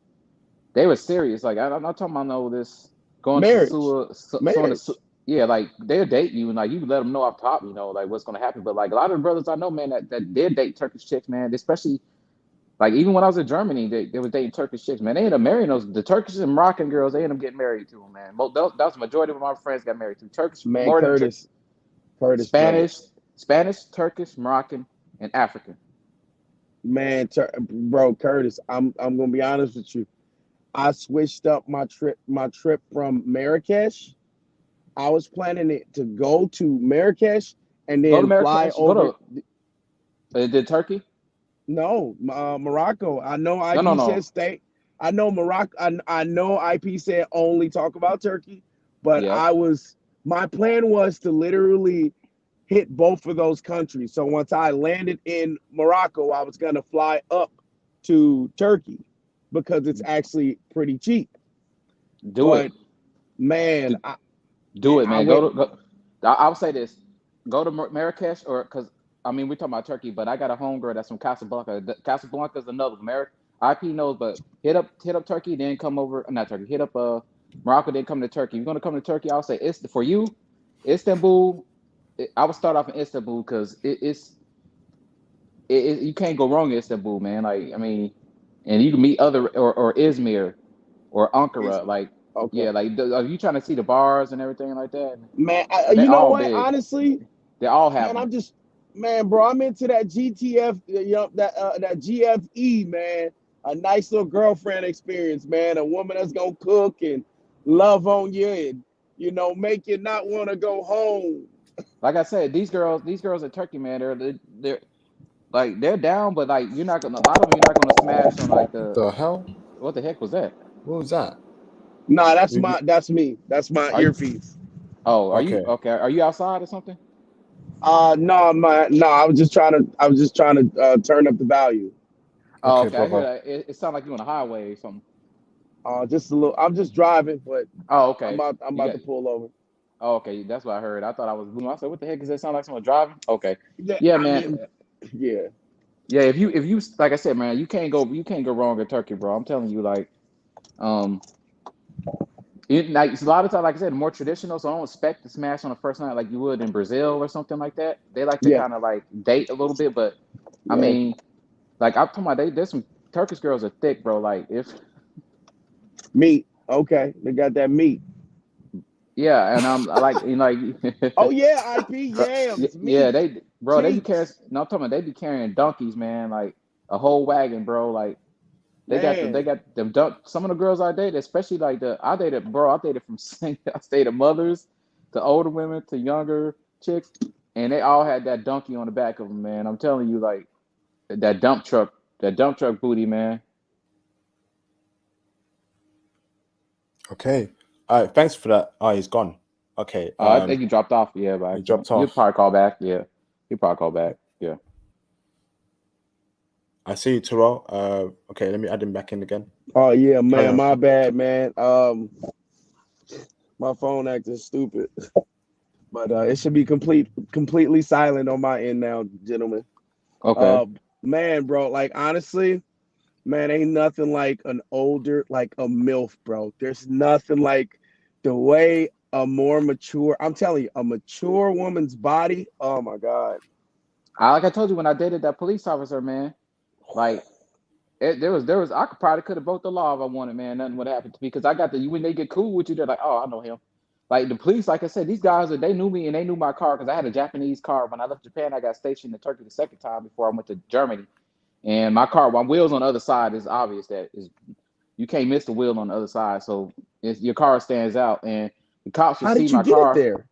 They were serious. Like, I'm not talking about this going marriage. to yeah, like they'll date you and like you let them know up top, you know, like what's gonna happen. But like a lot of the brothers I know, man, that did date Turkish chicks, man, especially like even when I was in Germany, they was dating Turkish chicks, man. They ended up marrying the Turkish and Moroccan girls. They ended up getting married to them, man. That was the majority of my friends got married to Turkish, Man, more than Curtis, brother. Spanish, Turkish, Moroccan, and African. Man, bro, Curtis, I'm gonna be honest with you. I switched up my trip from Marrakesh. I was planning it to go to Marrakesh and Go to then fly Marrakesh. Go over. to did Turkey? No, Morocco. I know No, no, IP said no. state. I know Morocco. I know IP said only talk about Turkey, but Yep. my plan was to literally hit both of those countries. So once I landed in Morocco, I was gonna fly up to Turkey because it's actually pretty cheap. Do it. But man, Do it, I man. went. I would say this: go to Marrakesh, or because I mean we're talking about Turkey, but I got a homegirl that's from Casablanca. Casablanca is another America. IP knows, but hit up Turkey, then come over. Not Turkey. Hit up Morocco, then come to Turkey. You're gonna come to Turkey. I'll say it's for you, Istanbul. I would start off in Istanbul because you can't go wrong in Istanbul, man. Like I mean, and you can meet other or Izmir or It's Ankara. Like okay, yeah, like are you trying to see the bars and everything like that? man. They You know all what? big. Honestly, They all have man, them. man, bro. I'm into that GTF, that GFE, man. A nice little girlfriend experience, man. A woman that's gonna cook and love on you, and make you not want to go home. Like I said, these girls in Turkey, man, they're like they're down, but like you're not gonna. A lot of them you're not gonna smash on like What the hell? what the heck was that? What was that? Nah, You- that's me. That's my Are you? earpiece. Oh, are you Okay. okay? Are you outside or something? No, no. I was just trying to turn up the value. Oh, Okay, okay. I hear brother. that. It sounds like you on the highway or something. Just a little. I'm just driving, but Oh, I'm okay. about I'm You about got. to pull over. Oh, okay. That's what I heard. I thought I was boom. I said, what the heck does that sound like? Someone driving? Okay. Yeah, Yeah, I man. mean, yeah. Yeah, if you like I said, man, you can't go wrong in Turkey, bro. I'm telling you, like um. Like it's a lot of times, like I said, more traditional. So I don't expect to smash on the first night like you would in Brazil or something like that. They like to Yeah, kind of like date a little bit, but I yeah. mean, like I'm talking about, there's some Turkish girls are thick, bro. Like if Meat. Okay, they got that meat. yeah, and I like like Oh yeah, IP yams, yeah, meat, bro, they be carrying. cheeks. No, I'm talking about they be carrying donkeys, man, like a whole wagon, bro. Like they Man, got them dunk. Some of the girls I dated, especially like I dated from I dated mothers to older women to younger chicks, and they all had that donkey on the back of them, man. I'm telling you, like that dump truck booty, man. Okay. All right. Thanks for that. Oh, he's gone. Okay. I think you dropped off, yeah, by He accident. dropped You'll off. probably call back, yeah. You probably call back, yeah. I see you, Terrell. Okay. Let me add him back in again. oh yeah, Carry man, on. my bad, man. My phone acting stupid, but it should be completely silent on my end now, gentlemen. Okay. Uh, man, bro, like honestly, man, ain't nothing like like a MILF, bro. There's nothing like the way a more mature, I'm telling you, a mature woman's body. Oh my God. Like I told you when I dated that police officer, man, like there was I could have broke the law if I wanted, man. Nothing would happen to me because I got when they get cool with you, they're like, oh, I know him. Like the police, like I said, these guys they knew me and they knew my car because I had a Japanese car. When I left Japan, I got stationed in Turkey the second time before I went to Germany. And my wheels on the other side is obvious that is you can't miss the wheel on the other side, so your car stands out. And the cops will How see did you my get it car. there?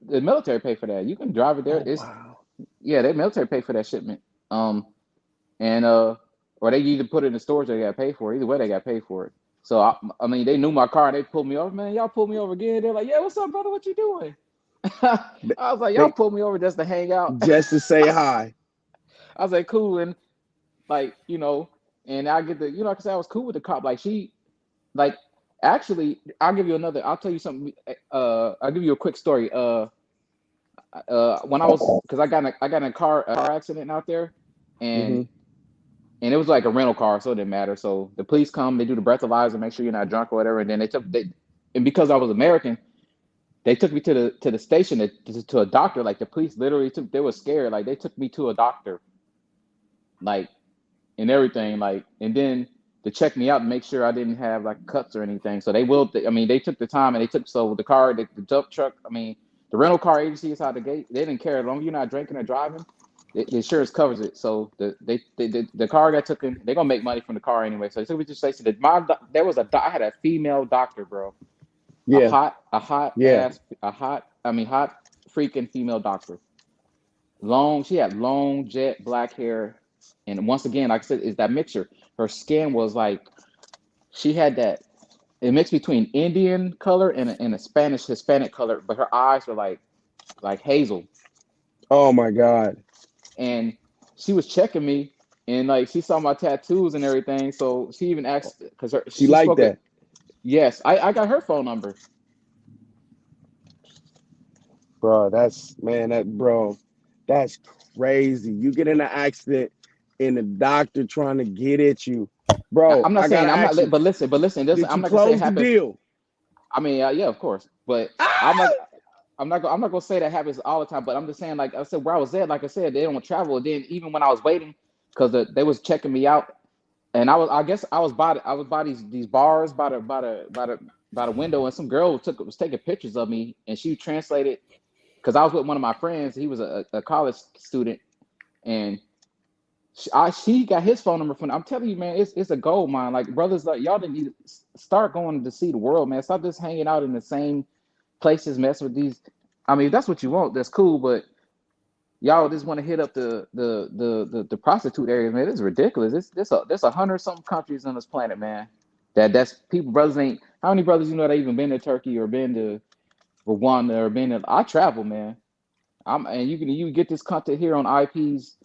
The military pay for that. You can drive it there. Oh It's wow. yeah, they military pay for that shipment. And or they either put it in the storage or they got to pay for it. Either way, they got to pay for it. So I mean, they knew my car. And they pulled me over, man. Y'all pulled me over again. They're like, yeah, what's up, brother? What you doing? I was like, y'all They pulled me over just to hang out. just to say hi. I was like, cool, and like and I get like I said, I was cool with the cop. Like like actually, I'll give you another. I'll tell you something. I'll give you a quick story. When I was because I got in a car accident out there, and Hmm. and it was like a rental car, so it didn't matter. So the police come, they do the breathalyzer, make sure you're not drunk or whatever, and then and because I was American, they took me to the station to a doctor. Like the police literally they were scared. Like they took me to a doctor, like and everything. Like and then to check me out and make sure I didn't have like cuts or anything. So they will. I mean, they took the time and they took the car, the dump truck. I mean, the rental car agency inside the gate. They didn't care as long as you're not drinking or driving. The insurance covers it. So the car got taken. They're gonna make money from the car anyway. So they took me to the station. There was I had a female doctor, bro. Yeah. Hot freaking female doctor. She had long jet black hair, and once again, like I said, is that mixture. Her skin was like she had that it mixed between Indian color and a Spanish Hispanic color, but her eyes were like hazel. Oh my God. And she was checking me, and like she saw my tattoos and everything, so she even asked because she liked that. Yes, I got her phone number. Bro, that's crazy. You get in an accident and the doctor trying to get at you. Bro, I'm not saying I'm not, but listen, did I'm you not gonna say it close the happens. deal? I mean, yeah, of course, but I'm not gonna say that happens all the time. But I'm just saying, like I said, where I was at, like I said, they don't travel. And then even when I was waiting, because they was checking me out, and I guess I was by these bars by the window, and some girl was taking pictures of me, and she translated because I was with one of my friends. He was a college student, and she got his phone number from. I'm telling you, man, it's a gold mine. Like brothers, like y'all didn't need to start going to see the world, man. Stop just hanging out in the same places, mess with these. I mean, if that's what you want, that's cool. But y'all just want to hit up the prostitute areas, man. It's ridiculous. There's 100-something countries on this planet, man. That's people, brothers ain't. How many brothers you know that even been to Turkey or been to Rwanda or been to? I travel, man. And you can get this content here on IP's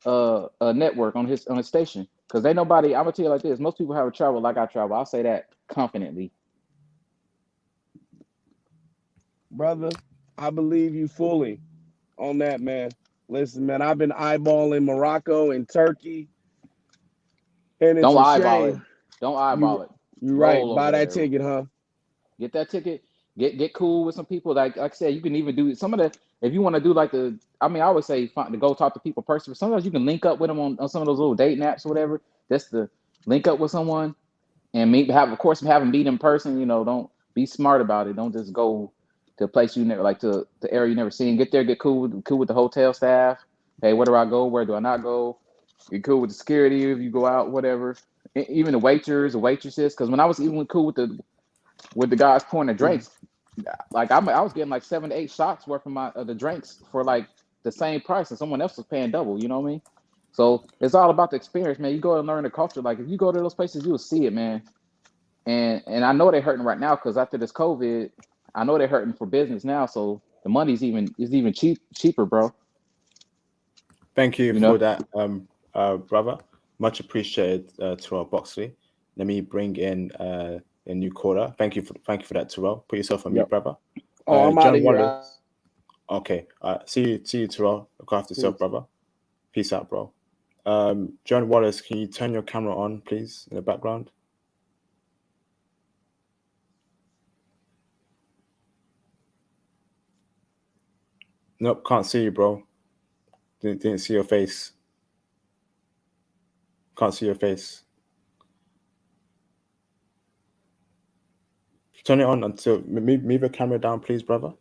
network on his station, because ain't nobody. I'm gonna tell you like this: most people haven't traveled like I travel. I'll say that confidently. Brother, I believe you fully on that, man. Listen, man, I've been eyeballing Morocco and Turkey, and it's Don't a eyeball it. shame. Don't eyeball it. You're Roll right. Buy over that there. ticket, huh? Get that ticket. Get cool with some people. Like I said, you can even do some of the. If you want to do like the. I mean, I would say fine to go talk to people personally. Sometimes you can link up with them on some of those little dating apps or whatever. Just to link up with someone and of course have them meet in person. You know, don't be smart about it. Don't just go to a place you never like to the area you never seen. Get there, get cool with the hotel staff. Hey, where do I go? Where do I not go? Get cool with the security if you go out, whatever. Even the waiters, the waitresses. Because when I was even cool with the guys pouring the drinks, like I was getting like 7 to 8 shots worth of the drinks for like the same price, and someone else was paying double. You know what I mean? So it's all about the experience, man. You go and learn the culture. Like if you go to those places, you'll see it, man. And I know they're hurting right now because after this COVID, I know they're hurting for business now. So the money's even cheaper, bro. Thank you You for know? that, brother. Much appreciated, Terrell Boxley. Let me bring in a new caller. Thank you for that, Terrell. Put yourself on mute, brother. Oh, I'm out John of here. Wallace. Okay. See you, Terrell. Look after yourself, brother. Peace out, bro. John Wallace, can you turn your camera on, please, in the background? Nope, can't see you, bro. Didn't see your face. Can't see your face. Turn it on until move your camera down, please, brother.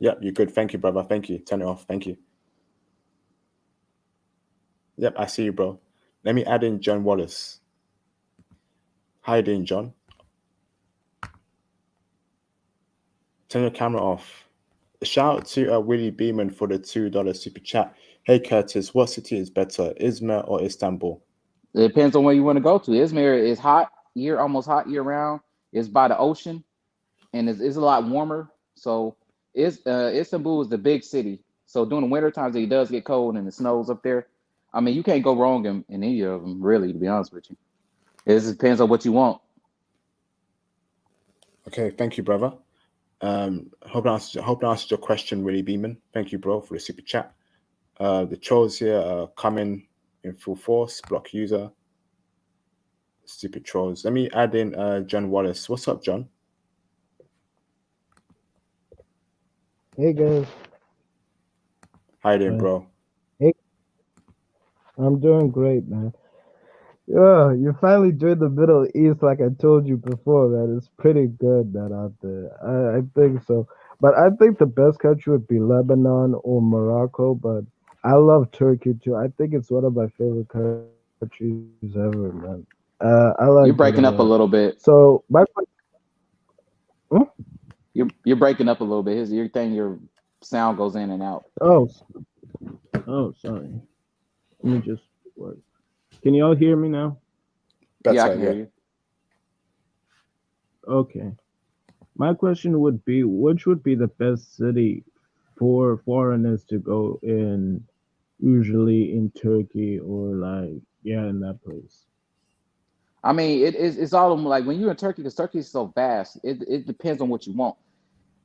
Yep, you're good. Thank you, brother. Thank you. Turn it off. Thank you. Yep, I see you, bro. Let me add in John Wallace. How you doing, John? Turn your camera off. Shout out to Willie Beeman for the $2 super chat. Hey, Curtis, what city is better, Izmir or Istanbul? It depends on where you want to go to. Izmir is almost hot year round. It's by the ocean, and it's a lot warmer. So Istanbul is the big city. So during the winter times, it does get cold and it snows up there. I mean, you can't go wrong in any of them, really, to be honest with you. It just depends on what you want. Okay, thank you, brother. Hope I answered your question, Willie Beeman. Thank you, bro, for the super chat. The trolls here are coming in full force. Block user. Stupid trolls. Let me add in John Wallace. What's up, John? Hey guys. How you doing, bro? Hey, I'm doing great, man. Yeah, you finally joined the Middle East, like I told you before, man. It's pretty good, man, out there. I think so. But I think the best country would be Lebanon or Morocco. But I love Turkey too. I think it's one of my favorite countries ever, man. I like it a You're lot. breaking up a little bit. So my hmm? You're breaking up a little bit. Your sound goes in and out. Oh, sorry. Let me just work. Can you all hear me now? Yeah, I Better, can hear yeah. you. Okay. My question would be, which would be the best city for foreigners to go in, usually in Turkey or like, yeah, in that place? I mean, it's all like when you're in Turkey, because Turkey is so vast. It depends on what you want.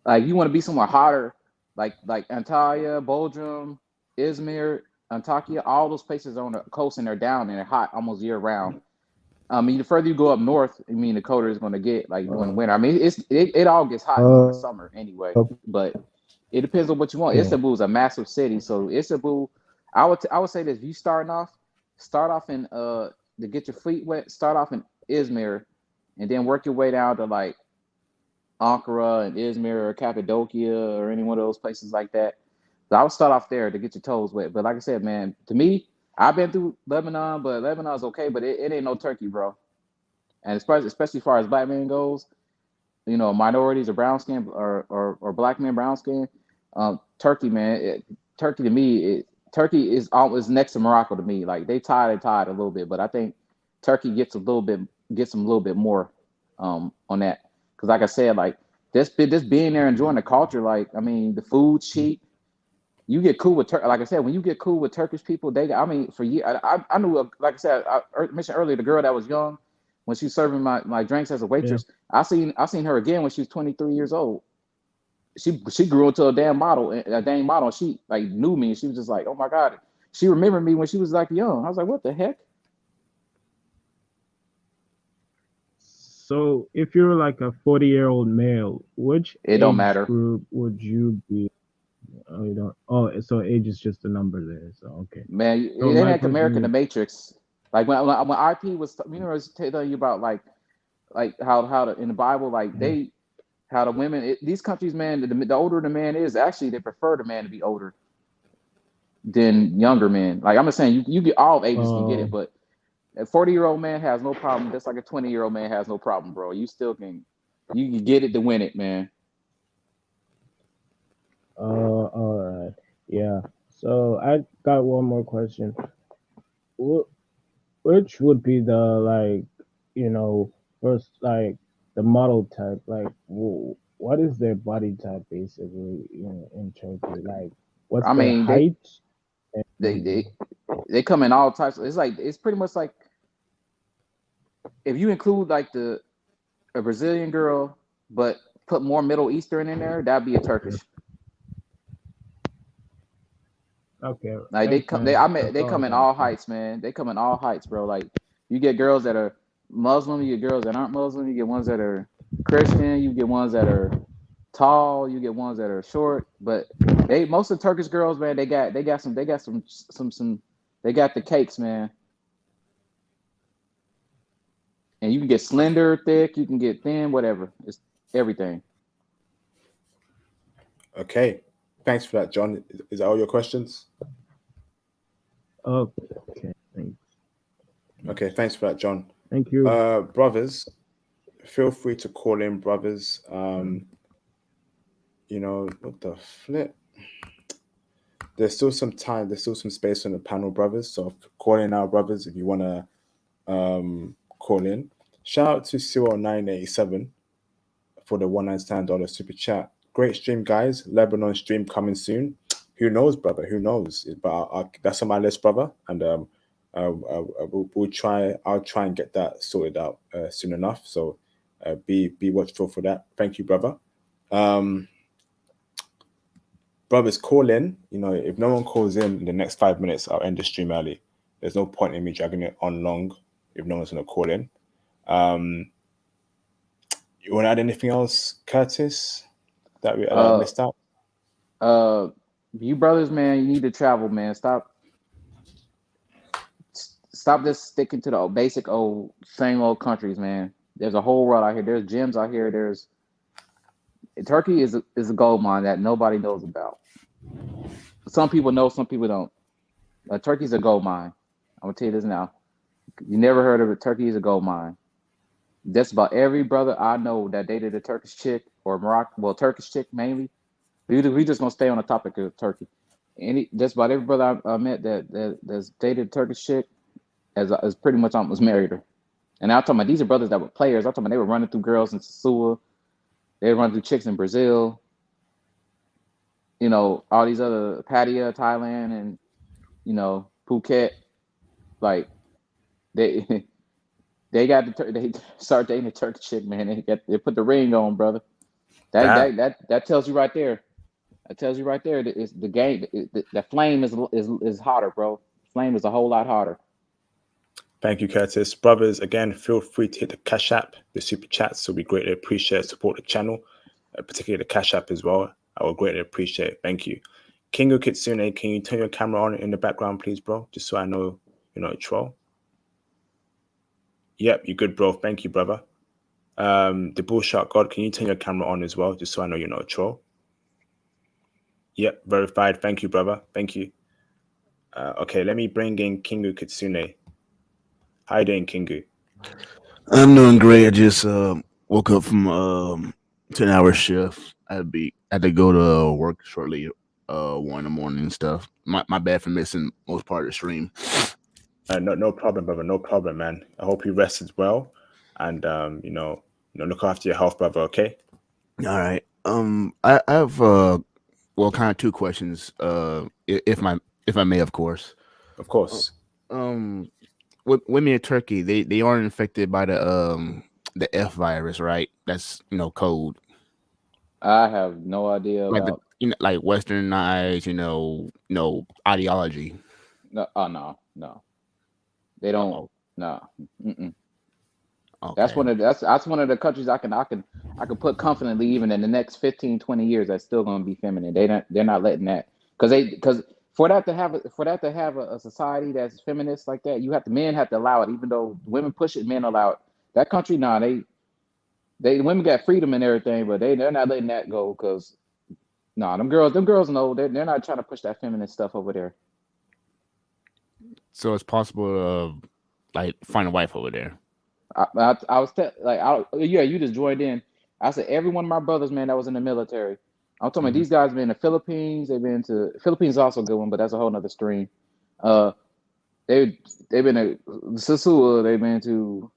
Like you want to be somewhere hotter, like Antalya, Bodrum, Izmir, Antakya. All those places are on the coast and they're down and they're hot almost year round. I mean, the further you go up north, I mean, the colder it's going to get. Like during the winter, I mean, it all gets hot during the summer anyway. But it depends on what you want. Okay. Istanbul is a massive city, so Istanbul, I would say this: if you start off in to get your feet wet, start off in Izmir, and then work your way down to like Ankara and Izmir or Cappadocia or any one of those places like that. So I would start off there to get your toes wet. But like I said, man, to me, I've been through Lebanon, but Lebanon's okay, but it ain't no Turkey, bro. And especially as far as black men goes, you know, minorities or brown skin or black men brown skin, Turkey, man, Turkey to me, Turkey is always next to Morocco to me. Like they tied a little bit, but I think Turkey gets them a little bit more on that. Because like I said, like this being there enjoying the culture, like I mean, the food's cheap. You get cool with like I said, when you get cool with Turkish people, I mean, for years, I knew, like I said, I mentioned earlier, the girl that was young when she was serving my drinks as a Yeah. waitress. I seen her again when she was 23 years old. She grew into a damn model, and she like knew me, and she was just like, oh my god, she remembered me when she was like young. I was like, what the heck? So if you're like a 40-year-old male, which It don't age matter. group would you be? Oh, you don't. Oh, so age is just a number there. So okay. Man, So it ain't my like question American the would. Matrix. Like when IP was, you know, I was telling you about like how in the Bible, like Yeah. how the women these countries, man, the older the man is, actually they prefer the man to be older than younger men. Like I'm not saying you get all ages can get it, but a 40-year-old man has no problem, just like a 20-year-old man has no problem, bro. You can get it to win it, man. All right. Yeah. So I got one more question. Which would be the like, you know, first like the model type? Like, what is their body type basically in Turkey? Like, what's I their mean, height? they And, they they come in all types. It's pretty much like if you include like a Brazilian girl, but put more Middle Eastern in there, that'd be a Turkish. okay. Like Thanks, man. That's they all I come in got. all heights, man. They come in all heights, bro. Like you get girls that are Muslim, you get girls that aren't Muslim, you get ones that are Christian, you get ones that are tall, you get ones that are short. But they most of the Turkish girls, man, they got the cakes, man. And you can get slender, thick, you can get thin, whatever. It's everything. Okay. Thanks for that, John. Is that all your questions? Okay. Thanks. Okay, thanks for that, John. Thank you. Brothers, feel free to call in, brothers. You know, what the flip? There's still some time, there's still some space on the panel, brothers. So call in now, brothers, if you wanna call in. Shout out to Cyril987 for the $199 super chat. Great stream, guys. Lebanon stream coming soon. Who knows, brother? Who knows? But that's on my list, brother. And we'll try. I'll try and get that sorted out soon enough. So be watchful for that. Thank you, brother. Brothers, call in. You know, if no one calls in the next 5 minutes, I'll end the stream early. There's no point in me dragging it on long if no one's gonna call in. You want to add anything else, Curtis, that we missed out? You brothers, man, you need to travel, man. Stop just sticking to the basic old same old countries, man. There's a whole world out here. There's gyms out here. There's Turkey is a gold mine that nobody knows about. Some people know, some people don't. Turkey's a gold mine. I'm gonna tell you this now. You never heard of it. Turkey is a gold mine. Just about every brother I know that dated a Turkish chick or Moroccan, well, Turkish chick mainly. We just gonna stay on the topic of Turkey. Just about every brother I met that's dated a Turkish chick as pretty much almost married her. And I'm talking about these are brothers that were players. I'm talking about they were running through girls in Sasua. They were running through chicks in Brazil. You know, all these other Pattaya, Thailand, and Phuket. Like they they they start dating a Turkish chick, man. They put the ring on, brother. That tells you right there. That tells you right there that it's the game. The flame is hotter, bro. Flame is a whole lot hotter. Thank you, Curtis. Brothers, again, feel free to hit the Cash App, the Super Chats. So we greatly appreciate support the channel, particularly the Cash App as well. I would greatly appreciate it. Thank you. Kingo Kitsune, can you turn your camera on in the background, please, bro? Just so I know you're not a troll. Yep, you're good, bro. Thank you, brother. The Bullshot God, can you turn your camera on as well, just so I know you're not a troll? Yep, verified. Thank you, brother. Thank you. Okay, let me bring in Kingo Kitsune. How you doing, Kingu? I'm doing great. I just woke up from 10-hour shift. I had to go to work shortly 1 in the morning and stuff. My bad for missing most part of the stream. No problem, brother. No problem, man. I hope you rested well, and look after your health, brother. Okay. All right. I have kind of two questions. If I may, of course. Of course. Women in Turkey, they aren't infected by the F virus, right? That's code. I have no idea like about like westernized, ideology. no. They don't. Uh-oh. No. Mm-mm. Okay. That's one of the countries I can put confidently even in the next 15, 20 years that's still going to be feminine. They're not letting that because for that to have a society that's feminist like that, men have to allow it. Even though women push it, men allow it. That country, they women got freedom and everything, but they're not letting that go because them girls know they're not trying to push that feminist stuff over there. So it's possible to find a wife over there. I was you just joined in. I said every one of my brothers, man, that was in the military. I'm talking about these guys been in the Philippines. They've been to Philippines is also a good one, but that's a whole nother stream. They've been to Sasua. They've been to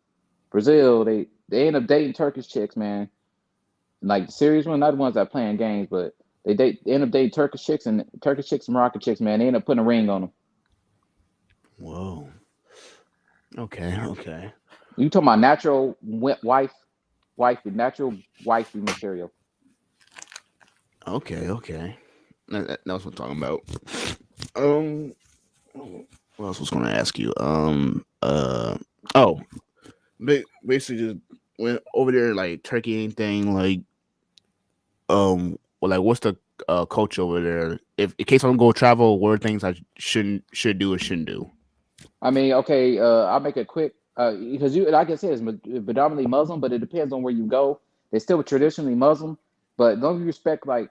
Brazil. They end up dating Turkish chicks, man. Like the serious ones, not the ones that playing games, but they end up dating Turkish chicks and Moroccan chicks, man. They end up putting a ring on them. Whoa. Okay. You talking about natural natural wifey material. Okay. That's what I'm talking about. What else was going to ask you? Basically just went over there, like Turkey, anything what's the culture over there? If in case I'm gonna go travel, what are things I should do or shouldn't do? I mean, okay, I'll make it quick because like I said, it's predominantly Muslim, but it depends on where you go. They're still traditionally Muslim, but don't you respect like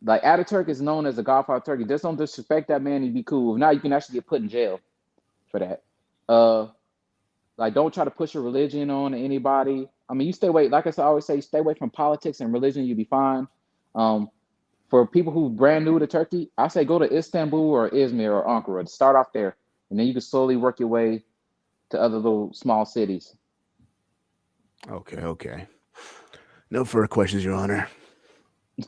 Ataturk is known as the Godfather of Turkey. Just don't disrespect that man and be cool. If not, you can actually get put in jail for that. Don't try to push your religion on anybody. I mean, you stay away. Like I always say, stay away from politics and religion. You'll be fine. For people who brand new to Turkey, I say go to Istanbul or Izmir or Ankara to start off there, and then you can slowly work your way to other little small cities. Okay. No further questions, Your Honor.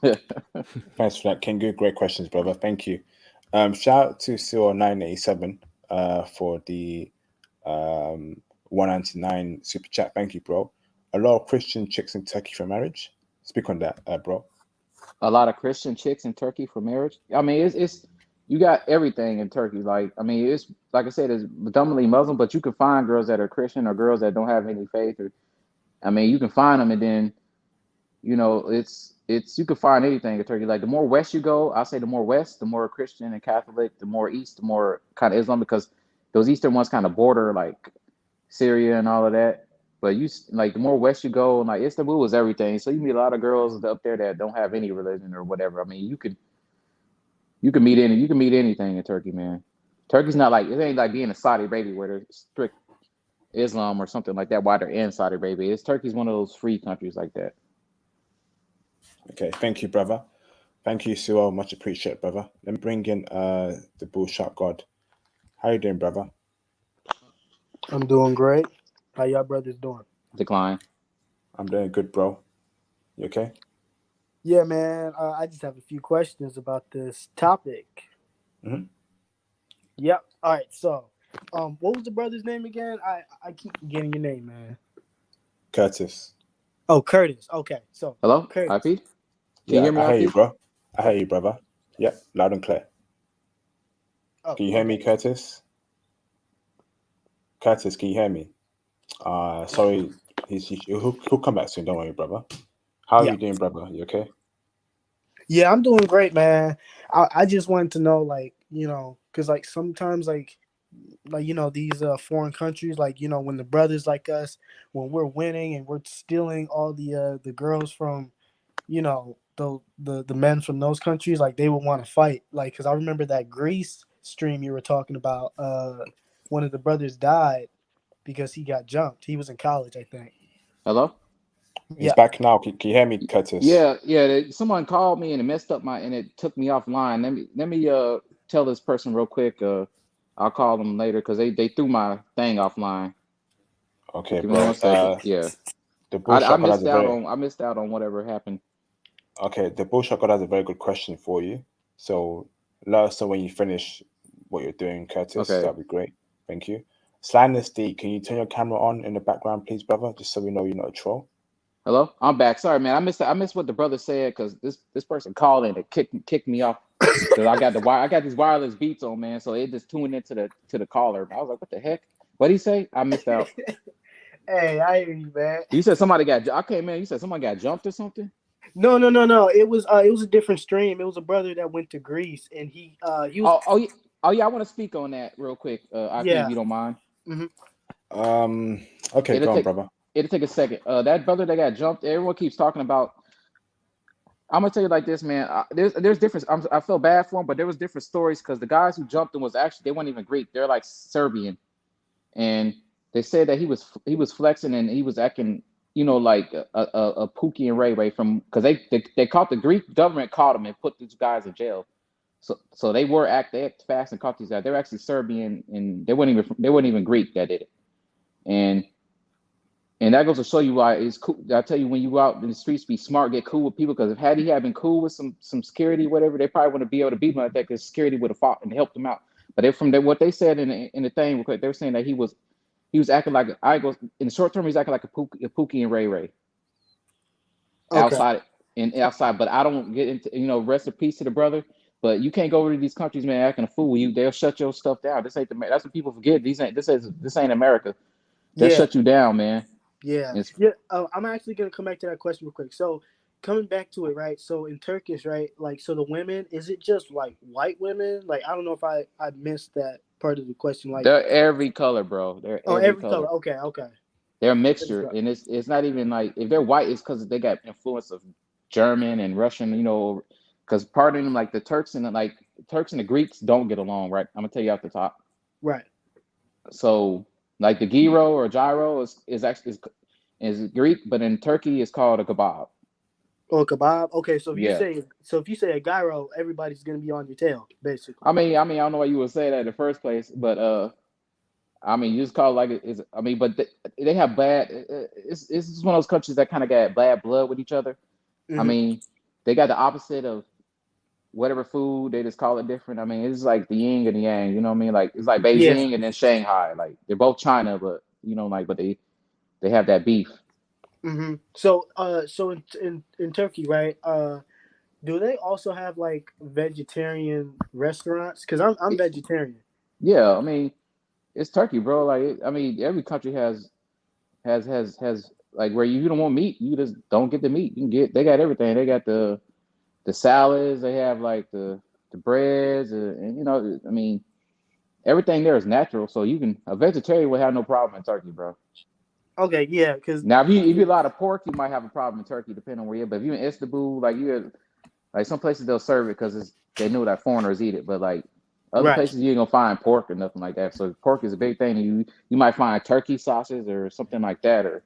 Thanks for that, Kingu. Great questions, brother. Thank you. Shout out to Seal987 for the 199 super chat. Thank you, bro. A lot of Christian chicks in Turkey for marriage. Speak on that, bro. A lot of Christian chicks in Turkey for marriage. I mean, it's you got everything in Turkey. Like, I mean, it's like I said, it's predominantly Muslim, but you can find girls that are Christian or girls that don't have any faith. I mean, you can find them, and then it's you can find anything in Turkey. Like the more west you go, I say the more west, the more Christian and Catholic. The more east, the more kind of Islam, because those eastern ones kind of border like Syria and all of that. But you like the more west you go, and like Istanbul is everything. So you meet a lot of girls up there that don't have any religion or whatever. I mean, you can meet anything in Turkey, man. Turkey's not like, it ain't like being a Saudi Arabia where they're strict Islam or something like that while they're in Saudi Arabia. Turkey's one of those free countries like that. Okay, thank you, brother. Thank you, Suel. Much appreciated, brother. Let me bring in the Bull Shark God. How you doing, brother? I'm doing great. How y'all brothers doing? Decline. I'm doing good, bro. You okay? Yeah, man. I just have a few questions about this topic. Mm-hmm. Yep. All right. So, what was the brother's name again? I keep forgetting your name, man. Curtis. Oh, Curtis. Okay. So, hello, Curtis. IP? Can you hear me, I hear IP? you, bro. I hear you, brother. Yep, loud and clear. Oh, can you hear me, Curtis? Curtis, can you hear me? Sorry, he'll come back soon. Don't worry, brother. How are you doing, brother? You okay? Yeah, I'm doing great, man. I just wanted to know, like, because like sometimes like these foreign countries, like when the brothers like us, when we're winning and we're stealing all the girls from the men from those countries, like they would want to fight, like, because I remember that Greece stream you were talking about. One of the brothers died because he got jumped. He was in college, I think. Hello? He's back now. Can you hear me, Curtis? Yeah. Someone called me and it messed up and it took me offline. Let me tell this person real quick. I'll call them later because they threw my thing offline. Okay, Give me bro. 1 second. Yeah. The Bull Shark God I missed out on whatever happened. Okay, the Bull Shark God has a very good question for you. So let us know when you finish what you're doing, Curtis. Okay. That'd be great. Thank you. Slyness D, can you turn your camera on in the background, please, brother? Just so we know you're not a troll. Hello, I'm back. Sorry, man. I missed what the brother said because this person called in and kicked me off because I got these wireless beats on, man. So it just tuned into the caller. I was like, what the heck? What'd he say? I missed out. Hey, I hear you, man. You said somebody got. Okay, man. You said someone got jumped or something. No. It was a different stream. It was a brother that went to Greece, and he was. Oh yeah. I want to speak on that real quick. I think if you don't mind. Mm-hmm. Okay, go on, brother. It'll take a second. That brother that got jumped. Everyone keeps talking about. I'm gonna tell you like this, man. There's different. I feel bad for him, but there was different stories because the guys who jumped him was actually they weren't even Greek. They're like Serbian, and they said that he was flexing and he was acting, like a Pookie and Ray from because they caught the Greek government caught him and put these guys in jail. So they act fast and caught these guys. They were actually Serbian and they weren't even Greek that did it, and that goes to show you why it's cool. I tell you, when you go out in the streets, be smart, get cool with people. Because if he had been cool with some security, whatever, they probably wouldn't be able to beat him like that. Because security would have fought and helped him out. But what they said in the thing, they were saying that he was acting like in the short term, he's acting like a Pookie and Ray Ray. Okay. Outside, but I don't get into rest in peace to the brother. But you can't go over to these countries, man, acting a fool. They'll shut your stuff down. This ain't that's what people forget. This ain't America. They'll shut you down, man. Yeah. I'm actually gonna come back to that question real quick. So, coming back to it, right? So in Turkish, right? Like, so the women, is it just like white women? Like, I don't know if I missed that part of the question. Like, they're every color, bro. They're every color. Okay. They're a mixture, and it's not even like if they're white, it's because they got influence of German and Russian. Because part of them, like the Turks and the Greeks, don't get along, right? I'm gonna tell you off the top. Right. So, like the gyro or gyro is actually Greek, but in Turkey it's called a kebab. Oh, kebab. Okay, so if you say a gyro, everybody's gonna be on your tail, basically. I mean, I don't know why you would say that in the first place, but you just call it like it is. But they have bad. It's just one of those countries that kind of got bad blood with each other. Mm-hmm. They got the opposite of whatever food. They just call it different. It's like the yin and the yang. You know what I mean? Like it's like Beijing and then Shanghai. Like they're both China, but but they have that beef. Mm-hmm. So in Turkey, right? Do they also have like vegetarian restaurants? Because I'm vegetarian. Yeah, it's Turkey, bro. Like every country has like where you don't want meat, you just don't get the meat. They got everything. They got the salads. They have like the breads, and I mean, everything there is natural. So a vegetarian would have no problem in Turkey, bro. Okay, yeah, because Now, if you eat a lot of pork, you might have a problem in Turkey, depending on where you're. But if you're in Istanbul, like some places they'll serve it because they know that foreigners eat it. But like other places, you ain't gonna find pork or nothing like that. So pork is a big thing. You might find turkey sausage or something like that, or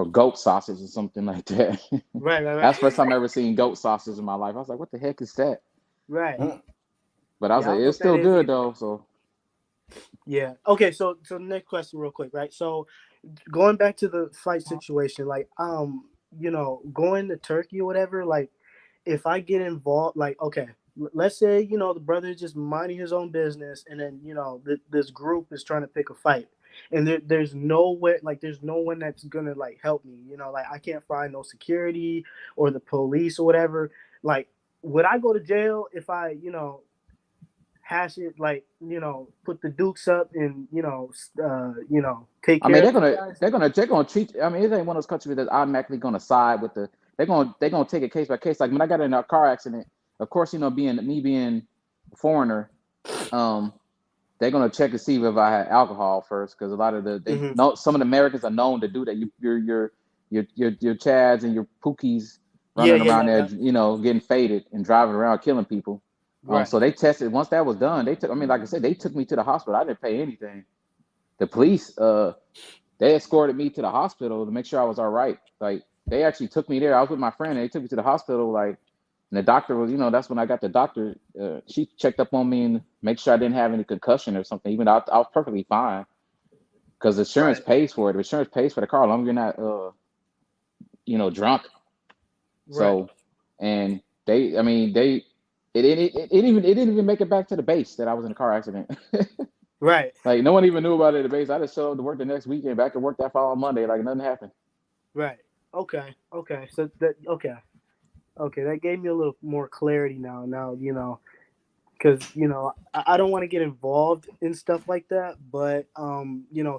goat sausage or something like that. Right. That's the first time I ever seen goat sausage in my life. I was like, what the heck is that? Right. But I was like, it's still good though. So yeah. Okay. So next question, real quick, right? So going back to the fight situation, like going to Turkey or whatever, like if I get involved, like okay, let's say the brother is just minding his own business, and then this group is trying to pick a fight, and there's nowhere, like there's no one that's gonna like help me, like I can't find no security or the police or whatever. Like, would I go to jail if I hash it, like put the dukes up and take care of these guys? they're gonna treat. I mean, it ain't one of those countries that's automatically gonna side with the. They're gonna take it case by case. Like when I got in a car accident, of course, being a foreigner, they're gonna check to see if I had alcohol first, because a lot of some of the Americans are known to do that. Your Chads and your Pookies running around there, getting faded and driving around killing people. Right. So they tested. Once that was done, like I said, they took me to the hospital. I didn't pay anything. The police, they escorted me to the hospital to make sure I was all right. Like they actually took me there. I was with my friend, and they took me to the hospital. Like, and the doctor was, that's when I got the doctor. She checked up on me and make sure I didn't have any concussion or something. Even though I was perfectly fine, because insurance pays for it. The insurance pays for the car as long as you're not, drunk. Right. So, and it didn't even make it back to the base that I was in a car accident. Right. Like no one even knew about it at the base. I just showed up to work the next weekend, back to work that following Monday, like nothing happened. Right. Okay. So that gave me a little more clarity now. Now, because I don't want to get involved in stuff like that, but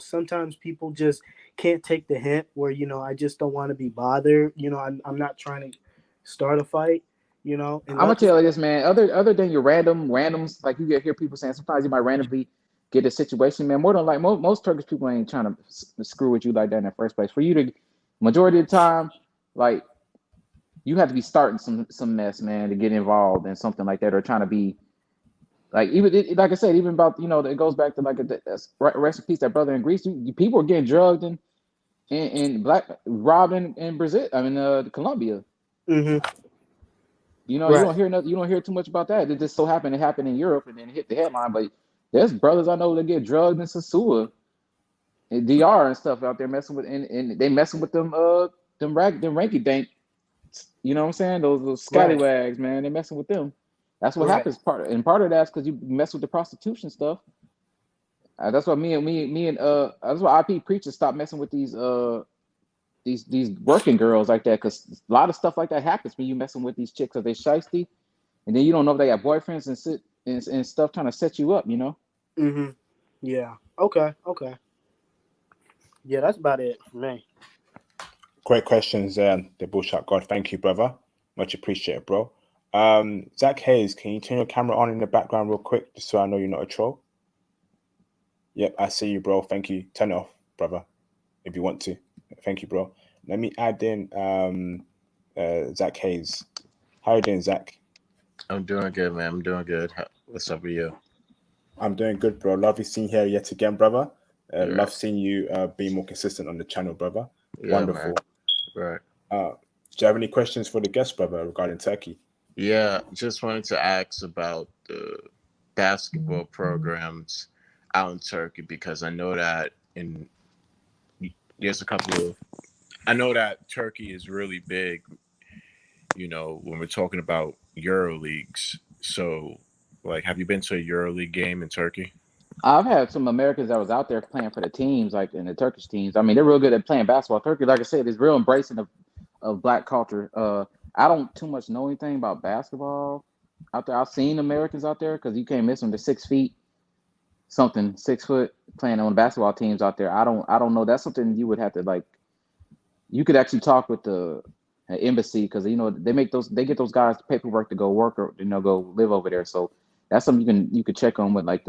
sometimes people just can't take the hint where I just don't want to be bothered. I'm not trying to start a fight. And I'm gonna tell you like this, man. Other than your randoms, like you hear people saying, sometimes you might randomly get a situation, man. More than like most Turkish people ain't trying to screw with you like that in the first place. For you to, majority of the time, like you have to be starting some mess, man, to get involved in something like that, or trying to be like, even like I said, even about it goes back to like rest in peace, that brother in Greece. People are getting drugged and robbed in Brazil. I mean, Colombia. Mm-hmm. You don't hear nothing. You don't hear too much about that. It just so happened it happened in Europe and then hit the headline. But there's brothers I know that get drugged in Sasua, and DR and stuff out there messing with, and they messing with them ranky dank. You know what I'm saying? Those scallywags, man. They messing with them. That's what happens. Part of that's because you mess with the prostitution stuff. That's why me and that's why IP preachers stop messing with these working girls like that, because a lot of stuff like that happens when you messing with these chicks, because they shiesty, and then you don't know if they got boyfriends and stuff trying to set you up, Mm-hmm. Yeah. Okay. Yeah, that's about it for me. Great questions, the Bullshot God. Thank you, brother. Much appreciated, bro. Zach Hayes, can you turn your camera on in the background real quick, just so I know you're not a troll? Yep, I see you, bro. Thank you. Turn it off, brother, if you want to. Thank you, bro. Let me add in Zach Hayes. How are you doing, Zach? I'm doing good, man. I'm doing good. What's up with you? I'm doing good, bro. Lovely seeing you here yet again, brother. Love seeing you being more consistent on the channel, brother. Yeah, wonderful. Man. Right. Do you have any questions for the guest, brother, regarding Turkey? Yeah, just wanted to ask about the basketball programs out in Turkey, because I know that I know that Turkey is really big, when we're talking about Euro leagues. So, like, have you been to a Euro league game in Turkey? I've had some Americans that was out there playing for the teams, like in the Turkish teams. I mean, they're real good at playing basketball. Turkey, like I said, is real embracing of Black culture. I don't too much know anything about basketball out there. I've seen Americans out there, because you can't miss them. They're 6 feet, 6 foot, playing on basketball teams out there. I don't know. That's something you would have to like you could actually talk with the embassy because they get those guys paperwork to go work or go live over there. So that's something you could check on with like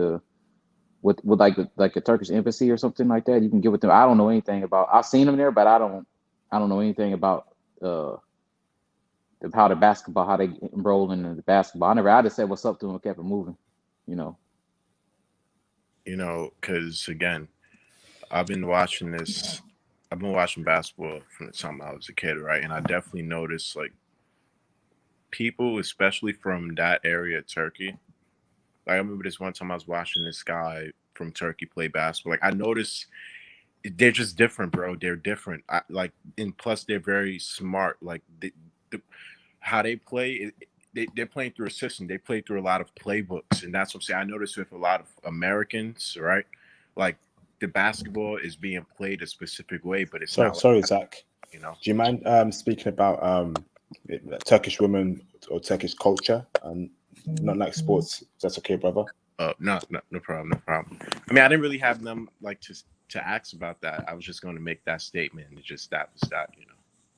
with like a Turkish embassy or something like that. You can get with them. I don't know anything about. I've seen them there, but I don't know anything about how they enroll in the basketball. I just said what's up to them and kept it moving. Because again, I've been watching basketball from the time I was a kid, right? And I definitely noticed like people, especially from that area of Turkey. Like I remember this one time I was watching this guy from Turkey play basketball. Like I noticed they're just different, bro. They're different. And plus they're very smart. Like how they play, they're playing through a system. They play through a lot of playbooks, and that's what I'm saying. I noticed with a lot of Americans, right? Like the basketball is being played a specific way, but it's not. Sorry, Zach. Do you mind speaking about Turkish women or Turkish culture and not like sports? That's okay, brother. No problem. I mean, I didn't really have them like to ask about that. I was just going to make that statement, and just that was that.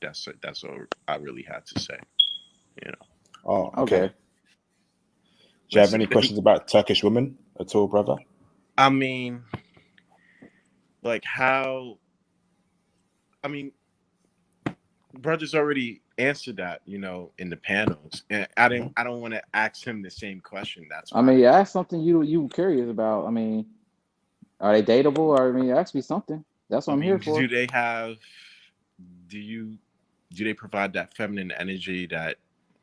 That's all I really had to say. Oh, okay. Do you have any questions about Turkish women at all, brother? I mean, like how? I mean, brothers already answered that, in the panels, and I don't want to ask him the same question. That's why. I mean, ask something you curious about. I mean, are they dateable? Or ask me something. That's what I'm here for. Do they provide that feminine energy that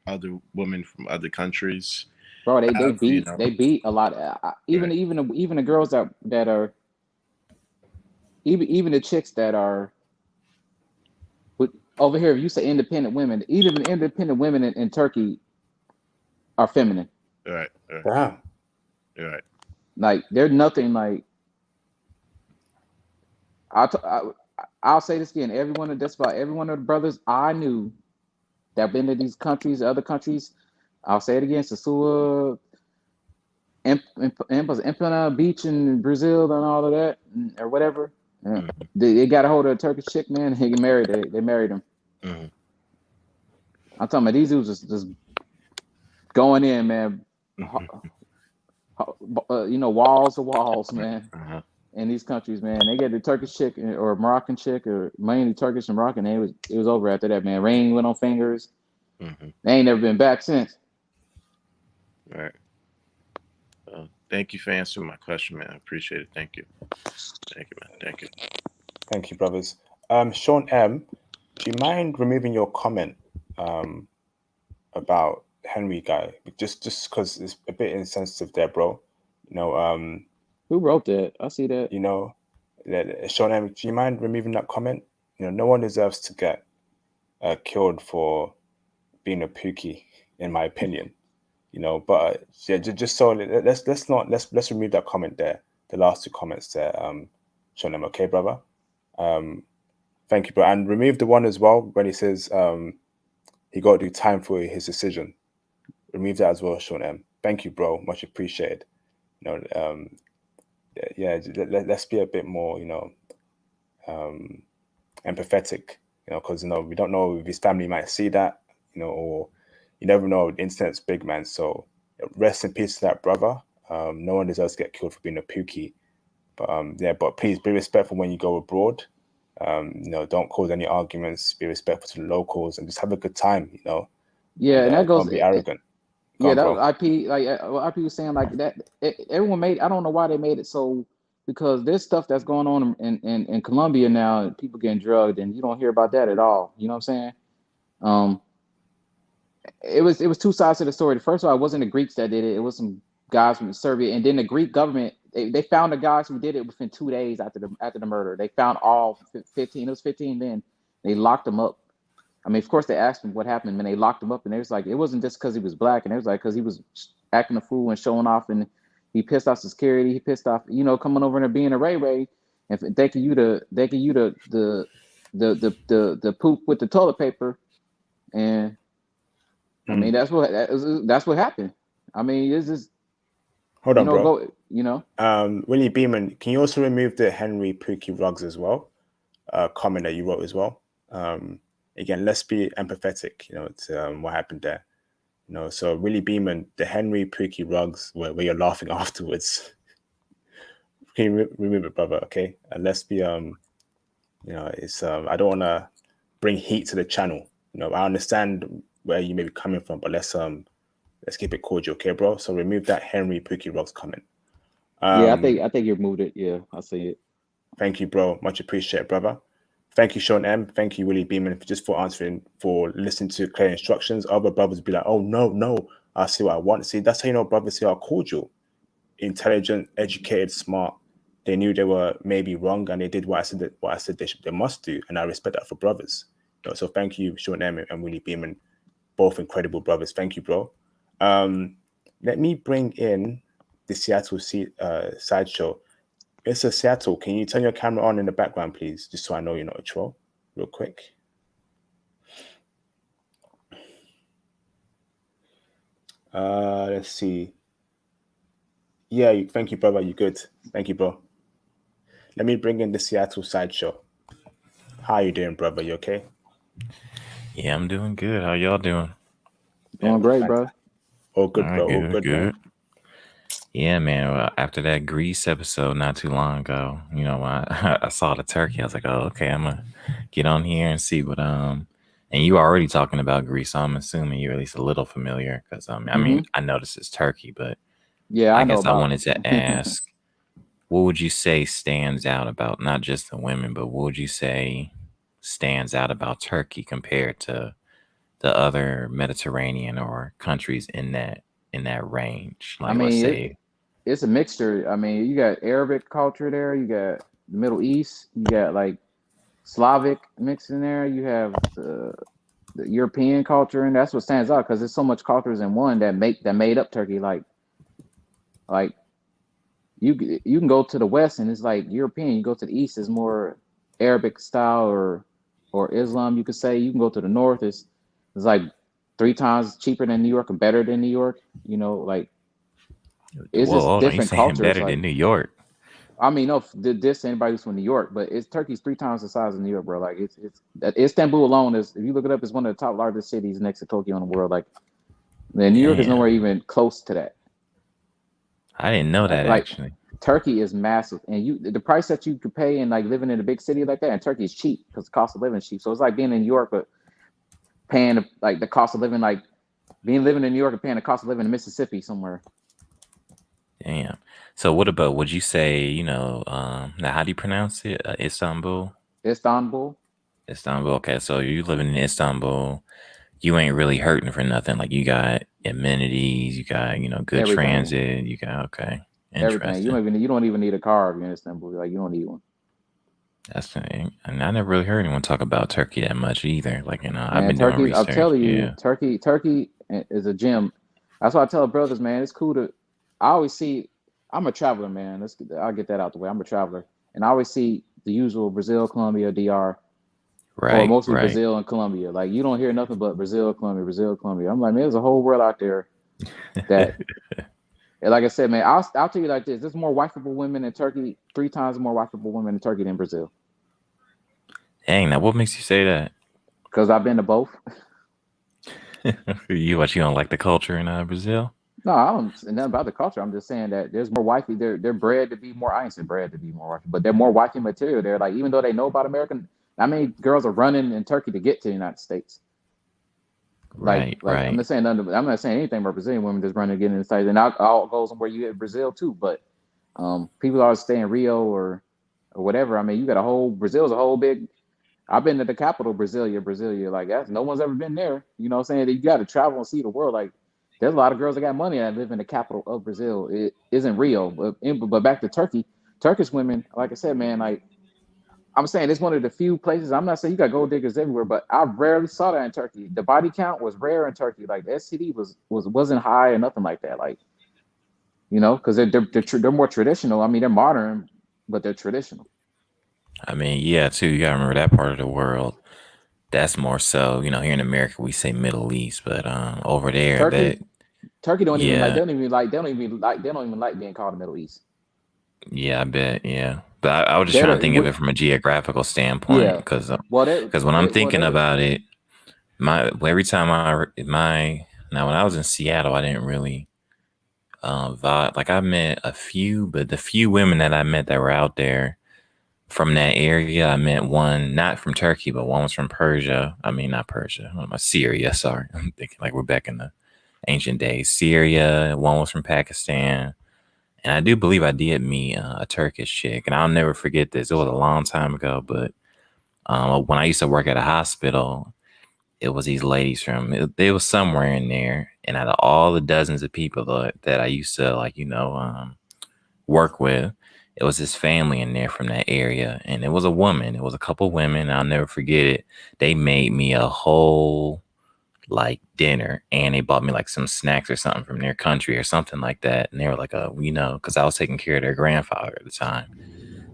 other women from other countries? Bro, they beat a lot. Even the girls that are even the chicks that are over here. If you say independent women, even independent women in Turkey are feminine. Right. Wow. Right. Like they're nothing like. I'll say this again. Every one of the brothers I knew that been to these countries, other countries. I'll say it again. Sasua, Empana Beach in Brazil and all of that, or whatever. They got a hold of a Turkish chick, man. He married. They married him. Mm-hmm. I'm talking about these dudes just going in, man. Walls to walls, man. Uh-huh. In these countries, man, they get the Turkish chick or Moroccan chick, or mainly Turkish and Moroccan. It was over after that, man. Ring went on fingers. Mm-hmm. They ain't never been back since. All right. Thank you for answering my question, man. I appreciate it. Thank you. Thank you, man. Thank you. Thank you, brothers. Sean M, do you mind removing your comment about Henry guy? Just because it's a bit insensitive there, bro. Who wrote that? I see that. Sean M, do you mind removing that comment? No one deserves to get killed for being a pookie, in my opinion. But yeah, just so let's remove that comment there. The last two comments there, Sean M. Okay, brother. Thank you, bro. And remove the one as well when he says he got to do time for his decision. Remove that as well, Sean M. Thank you, bro. Much appreciated. Let's be a bit more, empathetic, because we don't know if his family might see that, or you never know. The internet's big, man. So rest in peace to that brother. No one deserves to get killed for being a pookie. But please be respectful when you go abroad. Don't cause any arguments. Be respectful to the locals and just have a good time. Yeah, and that goes. Don't be arrogant. IP, like IP was saying, like that. Everyone made. I don't know why they made it so, because there's stuff that's going on in Colombia now, and people getting drugged, and you don't hear about that at all. You know what I'm saying? It was two sides to the story. First of all, it wasn't the Greeks that did it. It was some guys from Serbia, and then the Greek government. They found the guys who did it within 2 days after the murder. They found all 15. It was 15 men. They locked them up. I mean, of course, they asked him what happened, and they locked him up. And it was like, it wasn't just because he was black, and it was like because he was acting a fool and showing off, and he pissed off security. He pissed off, coming over and being a Ray, and thanking you the poop with the toilet paper, and I mean that's what happened. I mean, it's just hold on, bro. Willie Beeman, can you also remove the Henry Pookie Ruggs as well? Comment that you wrote as well. Again, let's be empathetic, to what happened there. So really, Beeman, the Henry Pookie rugs where you're laughing afterwards. Can you remove it, brother? Okay, and let's be it's I don't want to bring heat to the channel. I understand where you may be coming from, but let's keep it cordial, okay, bro? So remove that Henry Pookie rugs comment. Yeah, I think you removed it. Yeah, I see it. Thank you, bro. Much appreciated, brother. Thank you, Sean M. Thank you, Willie Beeman, for answering, for listening to clear instructions. Other brothers be like, oh, no, I see what I want. See, that's how brothers are cordial, intelligent, educated, smart. They knew they were maybe wrong, and they did what I said they must do, and I respect that for brothers. So thank you, Sean M. and Willie Beeman, both incredible brothers. Thank you, bro. Let me bring in the Seattle sideshow. Mr. Seattle, can you turn your camera on in the background, please? Just so I know you're not a troll, real quick. Let's see. Yeah, thank you, brother. You good? Thank you, bro. Let me bring in the Seattle sideshow. How you doing, brother? You okay? Yeah, I'm doing good. How y'all doing? Doing great, bro. Oh, good, bro. All good, man. Yeah, man. Well, after that Greece episode not too long ago, I saw the turkey. I was like, oh, okay, I'm gonna get on here and see what and you were already talking about Greece, so I'm assuming you're at least a little familiar because I mean, I noticed it's turkey, but yeah, I guess I wanted to ask, what would you say stands out about not just the women, but what would you say stands out about Turkey compared to the other Mediterranean or countries in that range? Like, I mean, let's say it's a mixture. I mean, you got Arabic culture there, you got the Middle East, you got like Slavic mixed in there, you have the European culture, and that's what stands out because there's so much cultures in one that made up Turkey. Like you can go to the west and it's like European. You go to the east, it's more Arabic style or Islam. You could say you can go to the north, it's like 3 times cheaper than New York and better than New York. Like it's just different cultures. Better than New York. I mean, no, this anybody who's from New York, but Turkey's 3 times the size of New York, bro. Like it's Istanbul alone is, if you look it up, is one of the top largest cities next to Tokyo in the world. Like, New York is nowhere even close to that. I didn't know that, like, actually. Turkey is massive, and the price that you could pay in like living in a big city like that, and Turkey is cheap because the cost of living is cheap. So it's like being in New York, but paying like the cost of living, like living in New York and paying the cost of living in Mississippi somewhere. Damn. So what about, would you say, now how do you pronounce it? Istanbul? Istanbul. Okay, so you living in Istanbul, you ain't really hurting for nothing. Like, you got amenities, you got, good Everything. Transit, you got, okay. Everything. You don't even need a car if you're in Istanbul. Like, you don't need one. That's the thing. And I never really heard anyone talk about Turkey that much either. Like, I've been Turkey, doing research. I'm telling you, Turkey is a gem. That's why I tell brothers, man, it's cool to. I always see. I'm a traveler, man. I'll get that out the way. I'm a traveler, and I always see the usual Brazil, Colombia, DR, or mostly Brazil and Colombia. Like, you don't hear nothing but Brazil, Colombia, Brazil, Colombia. I'm like, man, there's a whole world out there that. Like I said, man, I'll tell you like this: there's more wifeable women in Turkey, 3 times more wifeable women in Turkey than Brazil. Dang, now what makes you say that? Because I've been to both. You don't like the culture in Brazil? No, I don't know nothing about the culture. I'm just saying that there's more wifey. They're bred to be more. I ain't say bred to be more wifey, but they're more wifey material. They're like, even though they know about American, I mean, girls are running in Turkey to get to the United States. Right. I'm not saying nothing. I'm not saying anything about Brazilian women just running to get in the States, and all goes on where you get Brazil too. But people always stay in Rio or whatever. I mean, you got Brazil's a whole big. I've been to the capital, Brasilia. Like, that's, no one's ever been there. You know what I'm saying? You got to travel and see the world. Like, there's a lot of girls that got money that live in the capital of Brazil. It isn't Rio. But back to Turkey. Turkish women, like I said, man, like, I'm saying it's one of the few places. I'm not saying you got gold diggers everywhere, but I rarely saw that in Turkey. The body count was rare in Turkey. Like, the STD wasn't high or nothing like that. Like, because they're more traditional. I mean, they're modern, but they're traditional. I mean, yeah, too. You gotta remember that part of the world. That's more so, here in America we say Middle East, but over there, Turkey don't even like being called the Middle East. Yeah, I bet. Yeah, but I was just trying to think of it from a geographical standpoint, because when I'm thinking about it, every time now when I was in Seattle, I didn't really vibe. Like I met a few, but the few women that I met that were out there from that area, I met one not from Turkey, but one was from Persia. I mean, not Persia, Syria. Sorry, I'm thinking like we're back in the ancient days. Syria. One was from Pakistan. And I do believe I did meet a Turkish chick, and I'll never forget this. It was a long time ago, but when I used to work at a hospital, it was these ladies they was somewhere in there. And out of all the dozens of people that I used to work with, it was this family in there from that area. And it was a woman. It was a couple women. I'll never forget it. They made me a whole dinner, and they bought me like some snacks or something from their country or something like that. And they were like, because I was taking care of their grandfather at the time.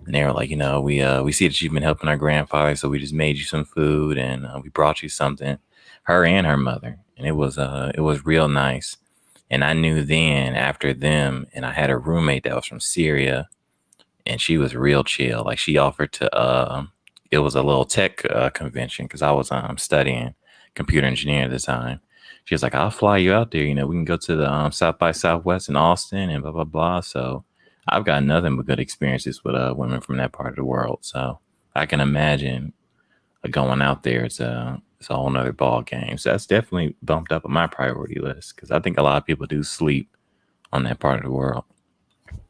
And they were like, we see that you've been helping our grandfather, so we just made you some food, and we brought you something, her and her mother. And it was real nice. And I knew then after them, and I had a roommate that was from Syria, and she was real chill. Like she offered to, it was a little tech convention, because I was studying computer engineering at the time. She was like, I'll fly you out there. We can go to the South by Southwest in Austin and blah, blah, blah. So I've got nothing but good experiences with women from that part of the world. So I can imagine going out there. It's a whole nother ball game. So that's definitely bumped up on my priority list, because I think a lot of people do sleep on that part of the world.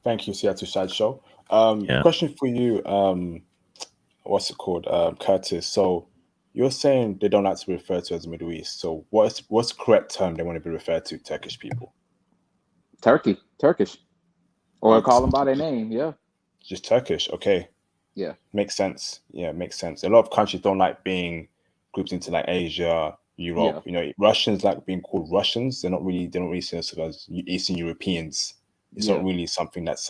Thank you, Seattle Sideshow. Question for you. What's it called? Curtis. So you're saying they don't like to be referred to as the Middle East. So what's the correct term they want to be referred to, Turkish people? Turkish. Or call them by their name, yeah. Just Turkish, okay. Yeah. Makes sense. Yeah, makes sense. A lot of countries don't like being grouped into like Asia, Europe. Yeah. Russians like being called Russians. They don't really see themselves as Eastern Europeans. It's not really something that's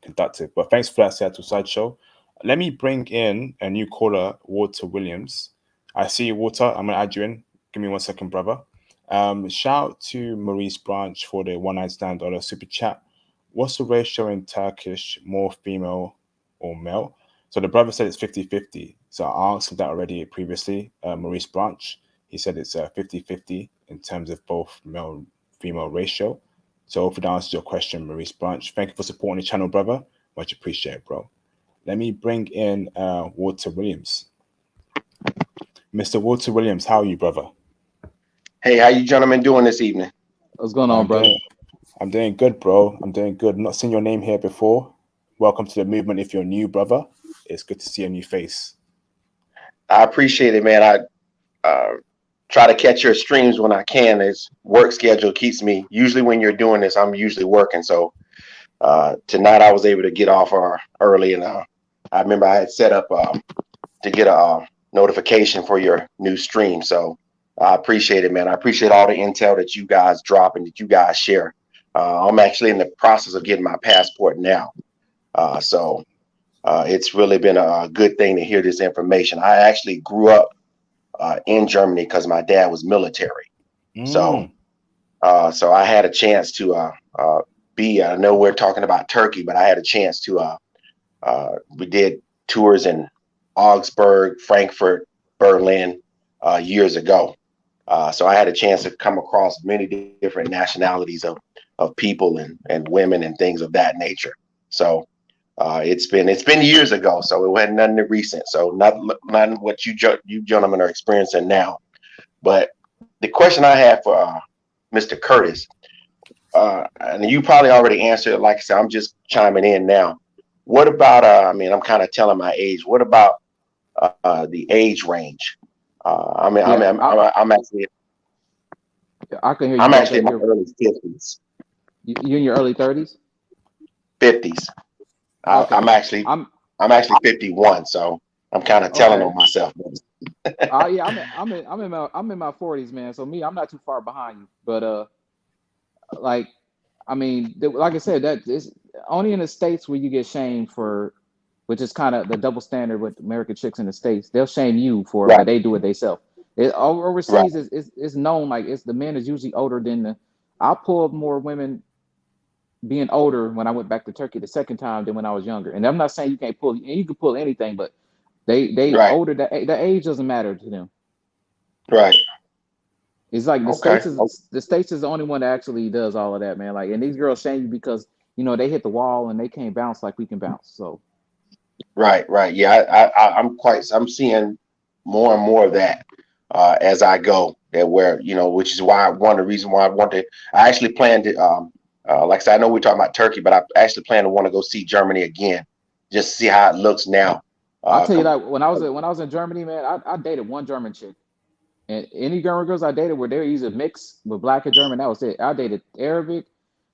conductive. But thanks for that, Seattle Sideshow. Let me bring in a new caller, Walter Williams. I see you, Walter. I'm going to add you in. Give me 1 second, brother. Shout out to Maurice Branch for the $199 super chat. What's the ratio in Turkish, more female or male? So the brother said it's 50-50. So I answered that already previously, Maurice Branch. He said it's 50-50 in terms of both male-female ratio. So hopefully that answers your question, Maurice Branch. Thank you for supporting the channel, brother. Much appreciated, bro. Let me bring in Walter Williams. Mr. Walter Williams, how are you, brother? Hey, how you gentlemen doing this evening? What's going on, brother? I'm doing good, bro. I'm doing good. Not seen your name here before. Welcome to the movement. If you're new, brother, it's good to see a new face. I appreciate it, man. I try to catch your streams when I can. As work schedule keeps me. Usually when you're doing this, I'm usually working. So tonight I was able to get off early, and I remember I had set up to get a notification for your new stream. So I appreciate it, man. I appreciate all the intel that you guys drop and that you guys share. I'm actually in the process of getting my passport now. So it's really been a good thing to hear this information. I actually grew up in Germany because my dad was military. So I had a chance to I know we're talking about Turkey, but I had a chance to we did tours in Augsburg, Frankfurt, Berlin years ago. So I had a chance to come across many different nationalities of people and women and things of that nature. So it's been years ago, so it wasn't nothing recent. So not what you gentlemen are experiencing now. But the question I have for Mr. Curtis, and you probably already answered it. Like I said, I'm just chiming in now. What about I'm kind of telling my age. What about the age range? I'm actually. I can hear you. I'm actually in my early 50s. You in your early 30s? 50s. Okay. I'm actually 51, so I'm kind of telling on myself. Yeah, I'm in my 40s, man. So I'm not too far behind you. But like I said, that is only in the States where you get shamed for, which is kind of the double standard with American chicks in the States. They'll shame you for it, but they do it themselves. Overseas, it's known, like the man is usually older than I'll pull more women being older when I went back to Turkey the second time than when I was younger. And I'm not saying you can't pull, and you can pull anything, but they Right. older. The age doesn't matter to them. Right. It's like Okay. the States is the only one that actually does all of that, man. Like, and these girls shame you because they hit the wall and they can't bounce like we can bounce. So Right. Right. Yeah. I'm seeing more and more of that as I go. That where which is why one of the reasons why I actually plan to like I said, I know we're talking about Turkey, but I actually plan to want to go see Germany again, just to see how it looks now. I'll tell you that when I was in Germany, man, I dated one German chick. And any German girls I dated were they either mixed with black and German. That was it. I dated Arabic,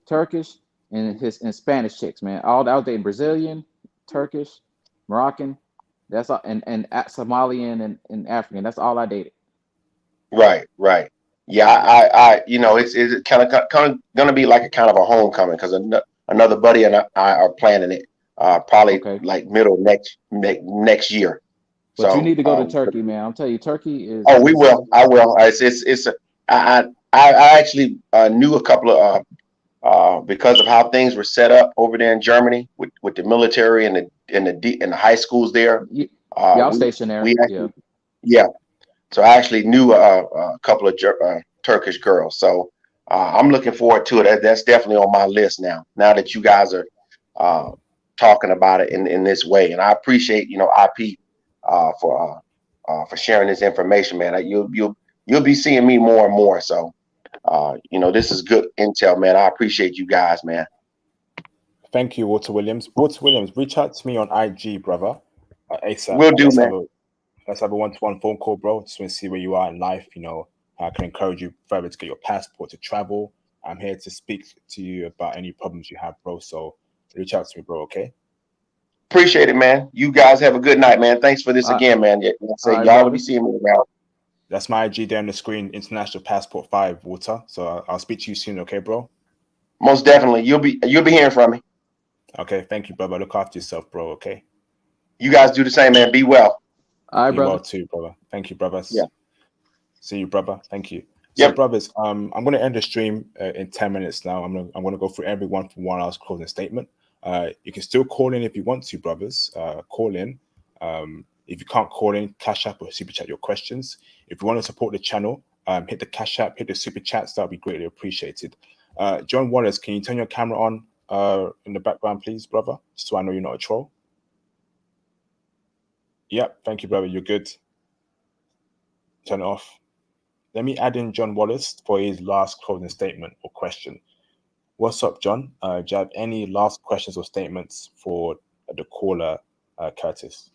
Turkish, and Spanish chicks, man. I was dating Brazilian, Turkish, Moroccan. That's all, and Somalian and African. That's all I dated. Right. Right. Yeah. I it's kind of gonna be like a kind of a homecoming because another buddy and I are planning it probably Okay. like middle next year. But So you need to go to Turkey, man. I'm telling you, Turkey is. Oh, we will. I will. I actually knew a couple of because of how things were set up over there in Germany with the military and the high schools there. Y'all stationed there. We actually, yeah. So I actually knew a couple of Turkish girls. So I'm looking forward to it. That's definitely on my list now. Now that you guys are talking about it in this way, and I appreciate IP for sharing this information, man. You'll be seeing me more and more. So, this is good intel, man. I appreciate you guys, man. Thank you, Walter Williams. Walter Williams, reach out to me on IG, brother. ASAP. Will do, man. Let's have a one-to-one phone call, bro. Just want to see where you are in life. I can encourage you further to get your passport to travel. I'm here to speak to you about any problems you have, bro. So reach out to me, bro. Okay. Appreciate it, man. You guys have a good night, man. Thanks for this again, man. Y'all will be seeing me around. That's my IG there on the screen, International Passport 5, Walter. So I'll speak to you soon, okay, bro? Most definitely. You'll be hearing from me. Okay, thank you, brother. Look after yourself, bro, okay? You guys do the same, man. Be well. All right, brother. Well too, brother. Thank you, brothers. Yeah. See you, brother. Thank you. Yep. So, brothers, I'm going to end the stream in 10 minutes now. I'm going to go through everyone for 1 hour's closing statement. You can still call in if you want to, brothers. Call in. If you can't call in, Cash App or Super Chat your questions. If you want to support the channel, hit the Cash App, hit the Super Chats. That'll be greatly appreciated. John Wallace, can you turn your camera on in the background, please, brother? Just so I know you're not a troll. Yep, thank you, brother. You're good. Turn it off. Let me add in John Wallace for his last closing statement or question. What's up, John? Do you have any last questions or statements for the caller, Curtis?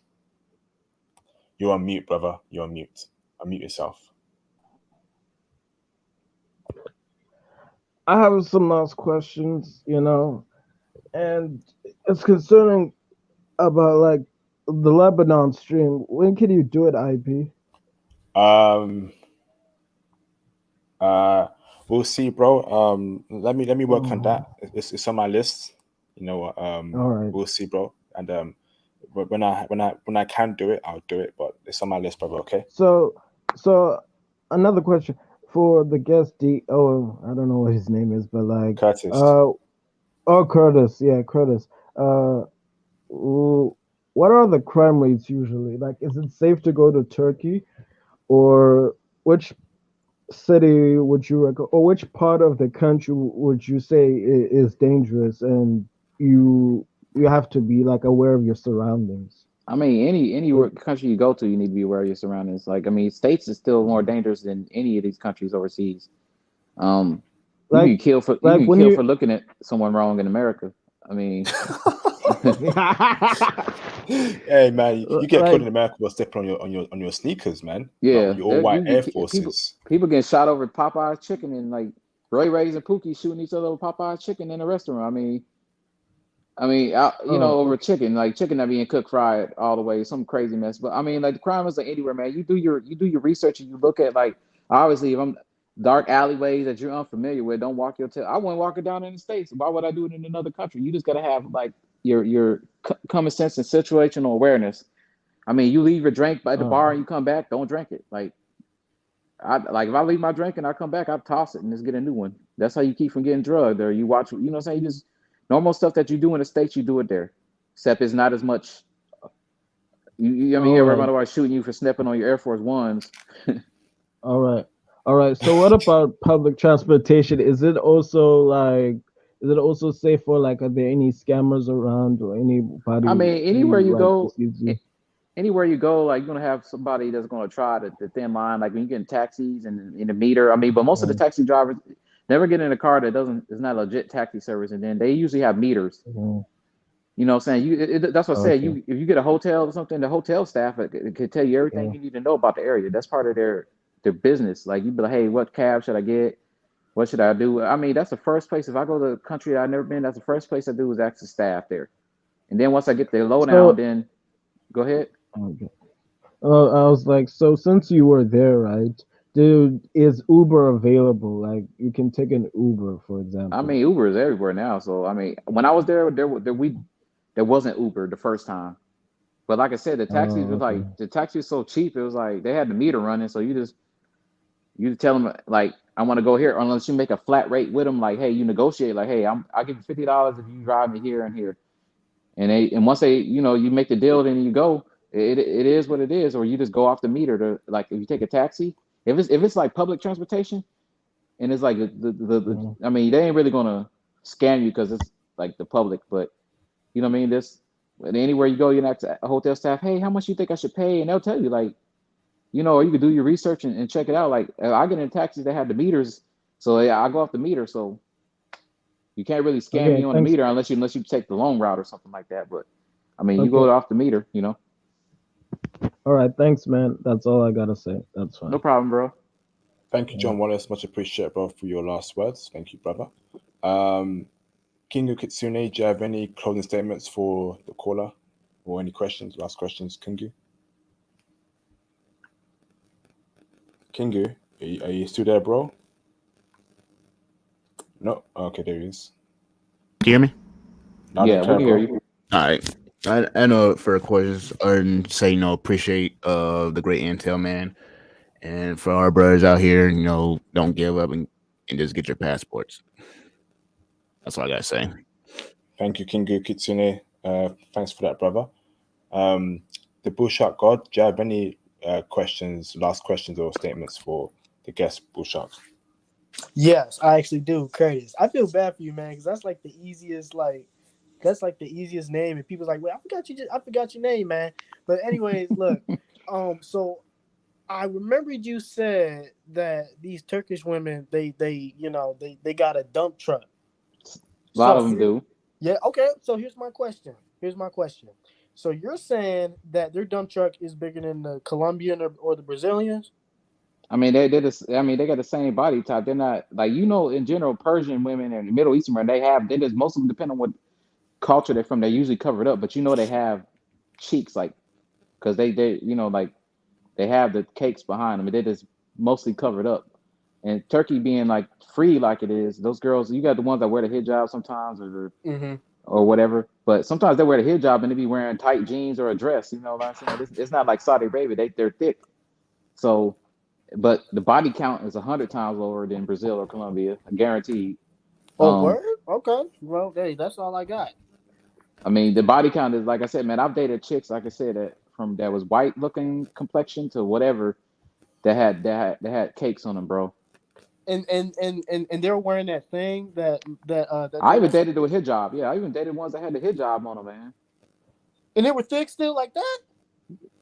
You're on mute, brother. You're on mute. Unmute yourself. I have some last questions, and it's concerning about like the Lebanon stream. When can you do it, IP? We'll see, bro. Let me work on that. It's on my list. All right. We'll see, bro. And when I can do it, I'll do it. But it's on my list, brother. Okay. So another question for the guest D. Oh, I don't know what his name is, but like Curtis. Curtis. Yeah, Curtis. What are the crime rates usually? Like, is it safe to go to Turkey, or which city would you recommend, or which part of the country would you say is dangerous, and you have to be like aware of your surroundings? I mean, any country you go to, you need to be aware of your surroundings. Like, I mean, States is still more dangerous than any of these countries overseas. You get killed for looking at someone wrong in America. I mean, hey man, you get killed in America for stepping on your sneakers, man. Yeah, your all white Air Forces. People getting shot over Popeye's chicken, and like Ray Ray's and Pookie shooting each other over Popeye's chicken in a restaurant. I mean, over chicken, like chicken not being cooked fried all the way, some crazy mess. But I mean, like the crime is like anywhere, man. You do your research and you look at like obviously if I'm dark alleyways that you're unfamiliar with, don't walk your tail. I wouldn't walk it down in the States. Why would I do it in another country? You just gotta have like your common sense and situational awareness. I mean, you leave your drink at the bar and you come back, don't drink it. Like if I leave my drink and I come back, I toss it and just get a new one. That's how you keep from getting drugged. Or you watch, you know what I'm saying? Normal stuff that you do in the States, you do it there, except it's not as much. I mean, you hear everybody shooting you for stepping on your Air Force Ones. All right. So what about public transportation? Is it also safe for like? Are there any scammers around or anybody? I mean, anywhere you like, go, deceives you? anywhere you go, like you're gonna have somebody that's gonna try the thin line. Like when you get in taxis and in the meter. I mean, but most of the taxi drivers never get in a car that is not legit taxi service, and then they usually have meters. You know what I'm saying? That's what I said. If you get a hotel or something, the hotel staff it could tell you everything you need to know about the area. That's part of their business. Like you be like, hey, what cab should I get? What should I do? I mean, that's the first place. If I go to a country that I've never been, that's the first place I do is ask the staff there. And then once I get the lowdown, then go ahead. Okay. I was like, so since you were there, right? Is Uber available? Like you can take an Uber, for example. I mean, Uber is everywhere now. So I mean, when I was there wasn't Uber the first time. But like I said, the taxis was like the taxi was so cheap. It was like they had the meter running, so you tell them like I want to go here, unless you make a flat rate with them. Like, hey, you negotiate. Like, hey, I'll give you $50 if you drive me here and here. And once they you make the deal, then you go. It is what it is, or you just go off the meter to like if you take a taxi. If it's like public transportation, and it's like I mean, they ain't really gonna scam you because it's like the public, but you know what I mean. Anywhere you go, you ask a hotel staff, hey, how much you think I should pay, and they'll tell you like. Or you could do your research and check it out. Like I get in taxis that have the meters, so I go off the meter. So you can't really scam me on the meter unless you take the long route or something like that. But I mean, you go off the meter, All right, thanks, man. That's all I gotta say. That's fine. No problem, bro. Thank you, John Wallace. Much appreciated, bro, for your last words. Thank you, brother. Kingu Kitsune, do you have any closing statements for the caller or any questions? Last questions, Kingu. Kingu, are you still there, bro? No? Okay, there he is. Can you hear me? Yeah, we can hear you. All right. I know for questions and say, appreciate the great intel, man. And for our brothers out here, don't give up and just get your passports. That's all I got to say. Thank you, Kingu Kitsune. Thanks for that, brother. The Bullshark God, do you have any last questions or statements for the guest Bullshark? Yes, I actually do, Curtis. I feel bad for you, man, because that's like the easiest name, and people's like, "Wait, I forgot your name, man." But anyways, look, so I remembered you said that these Turkish women, they got a dump truck. A lot of them do. Yeah. Okay. So here's my question. So you're saying that their dump truck is bigger than the Colombian or the Brazilians? I mean, they got the same body type. They're not like in general, Persian women and Middle Eastern women, they just most of them depend on what culture they're from. They're usually covered up, but they have cheeks like because they like they have the cakes behind them, and they're just mostly covered up. And Turkey being like free like it is, those girls, you got the ones that wear the hijab sometimes or whatever, but sometimes they wear the hijab and they be wearing tight jeans or a dress. You know what I'm saying? It's not like Saudi Arabia; they're thick. So. But the body count is 100 times lower than Brazil or Colombia, guaranteed. Word? Okay. Well, hey, that's all I got. I mean, the body count is like I said, man. I've dated chicks, like I said, that was white looking complexion to whatever that had cakes on them, bro. And they're wearing that thing that I even dated with hijab. Yeah, I even dated ones that had the hijab on them, man. And they were thick still like that,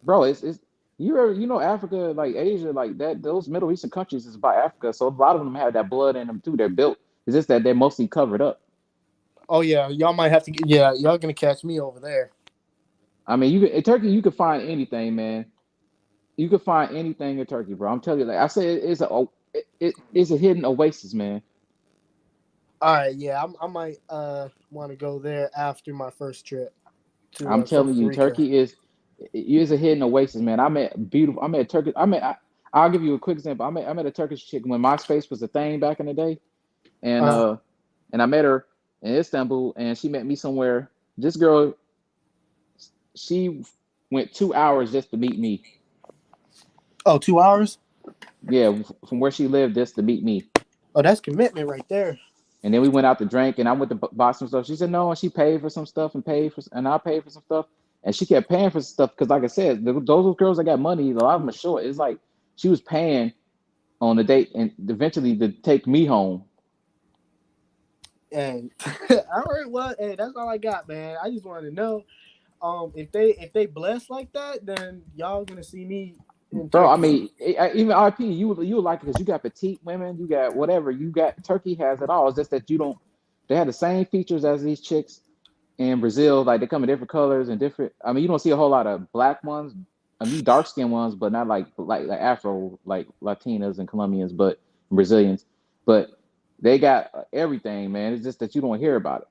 bro. It's Africa, like Asia, like that. Those Middle Eastern countries is by Africa, so a lot of them have that blood in them too. They're built. It's just that they're mostly covered up. Oh yeah, y'all might have to. Yeah, y'all gonna catch me over there. I mean, in Turkey, you can find anything, man. You can find anything in Turkey, bro. I'm telling you, like I said, it's a hidden oasis, man. All right, yeah, I might want to go there after my first trip. I'm telling you, Turkey is a hidden oasis, man. I'll give you a quick example. I met a Turkish chick when MySpace was a thing back in the day, and I met her in Istanbul, and she met me somewhere. This girl, she went 2 hours just to meet me. Oh, 2 hours? Yeah, from where she lived just to meet me. Oh, that's commitment right there. And then we went out to drink, and I went to buy some stuff. She said no, and she paid for some stuff, and I paid for some stuff, and she kept paying for stuff because, like I said, those girls that got money, a lot of them are short. It's like she was paying on the date, and eventually to take me home. Hey, all right, well, hey, that's all I got, man. I just wanted to know, if they blessed like that, then y'all gonna see me in Bro, I Turkey. mean, even RP, you would like it because you got petite women, you got whatever, you got Turkey has it all. It's just that you don't. They have the same features as these chicks in Brazil. Like they come in different colors and different. I mean, you don't see a whole lot of black ones. I mean, dark skinned ones, but not like Afro, like Latinas and Colombians, but Brazilians. But they got everything, man. It's just that you don't hear about it.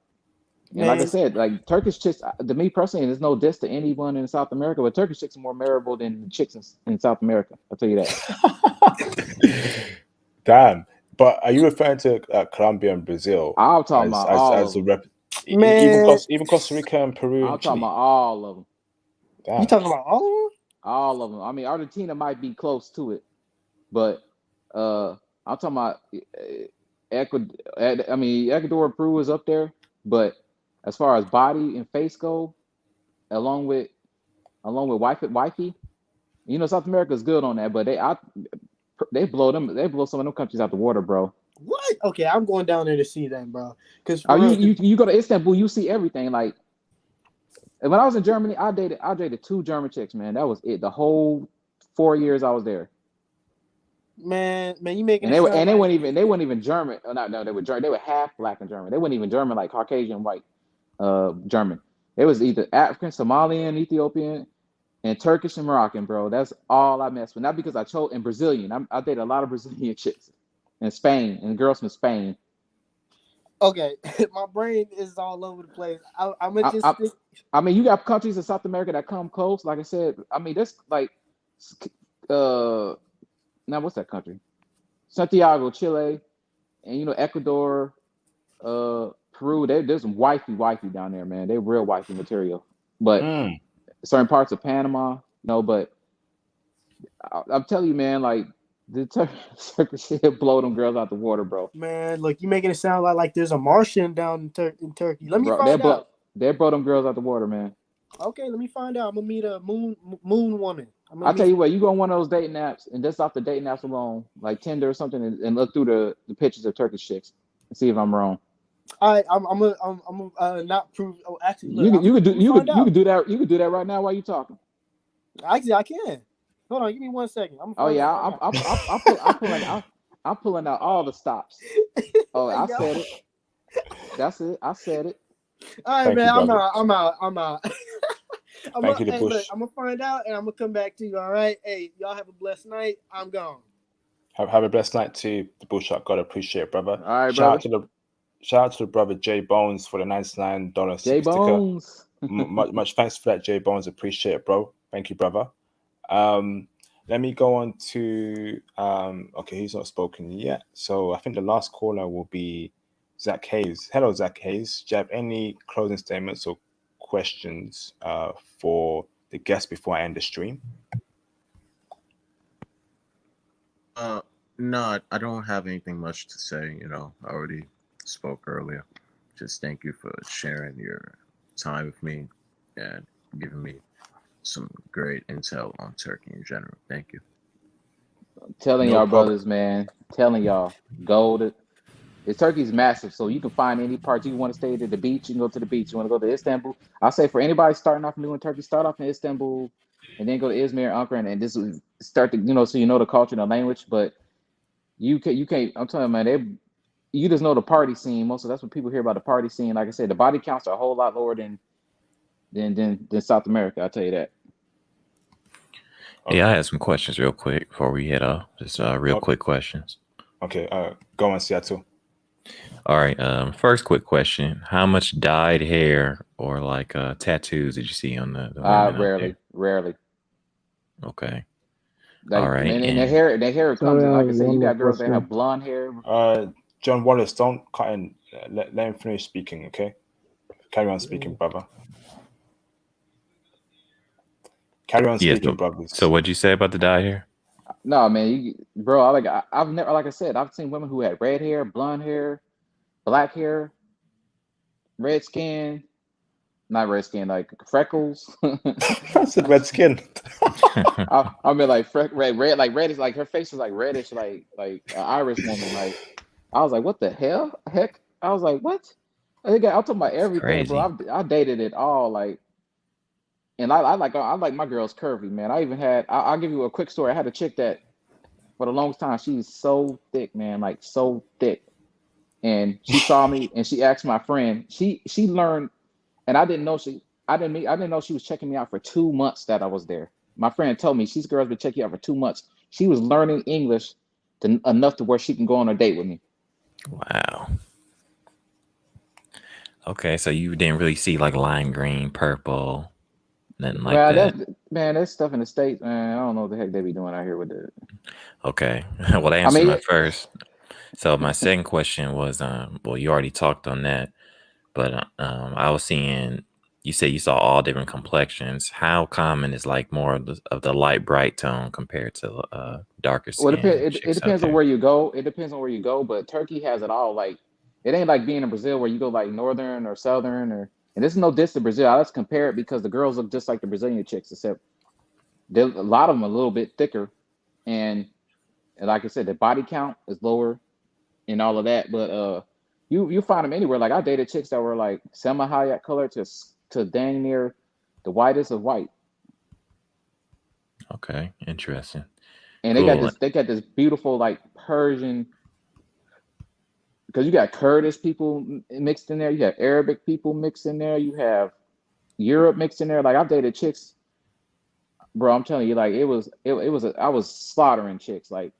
And Man, like I said, like Turkish chicks, to me personally, there's no diss to anyone in South America, but Turkish chicks are more memorable than chicks in South America. I'll tell you that. Damn. But are you referring to Colombia and Brazil? I'm talking about all of them. Even Costa Rica and Peru and I'm Chile? talking about all of them. Damn. you talking about all of them? All of them. I mean, Argentina might be close to it, but I'm talking about Ecuador. I mean, Ecuador and Peru is up there, but as far as body and face go, along with wifey, you know, South America is good on that, but they blow some of them countries out the water, bro. What? Okay, I'm going down there to see them, bro. Because you go to Istanbul, you see everything. Like, and when I was in Germany, I dated 2 German chicks, man. That was it. The whole 4 years I was there. Man, you making And it sound they weren't even German. No, they were German. They were half black and German. They weren't even German, like Caucasian white German. It was either African, Somalian, Ethiopian, and Turkish and Moroccan, bro. That's all I messed with. Not because I chose, and Brazilian. I dated a lot of Brazilian chicks. And Spain, and girls from Spain. Okay, my brain is all over the place. I mean, you got countries in South America that come close. Like I said, I mean, that's like, now what's that country? Santiago, Chile, and you know Ecuador, Peru. There's some wifey down there, man. They real wifey material. But certain parts of Panama, no. But I'm telling you, man, like the Turkish shit blow them girls out the water, bro. Man, look, you making it sound like there's a Martian down in Turkey. Let me find out. They blow them girls out the water, man. Okay, let me find out. I'm gonna meet a moon woman. I'll tell you what, you go on one of those dating apps, and just off the dating apps alone, like Tinder or something, and look through the pictures of Turkish chicks and see if I'm wrong. All right, I'm not prove. Oh, actually, look, you could do that. You could do that right now while you talking. Actually, I can. Hold on, give me 1 second. I'm pulling out all the stops. Oh, I said it. That's it. I said it. All right, man. I'm out. Thank you, the Bush. Look, I'm gonna find out and I'm gonna come back to you. All right. Hey, y'all have a blessed night. I'm gone. Have a blessed night too, the Bush. God, appreciate it, brother. All right, Shout out to the brother J Bones for the $99 J Bones. much thanks for that, J Bones. Appreciate it, bro. Thank you, brother. Let me go on to okay, he's not spoken yet. So I think the last caller will be Zach Hayes. Hello, Zach Hayes. Do you have any closing statements or questions for the guest before I end the stream? No, I don't have anything much to say. You know, I already spoke earlier. Just thank you for sharing your time with me and giving me some great intel on Turkey in general. Thank you. Telling y'all, brothers, man. Telling y'all, Turkey's massive, so you can find any part you want to stay at the beach. You can go to the beach. You want to go to Istanbul. I say for anybody starting off new in Turkey, start off in Istanbul, and then go to Izmir, Ankara, and this will start to so you know the culture and the language. But you can't. I'm telling you, man, you just know the party scene. Most of that's what people hear about the party scene. Like I said, the body counts are a whole lot lower than South America. I'll tell you that. Okay. Yeah, I had some questions real quick before we head off. Just real quick questions. Okay, go on, Seattle. All right. First quick question: how much dyed hair or like tattoos did you see on the women? Rarely. Okay. Like, all right. And the hair comes in. Like I said, you got girls that have blonde hair. John Wallace, don't cut in. Let him finish speaking. Okay. Carry on speaking, brother. Carry on speaking, brothers. So what'd you say about the dyed hair? No, man, bro. I've never, like I said, I've seen women who had red hair, blonde hair, black hair, red skin, not red skin, like freckles. I said red skin. I mean, like red, like red is like her face is like reddish, like Irish woman. Like I was like, what the hell, heck? I was like, what? I think I'm talking about everything, Crazy. bro. I dated it all, like, and I like my girls curvy, man. I even had. I'll give you a quick story. I had a chick that for the longest time she's so thick, man, like so thick, and she saw me and she asked my friend. She learned, and I didn't know I didn't know she was checking me out for 2 months that I was there. My friend told me these girls been checking you out for 2 months. She was learning English enough to where she can go on a date with me. Wow. Okay, so you didn't really see like lime green, purple, nothing like that. That's stuff in the States, man. I don't know what the heck they be doing out here with it. Okay. Well, that answered my first. So my second question was, well, you already talked on that, but I was seeing, you said you saw all different complexions. How common is like more of the light bright tone compared to darker skin? Well, it depends on where you go. It depends on where you go, but Turkey has it all. Like, it ain't like being in Brazil where you go like northern or southern, and this is no diss to Brazil. I just compare it because the girls look just like the Brazilian chicks, except a lot of them a little bit thicker, and like I said, the body count is lower and all of that. But you find them anywhere. Like I dated chicks that were like Selma Hayek color to dang near the whitest of white. Okay, interesting. And they got this beautiful like Persian, because you got Kurdish people mixed in there, you have Arabic people mixed in there, you have Europe mixed in there. Like I've dated chicks, bro. I'm telling you, like I was slaughtering chicks like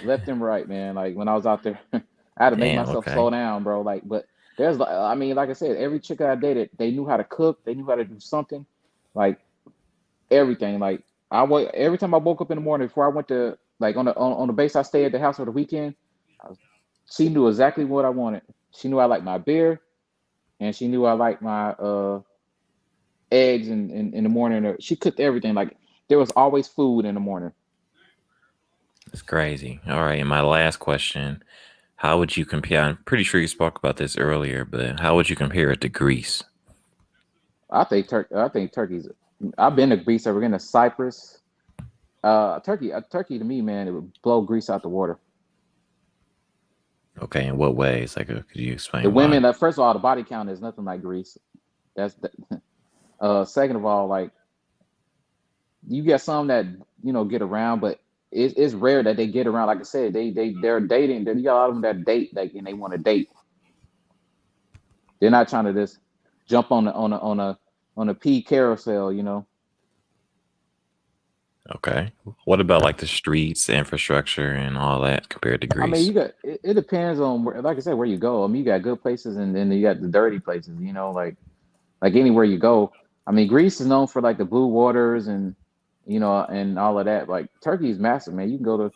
left and right, man. Like when I was out there, I had to make myself slow down, bro. Like, but there's, I mean, like I said, every chick I dated, they knew how to cook, they knew how to do something, like everything. Like every time I woke up in the morning before I went to like on the base I stayed at the house for the weekend, she knew exactly what I wanted. She knew I liked my beer, and she knew I liked my eggs in the morning. She cooked everything. Like there was always food in the morning. It's crazy. All right, and my last question: how would you compare? I'm pretty sure you spoke about this earlier, but how would you compare it to Greece? I think Turkey's. I've been to Greece. I've been to Cyprus. Turkey to me, man, it would blow Greece out the water. Okay, in what ways? Like, could you explain? The women, like, first of all, the body count is nothing like Greece. Second of all, like, you get some that get around, but it's rare that they get around. Like I said, they're dating. You got a lot of them that date, like, and they want to date. They're not trying to just jump on a pea carousel, Okay. What about like the streets, infrastructure, and all that compared to Greece? I mean, it depends on like I said, where you go. I mean, you got good places, and then you got the dirty places. Like anywhere you go. I mean, Greece is known for like the blue waters and and all of that. Like Turkey is massive, man. You can go to,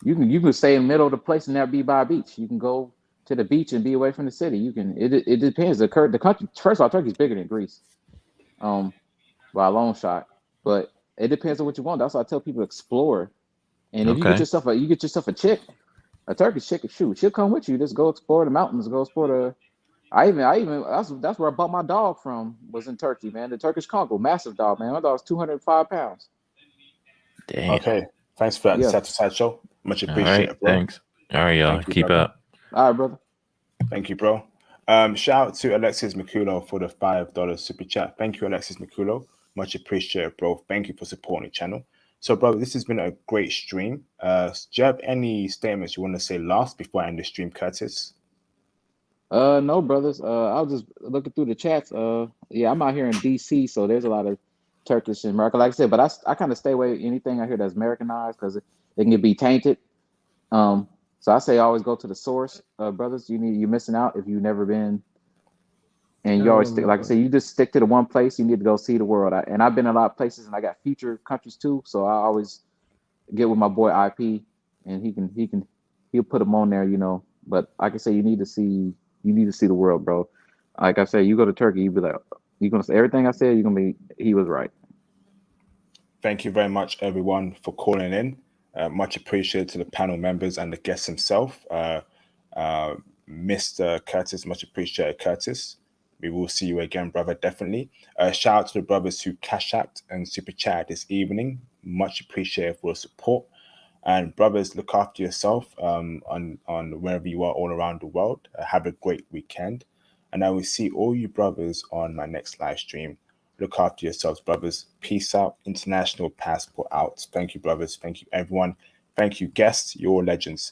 you can stay in the middle of the place and not be by a beach. You can go to the beach and be away from the city. You can. It depends. The country. First of all, Turkey's bigger than Greece, by a long shot. But it depends on what you want. That's why I tell people to explore. And if you get yourself a chick, a Turkish chick, shoot, she'll come with you. Just go explore the mountains. Go explore the. I even that's where I bought my dog from. Was in Turkey, man. The Turkish Congo, massive dog, man. My dog's 205 pounds. Damn. Okay, thanks for that side show. Much appreciated, bro. Thanks. All right, y'all. Keep up. All right, brother. Thank you, bro. Shout out to Alexis Maculo for the $5 super chat. Thank you, Alexis Maculo. Much appreciated, bro. Thank you for supporting the channel. So, brother, this has been a great stream. Do you have any statements you want to say last before I end the stream, Curtis? No, brothers. I was just looking through the chats. Yeah, I'm out here in DC, so there's a lot of Turkish and American. Like I said, but I kind of stay away from anything I hear that's Americanized because it can be tainted. So I say always go to the source, brothers. You're missing out if you've never been, and you always stick. Like I said, you just stick to the one place. You need to go see the world. And I've been in a lot of places, and I got future countries too. So I always get with my boy IP, and he'll put them on there, But like I say, you need to see the world, bro. Like I say, you go to Turkey, you be like, you're gonna say everything I said. You're gonna be, he was right. Thank you very much, everyone, for calling in. Much appreciated to the panel members and the guest himself. Mr. Curtis, much appreciated, Curtis. We will see you again, brother, definitely. Shout out to the brothers who cash out and super chat this evening. Much appreciated for the support. And brothers, look after yourself on wherever you are all around the world. Have a great weekend. And I will see all you brothers on my next live stream. Look after yourselves, brothers. Peace out. International Passport out. Thank you, brothers. Thank you, everyone. Thank you, guests. You're all legends.